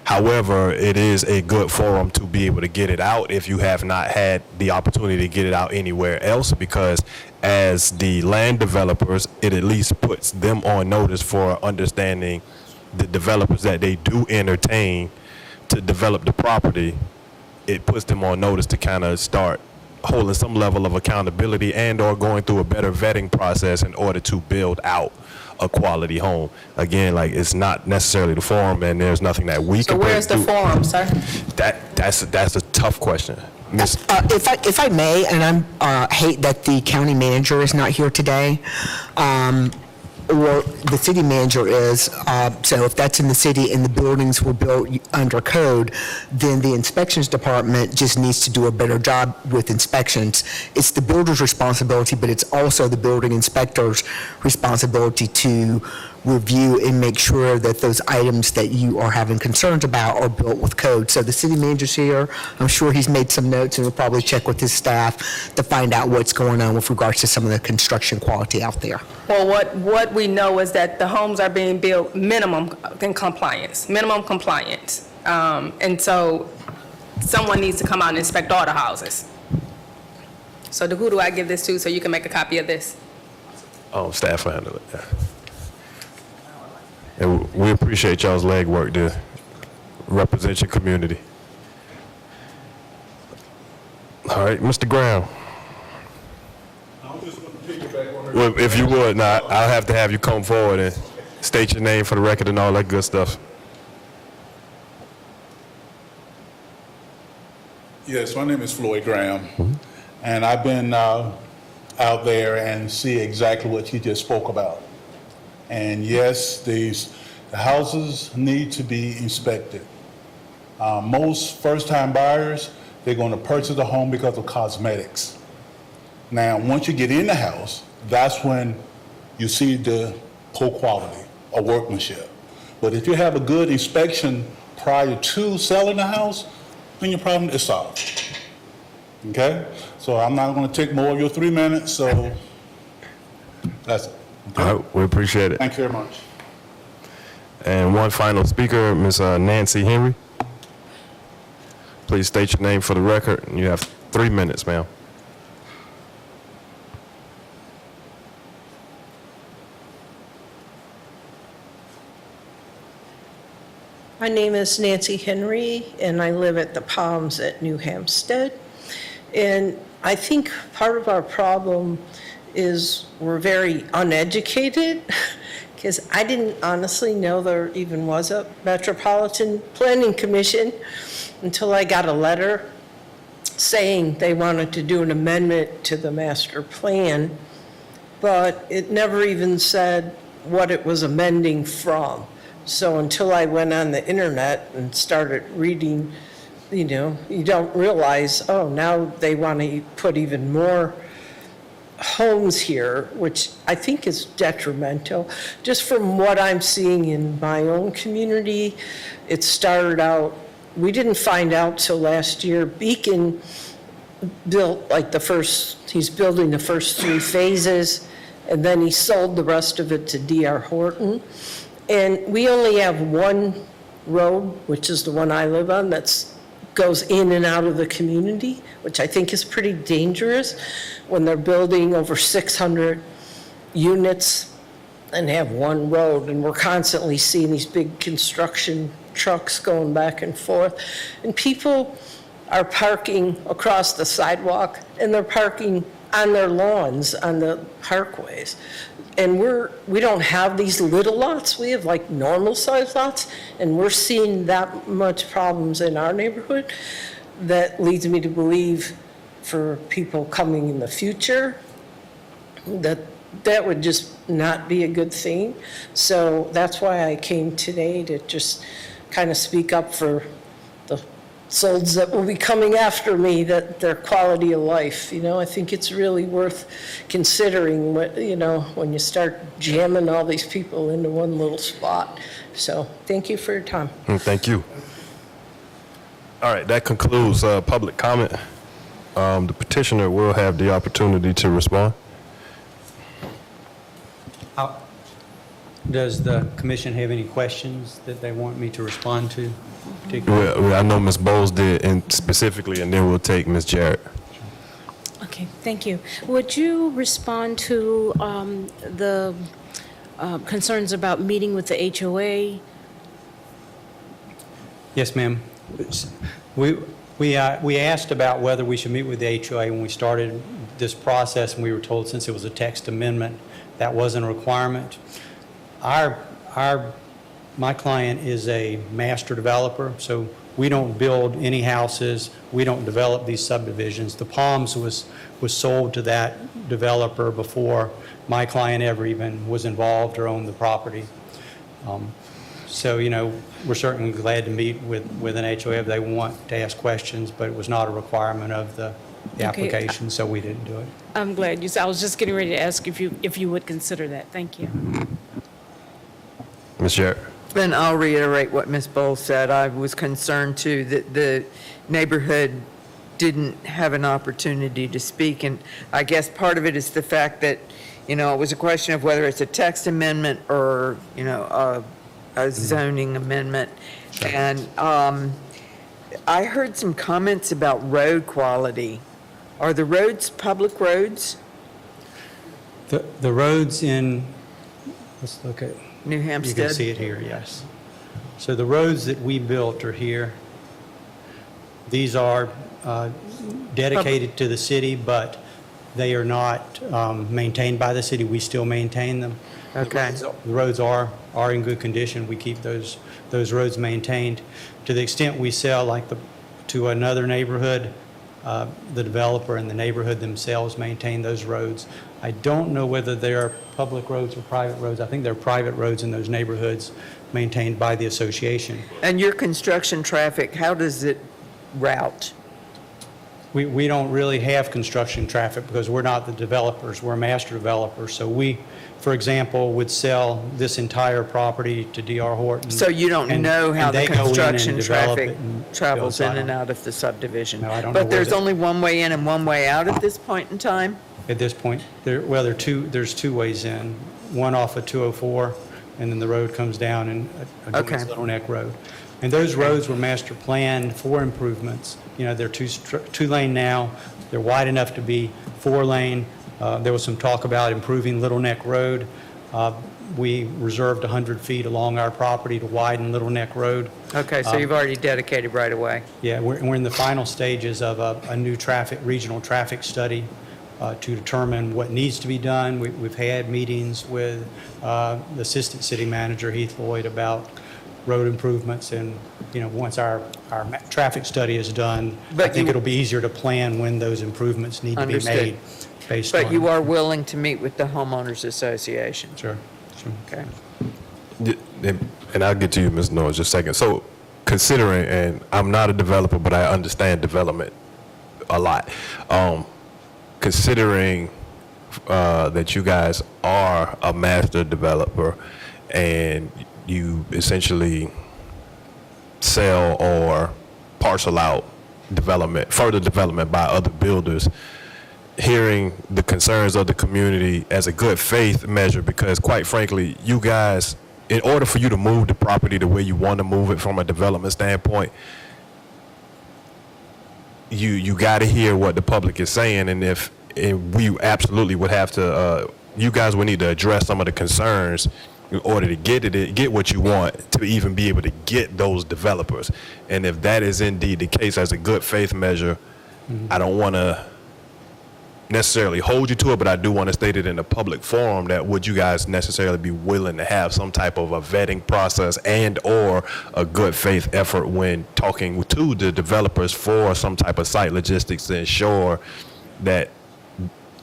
However, it is a good forum to be able to get it out if you have not had the opportunity to get it out anywhere else, because as the land developers, it at least puts them on notice for understanding the developers that they do entertain to develop the property. It puts them on notice to kind of start holding some level of accountability and or going through a better vetting process in order to build out a quality home. Again, it's not necessarily the forum, and there's nothing that we can do. So where's the forum, sir? That's a tough question. If I may, and I hate that the county manager is not here today, or the city manager is, so if that's in the city and the buildings were built under code, then the inspections department just needs to do a better job with inspections. It's the builder's responsibility, but it's also the building inspector's responsibility to review and make sure that those items that you are having concerns about are built with code. So the city manager's here. I'm sure he's made some notes, and will probably check with his staff to find out what's going on with regards to some of the construction quality out there. Well, what we know is that the homes are being built minimum compliance. And so someone needs to come out and inspect all the houses. So who do I give this to so you can make a copy of this? Staff will handle it. Yeah. And we appreciate y'all's legwork to represent your community. All right, Mr. Graham. Well, if you would, I'll have to have you come forward and state your name for the record and all that good stuff. Yes, my name is Floyd Graham, and I've been out there and see exactly what you just spoke about. And yes, the houses need to be inspected. Most first-time buyers, They're going to purchase a home because of cosmetics. Now, once you get in the house, that's when you see the poor quality or workmanship. But if you have a good inspection prior to selling the house, then your problem is solved. Okay? So I'm not going to take more of your 3 minutes, so that's it. All right, we appreciate it. Thank you very much. And one final speaker, Ms. Nancy Henry. Please state your name for the record. You have 3 minutes, ma'am. My name is Nancy Henry, and I live at the Palms at New Hampstead. And I think part of our problem is we're very uneducated, because I didn't honestly know there even was a Metropolitan Planning Commission until I got a letter saying they wanted to do an amendment to the master plan, but it never even said what it was amending from. So until I went on the internet and started reading, you don't realize, oh, now they want to put even more homes here, which I think is detrimental. Just from what I'm seeing in my own community, it started out, we didn't find out till last year. Beacon built he's building the first 3 phases, and then he sold the rest of it to D.R. Horton. And we only have one road, which is the one I live on, that goes in and out of the community, which I think is pretty dangerous when they're building over 600 units and have one road. And we're constantly seeing these big construction trucks going back and forth. And people are parking across the sidewalk, and they're parking on their lawns, on the parkways. And we don't have these little lots. We have like normal sized lots, and we're seeing that much problems in our neighborhood. That leads me to believe for people coming in the future that would just not be a good thing. So that's why I came today, to just kind of speak up for the souls that will be coming after me, that their quality of life. I think it's really worth considering when you start jamming all these people into one little spot. So thank you for your time. Thank you. All right, that concludes public comment. The petitioner will have the opportunity to respond. Does the commission have any questions that they want me to respond to? Well, I know Ms. Bowles did, and specifically, and then we'll take Ms. Jarrett. Okay, thank you. Would you respond to the concerns about meeting with the HOA? Yes, ma'am. We asked about whether we should meet with the HOA when we started this process, and we were told since it was a text amendment, that wasn't a requirement. My client is a master developer, so we don't build any houses. We don't develop these subdivisions. The Palms was sold to that developer before my client ever even was involved or owned the property. So, we're certainly glad to meet with an HOA if they want to ask questions, but it was not a requirement of the application, so we didn't do it. I'm glad you said. I was just getting ready to ask if you would consider that. Thank you. Ms. Jarrett. Then I'll reiterate what Ms. Bowles said. I was concerned too that the neighborhood didn't have an opportunity to speak. And I guess part of it is the fact that, it was a question of whether it's a text amendment or, a zoning amendment. Sure. And I heard some comments about road quality. Are the roads public roads? The roads in, let's look at. New Hampstead? You can see it here, yes. So the roads that we built are here. These are dedicated to the city, but they are not maintained by the city. We still maintain them. Okay. The roads are in good condition. We keep those roads maintained. To the extent we sell to another neighborhood, the developer and the neighborhood themselves maintain those roads. I don't know whether they are public roads or private roads. I think they're private roads in those neighborhoods maintained by the association. And your construction traffic, how does it route? we don't really have construction traffic because we're not the developers, we're master developers. So we, for example, would sell this entire property to D.R. Horton. So you don't and- know how and the they go in and construction develop traffic it and travels build. in and out of the subdivision? No, I don't know But where there's the- only one way in and one way out at this point in time? At this point, there's two ways in, one off of 204, and then the road comes down and Okay. adjoins Little Neck Road. And those roads were master planned for improvements. You know, they're two-lane now, they're wide enough to be four-lane. There was some talk about improving Little Neck Road. We reserved 100 feet along our property to widen Little Neck Road. Okay, so you've already dedicated right away. Yeah, we're in the final stages of a new regional traffic study to determine what needs to be done. We've had meetings with the Assistant City Manager, Heath Lloyd, about road improvements, and, you know, once our traffic study is done, I think it'll be easier to plan when those improvements need to be Understood. made based on. But you are willing to meet with the homeowners association? Sure. Okay. And I'll get to you, Ms. Noah, in just a second. So considering, and I'm not a developer, but I understand development a lot. Considering that you guys are a master developer and you essentially sell or parcel out further development by other builders, hearing the concerns of the community as a good faith measure, because quite frankly, you guys, in order for you to move the property the way you want to move it from a development standpoint, you got to hear what the public is saying, and we absolutely would have to, you guys would need to address some of the concerns in order to get what you want, to even be able to get those developers. And if that is indeed the case as a good faith measure, I don't want to necessarily hold you to it, but I do want to state it in a public forum that would you guys necessarily be willing to have some type of a vetting process and or a good faith effort when talking to the developers for some type of site logistics to ensure that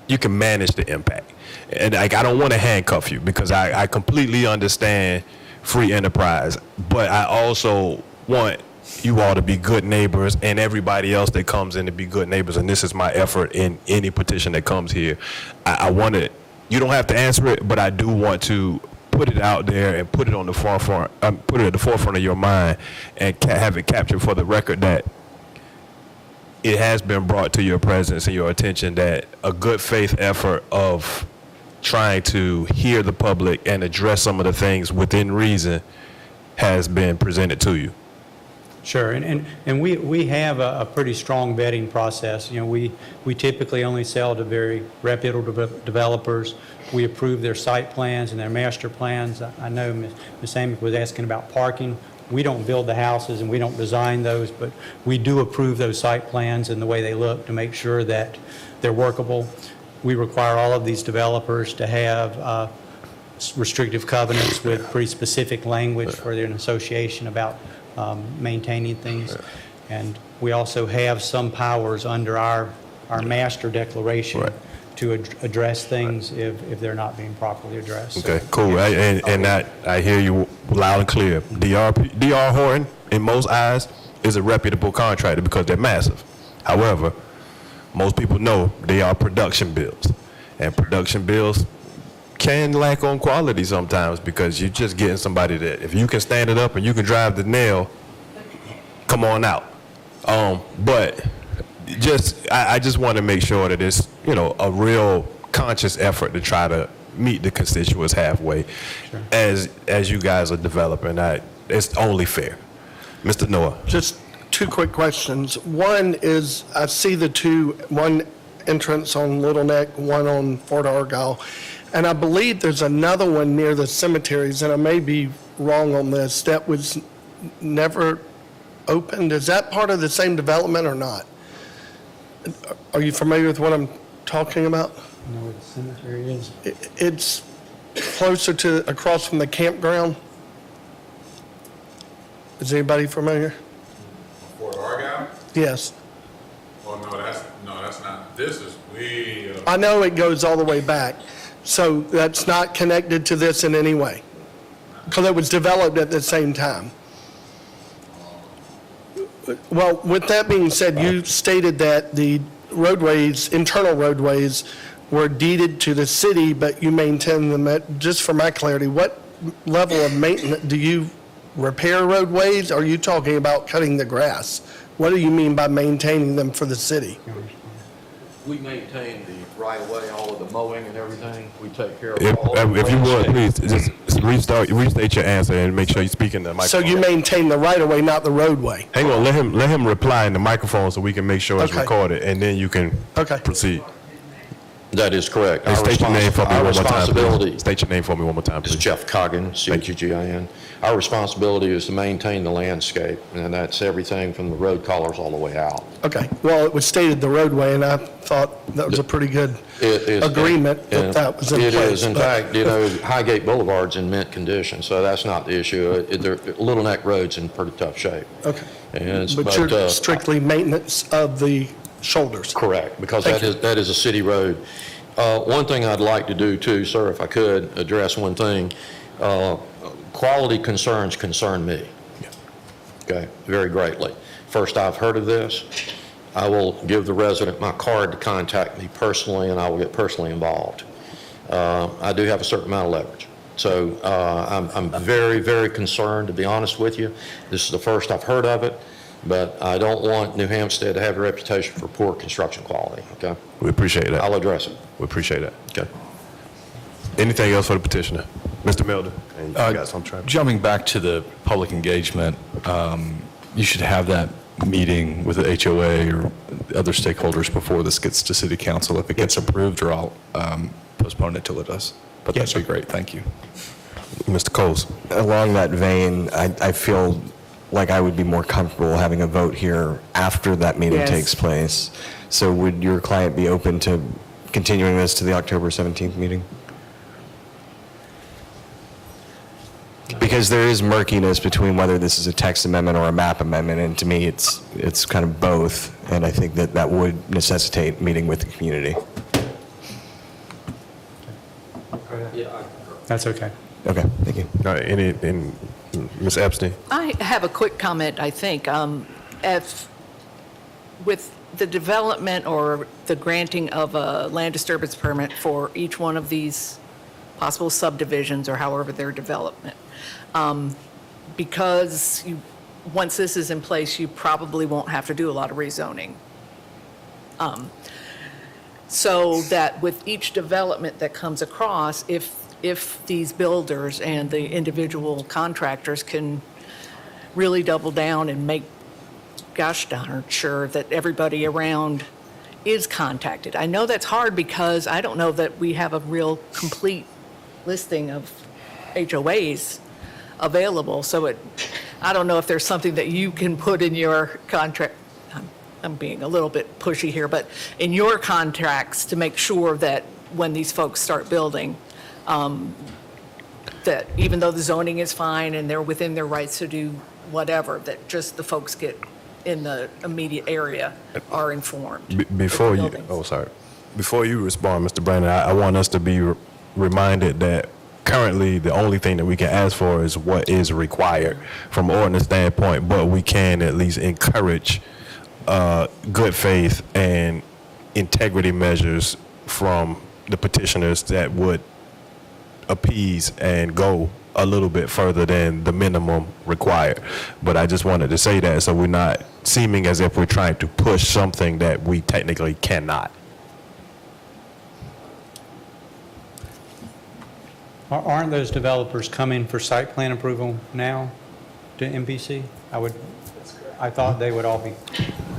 you can manage the impact. And like, I don't want to handcuff you because I completely understand free enterprise, but I also want you all to be good neighbors and everybody else that comes in to be good neighbors. And this is my effort in any petition that comes here. I want to, you don't have to answer it, but I do want to put it out there and put it on the forefront, put it at the forefront of your mind and have it captured for the record that it has been brought to your presence and your attention that a good faith effort of trying to hear the public and address some of the things within reason has been presented to you. Sure, and we have a pretty strong vetting process. You know, we typically only sell to very reputable developers. We approve their site plans and their master plans. I know Ms. Amick was asking about parking. We don't build the houses and we don't design those, but we do approve those site plans and the way they look to make sure that they're workable. We require all of these developers to have restrictive covenants with pretty specific language for their association about maintaining things. And we also have some powers under our master declaration to address things if they're not being properly addressed. Okay, cool. And I hear you loud and clear. D.R. Horton, in most eyes, is a reputable contractor because they're massive. However, most people know they are production bills. And production bills can lack on quality sometimes because you're just getting somebody that, if you can stand it up and you can drive the nail, come on out. But I just want to make sure that it's, you know, a real conscious effort to try to meet the constituents halfway. Sure. As you guys are developing. It's only fair. Mr. Noah. Just two quick questions. One is, I see one entrance on Little Neck, one on Fort Argyle, and I believe there's another one near the cemeteries, and I may be wrong on this, that was never opened. Is that part of the same development or not? Are you familiar with what I'm talking about? You know where the cemetery is? It's closer to, across from the campground. Is anybody familiar? Fort Argyle? Yes. Oh, no, that's not, this is way up. I know it goes all the way back, so that's not connected to this in any way, because it was developed at the same time. Well, with that being said, you stated that the roadways, internal roadways, were deeded to the city, but you maintain them at, just for my clarity, what level of maintenance, do you repair roadways? Or are you talking about cutting the grass? What do you mean by maintaining them for the city? We maintain the right-of-way, all of the mowing and everything. We take care of If, all of if you would, the please, just restate your answer and make sure you speak in the So microphone. you maintain the right-of-way, not the roadway? Hang on, let him reply in the microphone so we can make sure it's Okay. recorded, and then you can proceed. That is correct. And state your name for me Our one more time, responsibility please. State your name for me one more time, is please. Jeff Coggin, C-H-U-G-I-N. Our responsibility is to maintain the landscape, and that's everything from the road collars all the way out. Okay, well, it was stated the roadway, and I thought that was a pretty good It is- agreement that that was in place. It is. In but- fact, Highgate Boulevard's in mint condition, so that's not the issue. Little Neck Road's in pretty tough shape. Okay. And But you're strictly maintenance of the shoulders? Correct, because Thank you. that is a city road. One thing I'd like to do too, sir, if I could, address one thing. Quality concerns concern me. Okay, very greatly. First I've heard of this, I will give the resident my card to contact me personally, and I will get personally involved. I do have a certain amount of leverage. So I'm very, very concerned, to be honest with you. This is the first I've heard of it, but I don't want New Hampstead to have a reputation for poor construction quality, okay? We appreciate that. I'll address it. We appreciate that. Okay. Anything else for the petitioner? Mr. Milder? And you got some traffic. Jumping back to the public engagement, you should have that meeting with the HOA or other stakeholders before this gets to city council. If it gets approved, or I'll postpone it till it does. But that'd be great. Thank you. Mr. Coles. Along that vein, I feel like I would be more comfortable having a vote here after that meeting Yes. takes place. So would your client be open to continuing this to the October 17th meeting? Because there is murkiness between whether this is a text amendment or a map amendment, and to me, it's kind of both, and I think that would necessitate meeting with the community. That's okay. Okay, thank you. All right, Ms. Epstein? I have a quick comment, I think. If, with the development or the granting of a land disturbance permit for each one of these possible subdivisions or however their development, because once this is in place, you probably won't have to do a lot of rezoning. So that with each development that comes across, if these builders and the individual contractors can really double down and make gosh darn sure that everybody around is contacted. I know that's hard because I don't know that we have a real complete listing of HOAs available. So I don't know if there's something that you can put in your contract. I'm being a little bit pushy here, but in your contracts to make sure that when these folks start building, that even though the zoning is fine and they're within their rights to do whatever, that just the folks get in the immediate area are informed. Before you, Buildings. before you respond, Mr. Brandon, I want us to be reminded that currently the only thing that we can ask for is what is required from an ordinance standpoint, but we can at least encourage good faith and integrity measures from the petitioners that would appease and go a little bit further than the minimum required. But I just wanted to say that so we're not seeming as if we're trying to push something that we technically cannot. Aren't those developers coming for site plan approval now to MPC? I thought they would all be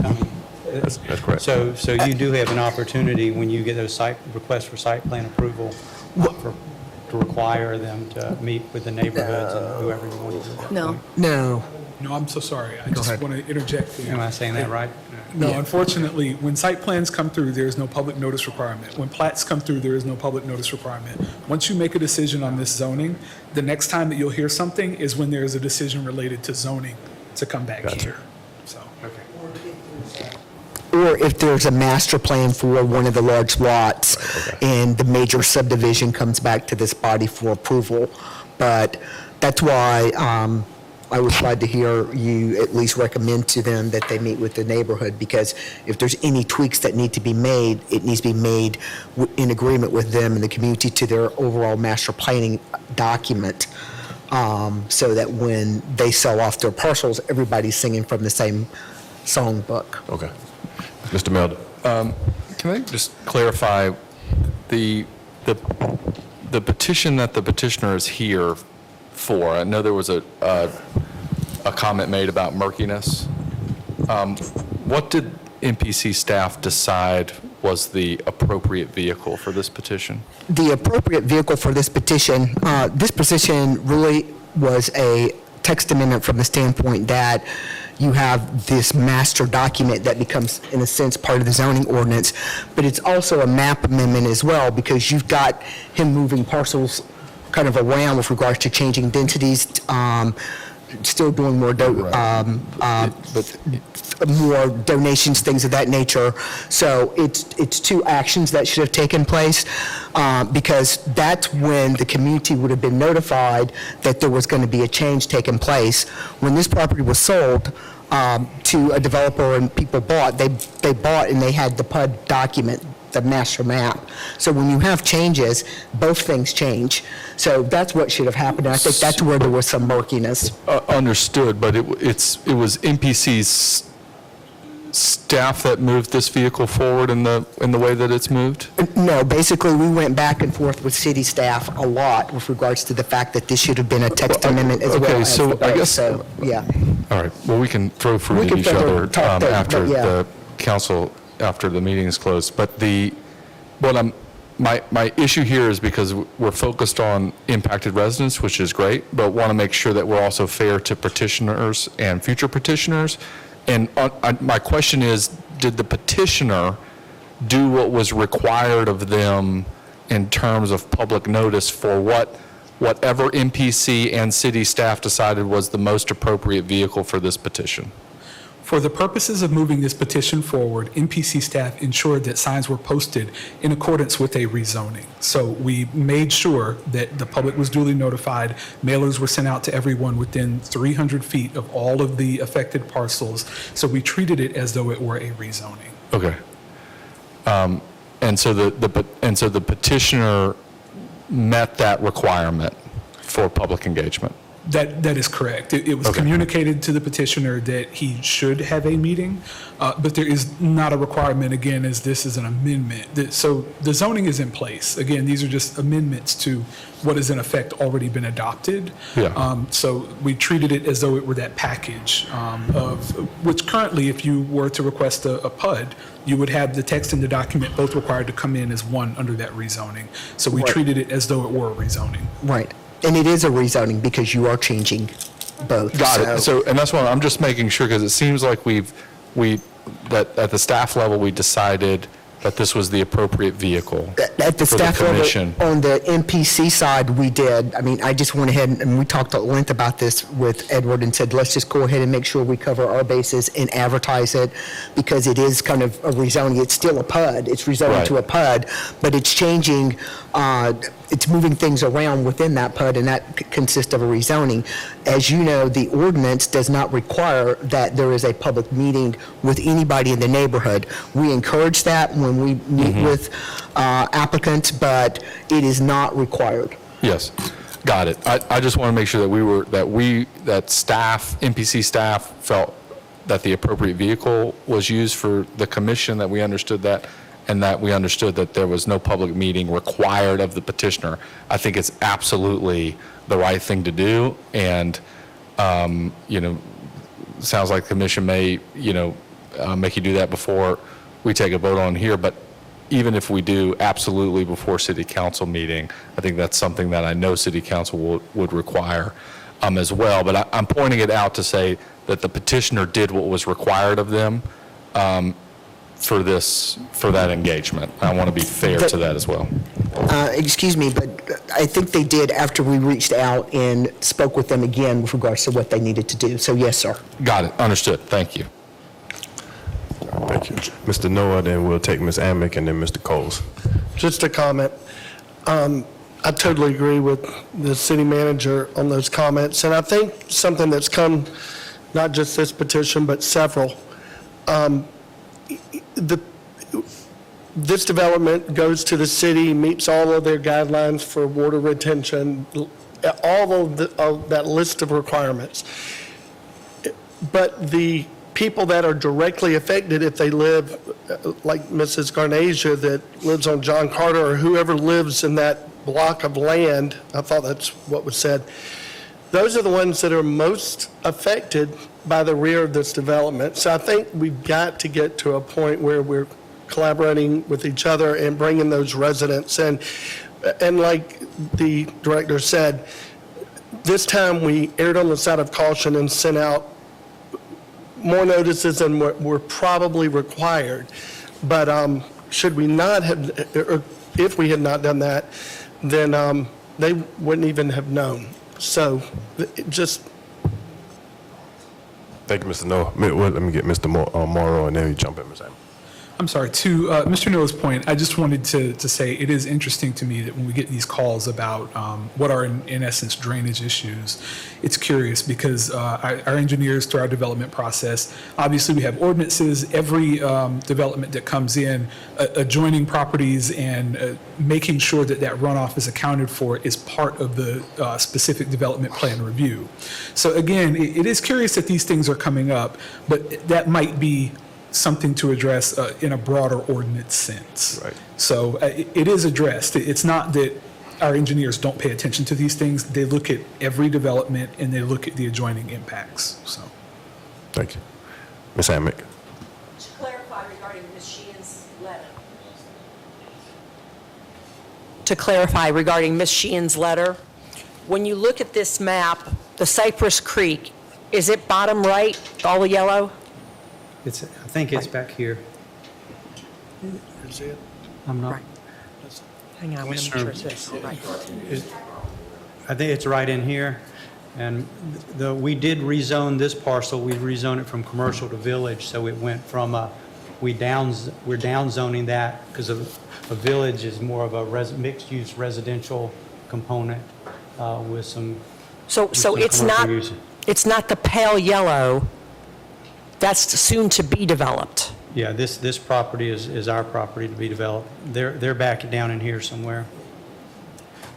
coming. That's correct. So you do have an opportunity when you get those requests for site plan approval to require them to meet with the neighborhoods and whoever you want to. No. No. No, I'm so sorry. I just want to interject there. Am I saying that right? No, unfortunately, when site plans come through, there is no public notice requirement. When plats come through, there is no public notice requirement. Once you make a decision on this zoning, the next time that you'll hear something is when there is a decision related to zoning to come back here. So, Or if there's a master plan for one of the large lots and the major subdivision comes back to this body for approval. But that's why I was glad to hear you at least recommend to them that they meet with the neighborhood, because if there's any tweaks that need to be made, it needs to be made in agreement with them and the community to their overall master planning document, so that when they sell off their parcels, everybody's singing from the same songbook. Okay. Mr. Melder? Can I just clarify, the petition that the petitioner is here for, I know there was a comment made about murkiness. What did MPC staff decide was the appropriate vehicle for this petition? The appropriate vehicle for this petition really was a text amendment from the standpoint that you have this master document that becomes, in a sense, part of the zoning ordinance, but it's also a map amendment as well, because you've got him moving parcels kind of around with regards to changing densities, still doing more more donations, things of that nature. So it's two actions that should have taken place, because that's when the community would have been notified that there was going to be a change taking place. When this property was sold to a developer and people bought, they bought and they had the PUD document, the master map. So when you have changes, both things change. So that's what should have happened. And I think that's where there was some murkiness. Understood, but it was MPC's staff that moved this vehicle forward in the way that it's moved? No, basically, we went back and forth with city staff a lot with regards to the fact that this should have been a text amendment as well. Okay, as so the I vote. guess, So, yeah. all right, well, we can throw fruit We at can each further other talk there, after but yeah. the council, after the meeting is closed. But my issue here is because we're focused on impacted residents, which is great, but want to make sure that we're also fair to petitioners and future petitioners. And my question is, did the petitioner do what was required of them in terms of public notice for whatever MPC and city staff decided was the most appropriate vehicle for this petition? For the purposes of moving this petition forward, MPC staff ensured that signs were posted in accordance with a rezoning. So we made sure that the public was duly notified. Mailers were sent out to everyone within 300 feet of all of the affected parcels. So we treated it as though it were a rezoning. Okay. And so the petitioner met that requirement for public engagement? That is correct. It was communicated to the petitioner that he should have a meeting, but there is not a requirement, again, as this is an amendment. So the zoning is in place. Again, these are just amendments to what is in effect already been adopted. Yeah. So we treated it as though it were that package of, which currently, if you were to request a PUD, you would have the text and the document both required to come in as one under that rezoning. So we treated it as though it were a rezoning. Right. And it is a rezoning because you are changing both. Got it. So, and that's why I'm just making sure, because it seems like that at the staff level, we decided that this was the appropriate vehicle At the for staff the level, commission. on the MPC side, we did. I mean, I just went ahead and we talked at length about this with Edward and said, let's just go ahead and make sure we cover our bases and advertise it, because it is kind of a rezoning. It's still a PUD. It's rezoning to a PUD, but it's changing, it's moving things around within that PUD, and that consists of a rezoning. As you know, the ordinance does not require that there is a public meeting with anybody in the neighborhood. We encourage that when we meet with applicants, but it is not required. Yes, got it. I just want to make sure that staff, MPC staff felt that the appropriate vehicle was used for the commission, that we understood that, and that we understood that there was no public meeting required of the petitioner. I think it's absolutely the right thing to do, and, sounds like the commission may, make you do that before we take a vote on here, but even if we do, absolutely before city council meeting, I think that's something that I know city council would require as well. But I'm pointing it out to say that the petitioner did what was required of them for that engagement. I want to be fair to that as well. Excuse me, but I think they did after we reached out and spoke with them again with regards to what they needed to do. So yes, sir. Got it. Understood. Thank you. Thank you. Mr. Noah, then we'll take Ms. Amick and then Mr. Coles. Just a comment. I totally agree with the city manager on those comments, and I think something that's come, not just this petition, but several, this development goes to the city, meets all of their guidelines for water retention, all of that list of requirements. But the people that are directly affected, if they live, like Mrs. Garnasia that lives on John Carter, or whoever lives in that block of land, I thought that's what was said, those are the ones that are most affected by the rear of this development. So I think we've got to get to a point where we're collaborating with each other and bringing those residents in. And like the director said, this time we erred on the side of caution and sent out more notices than were probably required. But should we not have, or if we had not done that, then they wouldn't even have known. So just. Thank you, Mr. Noah. Let me get Mr. Morrow, and then you jump in, Ms. Hammond. I'm sorry, to Mr. Noah's point, I just wanted to say it is interesting to me that when we get these calls about what are in essence drainage issues, it's curious because our engineers through our development process, obviously we have ordinances, every development that comes in, adjoining properties and making sure that that runoff is accounted for is part of the specific development plan review. So again, it is curious that these things are coming up, but that might be something to address in a broader ordinance sense. Right. So it is addressed. It's not that our engineers don't pay attention to these things. They look at every development and they look at the adjoining impacts. So, Thank you. Ms. Hammack. To clarify regarding Ms. Sheehan's letter. To clarify regarding Ms. Sheehan's letter, when you look at this map, the Cypress Creek, is it bottom right, all the yellow? I think it's back here. Is it? I'm not. Right. Hang on, I want to make sure it's this. Right. I think it's right in here. And we did rezone this parcel. We rezoned it from commercial to village. So it went from we're down zoning that because a village is more of a mixed-use residential component with some. So it's not the pale yellow. That's soon to be developed. Yeah, this property is our property to be developed. They're back down in here somewhere.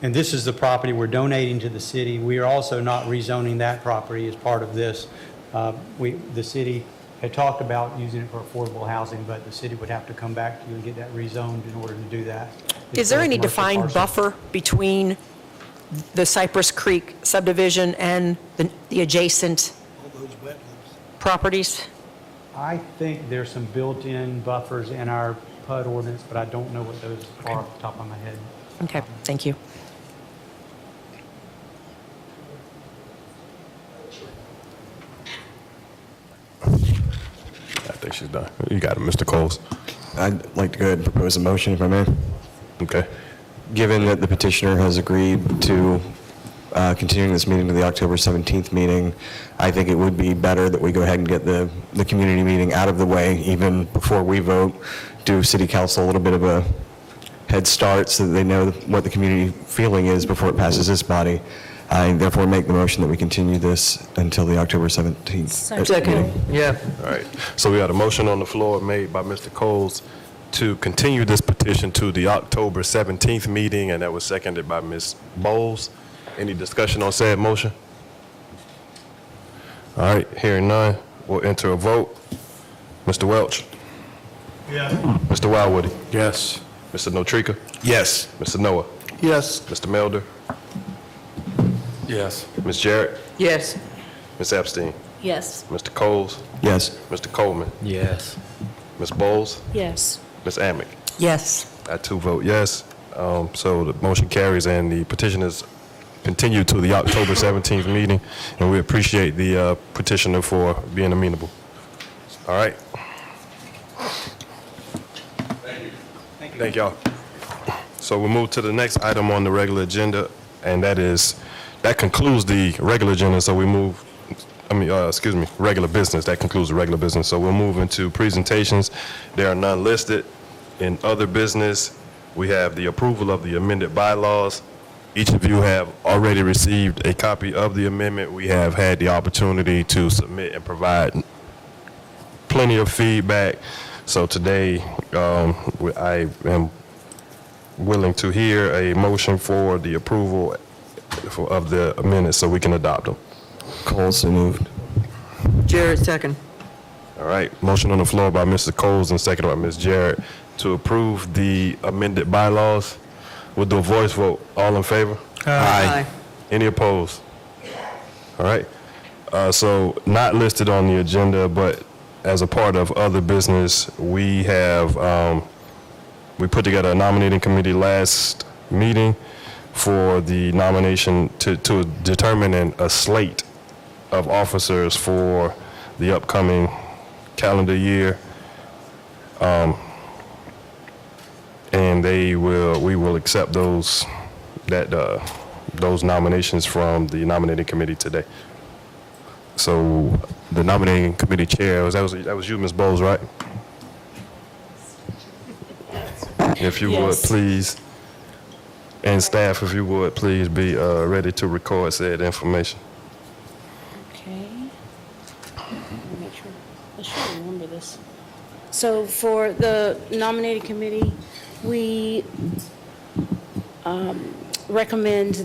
And this is the property we're donating to the city. We are also not rezoning that property as part of this. The city had talked about using it for affordable housing, but the city would have to come back to you and get that rezoned in order to do that. Is there any defined buffer between the Cypress Creek subdivision and the adjacent properties? I think there's some built-in buffers in our PUD ordinance, but I don't know what those are off the top of my head. Okay, thank you. I think she's done. You got it, Mr. Coles. I'd like to go ahead and propose a motion, if I may. Okay. Given that the petitioner has agreed to continuing this meeting to the October 17th meeting, I think it would be better that we go ahead and get the community meeting out of the way, even before we vote, do City Council a little bit of a head start so that they know what the community feeling is before it passes this body. I therefore make the motion that we continue this until the October 17th meeting. Yeah. All right. So we got a motion on the floor made by Mr. Coles to continue this petition to the October 17th meeting, and that was seconded by Ms. Bowles. Any discussion on said motion? All right, hearing none, we'll enter a vote. Mr. Welch? Yes. Mr. Wildwoody? Yes. Mr. Notrika? Yes. Mr. Noah? Yes. Mr. Melder? Yes. Ms. Jarrett? Yes. Ms. Epstein? Yes. Mr. Coles? Yes. Mr. Coleman? Yes. Ms. Bowles? Yes. Ms. Amick? Yes. I too vote yes. So the motion carries and the petition is continued to the October 17th meeting, and we appreciate the petitioner for being amenable. All right. Thank y'all. So we'll move to the next item on the regular agenda, and that concludes the regular agenda. So we move, regular business. That concludes the regular business. So we'll move into presentations. There are none listed. In other business, we have the approval of the amended bylaws. each of you have already received a copy of the amendment. We have had the opportunity to submit and provide plenty of feedback. So today, I am willing to hear a motion for the approval of the amendments so we can adopt them. Coles, so moved. Jarrett, second. All right, motion on the floor by Mr. Coles and second by Ms. Jarrett to approve the amended bylaws. We'll do a voice vote. All in favor? Aye. Any opposed? All right. So not listed on the agenda, but as a part of other business, we have, we put together a nominating committee last meeting for the nomination to determine a slate of officers for the upcoming calendar year. And we will accept those nominations from the nominating committee today. So the nominating committee chair, that was you, Ms. Bowles, right? If you would, please, and staff, if you would, please be ready to record said information. Okay. Let me make sure. I should remember this. So for the nominating committee, we recommend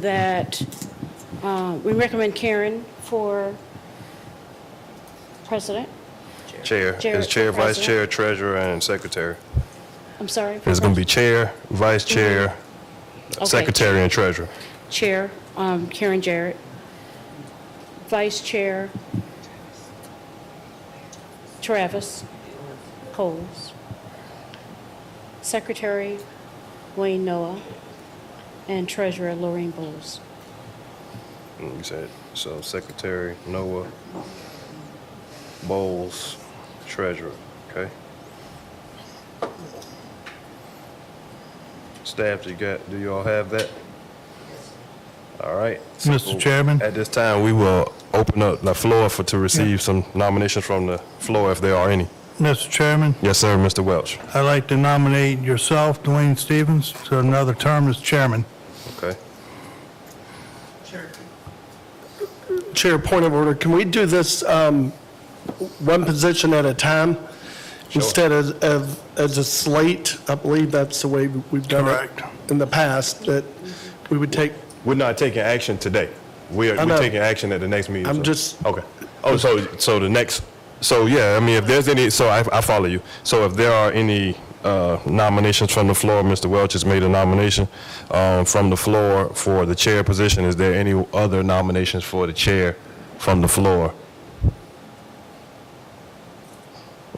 Karen for president. Chair. It's chair, vice chair, treasurer, and secretary. I'm sorry? It's going to be chair, vice chair, Okay. secretary, and treasurer. Chair, Karen Jarrett. Vice Chair, Travis Coles. Secretary, Wayne Noah. And Treasurer, Lorraine Bowles. You said, so secretary, Noah, Bowles, treasurer, okay? Staff, do you all have that? All right. So Mr. Chairman? At this time, we will open up the floor to receive some nominations from the floor if there are any. Mr. Chairman, Yes, sir, Mr. Welch. I'd like to nominate yourself, Dwayne Stevens, to another term as chairman. Okay. Chair, point of order, can we do this one position at a time instead of as a slate? I believe that's the way we've done it in the past, that we would take. We're not taking action today. We're taking action at the next meeting. I'm so- just. Okay. Oh, so the next, so yeah, I mean, if there's any, so I follow you. So if there are any nominations from the floor, Mr. Welch has made a nomination from the floor for the chair position. Is there any other nominations for the chair from the floor?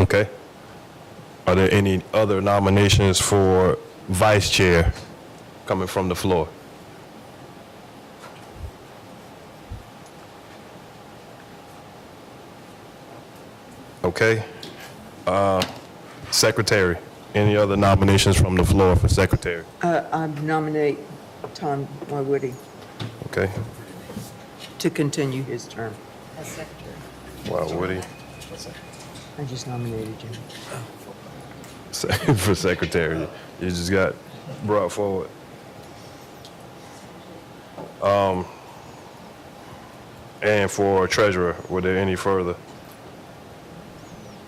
Okay. Are there any other nominations for vice chair coming from the floor? Okay. Secretary, any other nominations from the floor for secretary? I nominate Tom Woody Okay. to continue his term. Wow, Woody, I just nominated you. for secretary, you just got brought forward. And for treasurer, were there any further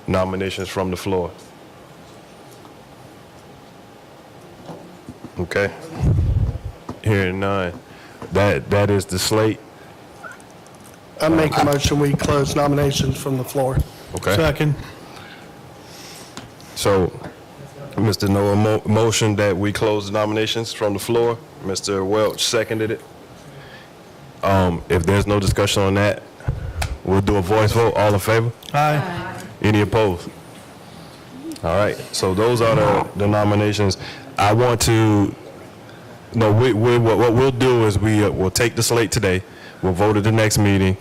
nominations from the floor? Okay. Hearing none. That is the slate. I make a motion, we close nominations from the floor. Okay. Second. So, Mr. Noah, motion that we close the nominations from the floor. Mr. Welch seconded it. If there's no discussion on that, we'll do a voice vote. All in favor? Aye. Any opposed? All right, so those are the nominations. I want to, no, what we'll do is we'll take the slate today, we'll vote at the next meeting,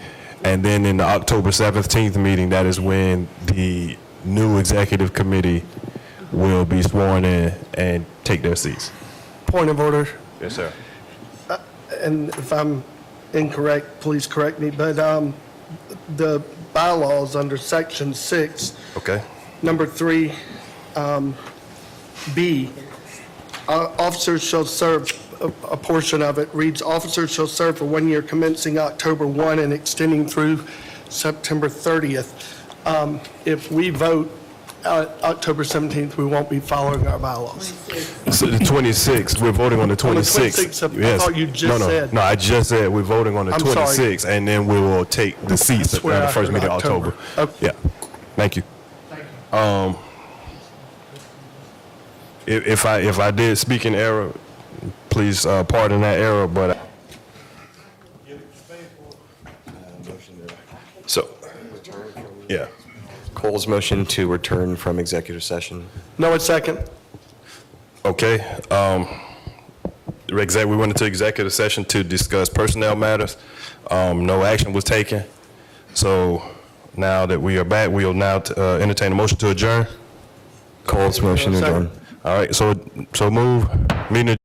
and then in the October 17th meeting, that is when the new executive committee will be sworn in and take their seats. Point of order, Yes, sir. and if I'm incorrect, please correct me, but the bylaws under section 6, Okay. number 3, B, officers shall serve a portion of it reads, "Officers shall serve for 1 year commencing October 1 and extending through September 30th." If we vote October 17th, we won't be following our bylaws. So the 26th, we're voting on the 26th. 26th, I Yes. thought you just said. No, I just said we're voting on the I'm sorry. 26th, and then we will take the seats at swear the I first heard meeting in October. October. Yeah, thank you. If I did speak in error, please pardon that error, but. So, yeah. Cole's motion to return from executive session. No, a second. Okay, we went into executive session to discuss personnel matters. No action was taken. So now that we are back, we'll now entertain a motion to adjourn. Cole's motion to adjourn. All right, so move. Meeting.